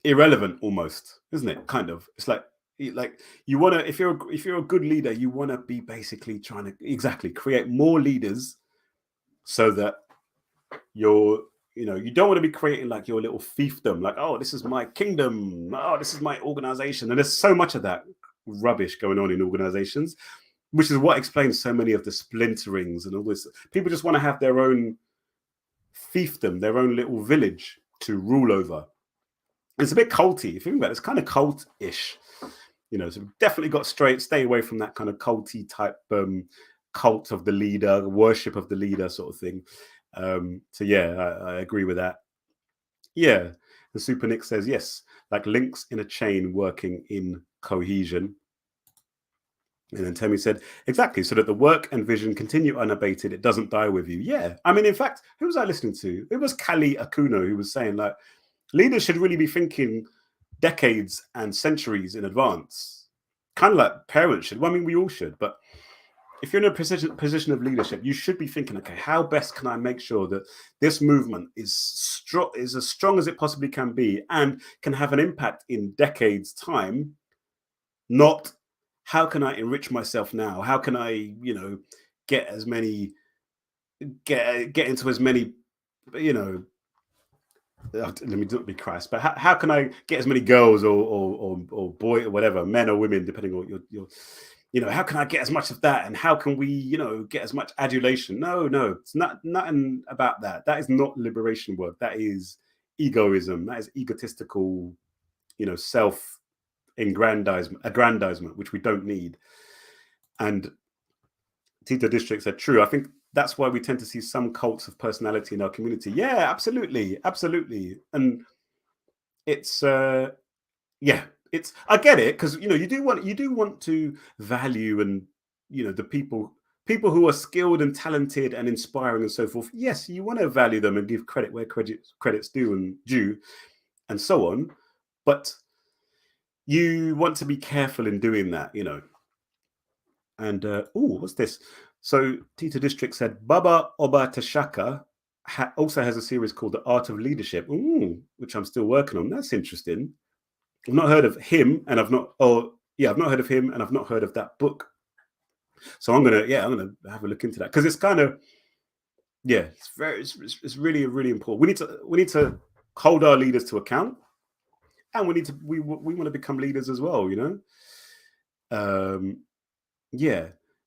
irrelevant, almost, isn't it? Kind of. It's like you want to, if you're a good leader, you want to be basically trying to create more leaders, so that you don't want to be creating like your little fiefdom, like, oh, this is my kingdom, oh, this is my organization. And there's so much of that rubbish going on in organizations, which is what explains so many of the splinterings and all this. People just want to have their own fiefdom, their own little village to rule over. It's a bit culty. If you think about it, it's kind of cult-ish, so we've definitely got stay away from that kind of culty type cult of the leader, worship of the leader sort of thing. So yeah, I agree with that. Yeah. The Super Nick says, yes, like links in a chain working in cohesion. And then Temi said, exactly, so that the work and vision continue unabated, it doesn't die with you. Yeah. I mean, in fact, who was I listening to? It was Agyei-Akoto who was saying, like, leaders should really be thinking decades and centuries in advance. Kind of like parents should. Well, I mean, we all should. But if you're in a position of leadership, you should be thinking, okay, how best can I make sure that this movement is as strong as it possibly can be and can have an impact in decades' time? Not how can I enrich myself now? How can I, get as many, get into as many, let me not be crass, but how can I get as many girls or boy or whatever, men or women, depending on your how can I get as much of that, and how can we get as much adulation? No, it's nothing about that. That is not liberation work. That is egoism. That is egotistical, self aggrandizement, which we don't need. And Tito District said, true. I think that's why we tend to see some cults of personality in our community. Yeah, absolutely. And it's I get it, because you do want to value, and the people who are skilled and talented and inspiring and so forth. Yes, you want to value them and give credit where credit's due and so on. But you want to be careful in doing that, And what's this? So Tita District said Baba Oba Tashaka also has a series called The Art of Leadership, which I'm still working on. That's interesting. I've not heard of him, and I've not heard of him, and I've not heard of that book. So I'm gonna have a look into that, because it's kind of it's really, really important. We need to hold our leaders to account, and we want to become leaders as well, and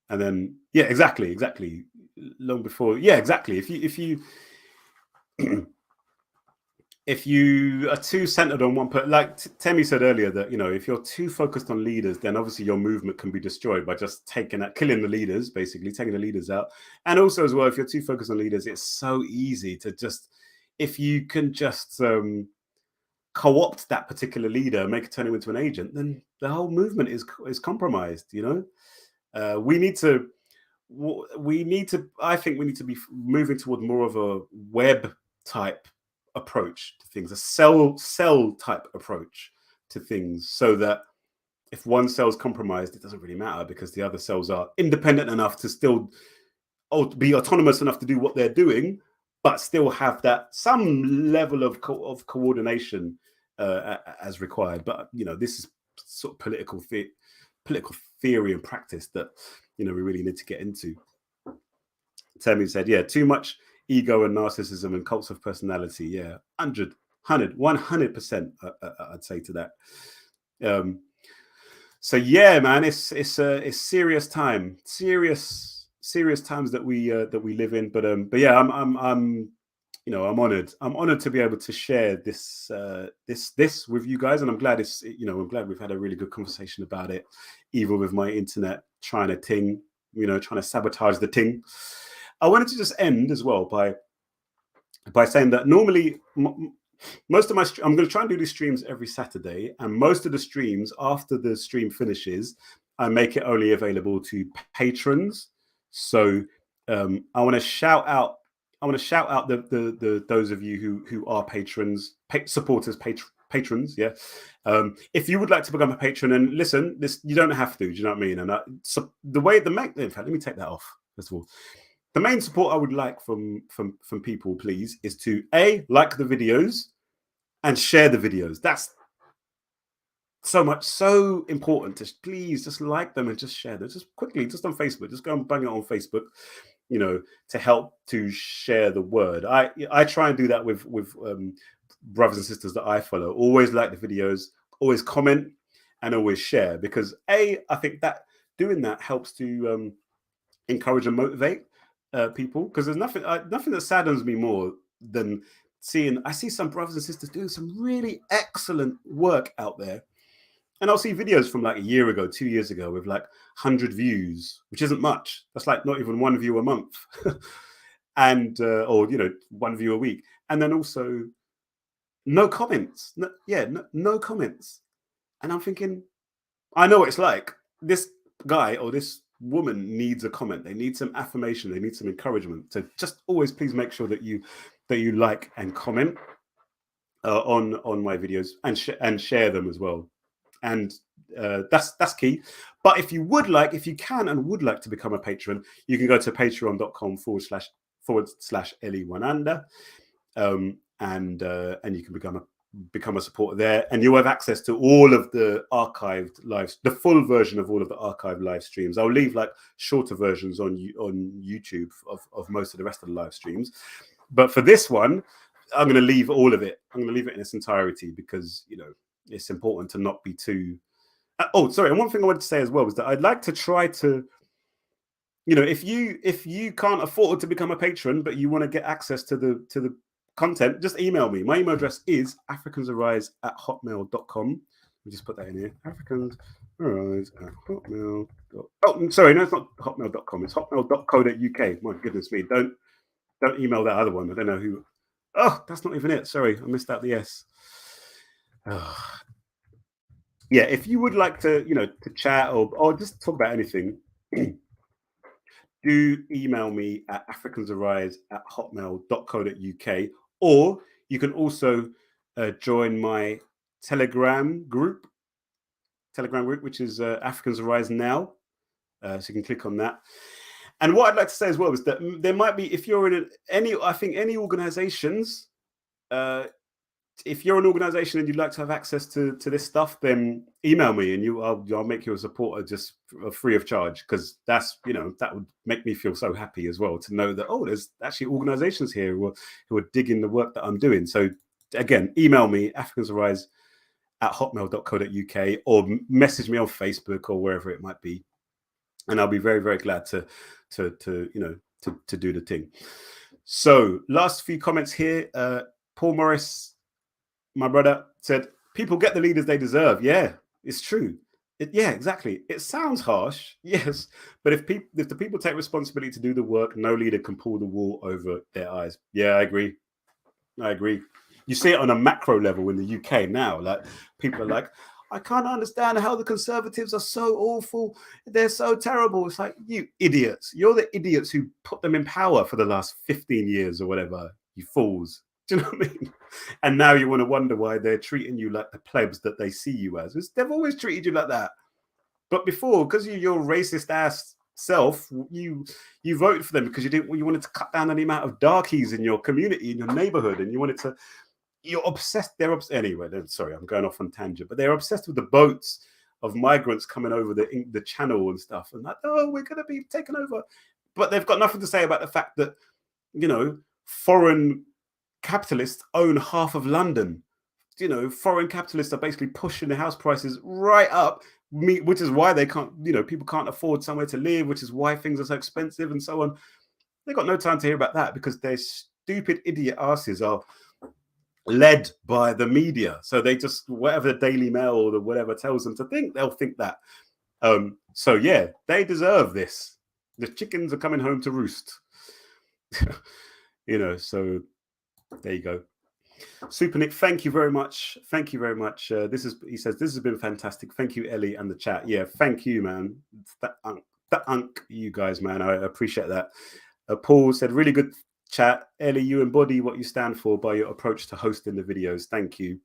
then exactly long before exactly. If you are too centered on one like Temi said earlier, that if you're too focused on leaders, then obviously your movement can be destroyed by just killing the leaders, basically taking the leaders out. And also as well, if you're too focused on leaders, it's so easy to just, if you can just co-opt that particular leader, turn him into an agent, then the whole movement is compromised. We need to I think we need to be moving toward more of a web type approach to things, a cell type approach to things, so that if one cell's compromised, it doesn't really matter, because the other cells are independent enough to still be autonomous enough to do what they're doing, but still have that some level of coordination as required. But this is sort of political theory and practice that we really need to get into. Temi said, too much ego and narcissism and cults of personality. 100%, I'd say to that. So man, it's serious time, serious times that we live in. But I'm honored to be able to share this with you guys, and I'm glad I'm glad we've had a really good conversation about it, even with my internet trying to ting, trying to sabotage the ting. I wanted to just end as well by saying that normally most of my I'm going to try and do these streams every Saturday, and most of the streams, after the stream finishes, I make it only available to patrons. So I want to shout out the those of you who are patrons, supporters, patrons, yeah. If you would like to become a patron, and listen, you don't have to. Do you know what I mean? And so in fact, let me take that off first of all. The main support I would like from people, please, is to like the videos and share the videos. That's so important to please just like them and just share them just quickly, just on Facebook. Just go and bang it on Facebook, to help to share the word. I try and do that with brothers and sisters that I follow. Always like the videos, always comment, and always share, because I think that doing that helps to encourage and motivate people, because there's nothing that saddens me more than I see some brothers and sisters doing some really excellent work out there, and I'll see videos from like a year ago, 2 years ago, with like 100 views, which isn't much. That's like not even one view a month, and or 1 view a week, and then also no comments. No comments. And I'm thinking, I know what it's like. This guy or this woman needs a comment. They need some affirmation. They need some encouragement. So just always please make sure that you like and comment on my videos, and share them as well. And that's key. But if you can and would like to become a patron, you can go to patreon.com/Eli1anda, and you can become a supporter there, and you'll have access to all of the archived lives, the full version of all of the archived live streams. I'll leave like shorter versions on YouTube of most of the rest of the live streams, but for this one, I'm going to leave all of it. I'm going to leave it in its entirety, because it's important to not be too. And one thing I wanted to say as well was that I'd like to try to, if you can't afford to become a patron, but you want to get access to the content, just email me. My email address is africansarise@hotmail.com. Let me just put that in here. africansarise@hotmail. Oh, sorry, no, it's not hotmail.com. It's hotmail.co.uk. My goodness me, don't email that other one. I don't know who. Oh, that's not even it. Sorry, I missed out the S. Yeah, if you would like to, to chat or just talk about anything, do email me at africansarise@hotmail.co.uk, or you can also join my Telegram group, which is Africans Arise Now. So you can click on that. And what I'd like to say as well is that there might be, if you're in any organizations, if you're an organization and you'd like to have access to this stuff, then email me, and I'll make you a supporter just free of charge, because that's that would make me feel so happy as well, to know that there's actually organizations here who are digging the work that I'm doing. So again, email me africansarise@hotmail.co.uk, or message me on Facebook or wherever it might be, and I'll be very, very glad to do the thing. So last few comments here. Paul Morris, my brother, said, people get the leaders they deserve. Yeah, it's true. Yeah, exactly. It sounds harsh, yes, but if the people take responsibility to do the work, no leader can pull the wool over their eyes. Yeah, I agree. You see it on a macro level in the UK now. Like, people are like, I can't understand how the Conservatives are so awful. They're so terrible. It's like, you idiots. You're the idiots who put them in power for the last 15 years or whatever, you fools. Do you know what I mean? And now you want to wonder why they're treating you like the plebs that they see you as. They've always treated you like that. But before, because of your racist ass self, you voted for them because you wanted to cut down on the amount of darkies in your community, in your neighborhood, and you're obsessed. Anyway, sorry, I'm going off on tangent, but they're obsessed with the boats of migrants coming over the channel and stuff, and like, we're going to be taken over. But they've got nothing to say about the fact that, foreign capitalists own half of London. Foreign capitalists are basically pushing the house prices right up, which is why they can't, people can't afford somewhere to live, which is why things are so expensive and so on. They've got no time to hear about that, because their stupid idiot asses are led by the media. So they just, whatever the Daily Mail or whatever tells them to think, they'll think that. So yeah, they deserve this. The chickens are coming home to roost. So there you go. Super Nick, thank you very much. He says, this has been fantastic. Thank you, Ellie, and the chat. Yeah, thank you, man. You guys, man. I appreciate that. Paul said, really good chat. Ellie, you embody what you stand for by your approach to hosting the videos. Thank you.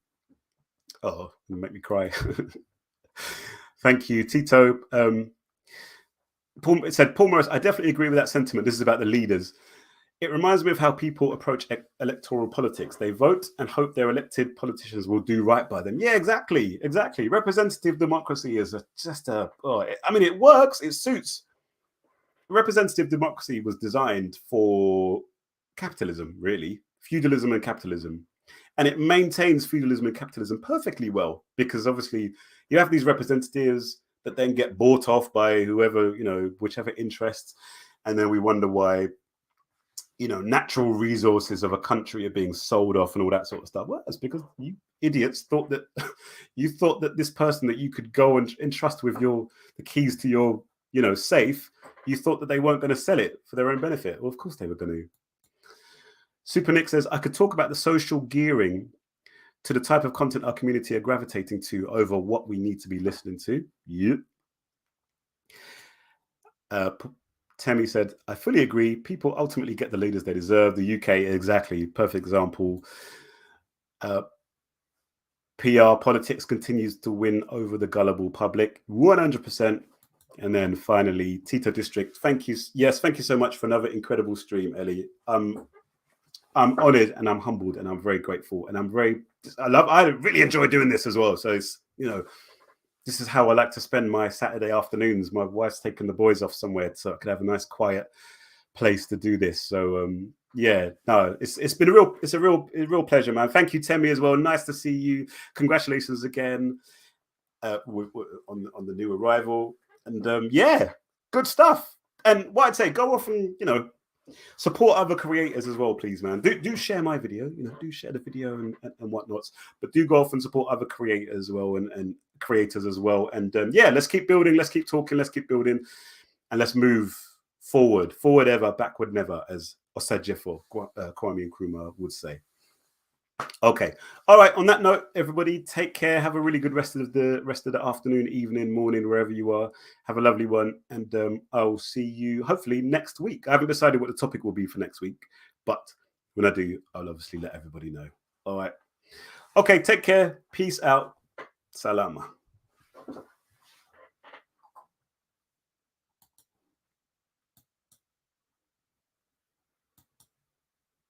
Oh, you make me cry. Thank you, Tito. Paul said, Paul Morris, I definitely agree with that sentiment. This is about the leaders. It reminds me of how people approach electoral politics. They vote and hope their elected politicians will do right by them. Yeah, exactly. Representative democracy is it works, it suits. Representative democracy was designed for capitalism, really, feudalism and capitalism. And it maintains feudalism and capitalism perfectly well, because obviously you have these representatives that then get bought off by whoever, whichever interests. And then we wonder why, natural resources of a country are being sold off and all that sort of stuff. Well, that's because you idiots thought that this person that you could go and entrust with the keys to your, safe, you thought that they weren't going to sell it for their own benefit. Well, of course they were going to. Super Nick says, I could talk about the social gearing to the type of content our community are gravitating to over what we need to be listening to. Yep. Tammy said, I fully agree. People ultimately get the leaders they deserve. The UK, exactly. Perfect example. PR politics continues to win over the gullible public. 100%. And then finally, Tito District. Thank you. Yes, thank you so much for another incredible stream, Ellie. I'm honored and I'm humbled and I'm very grateful. And I really enjoy doing this as well. So it's, this is how I like to spend my Saturday afternoons. My wife's taking the boys off somewhere so I could have a nice quiet place to do this. So it's been a real pleasure, man. Thank you, Temi, as well. Nice to see you. Congratulations again on the new arrival. And good stuff. And what I'd say, go off and support other creators as well, please, man. Do share my video, do share the video and whatnot. But do go off and support other creators as well and creators as well. And let's keep building, let's keep talking, let's keep building, and let's move forward ever, backward never, as Osagyefo, Kwame Nkrumah would say. Okay, all right, on that note, everybody, take care. Have a really good rest of the afternoon, evening, morning, wherever you are. Have a lovely one, and I'll see you hopefully next week. I haven't decided what the topic will be for next week, but when I do, I'll obviously let everybody know. All right, okay, take care, peace out, salama.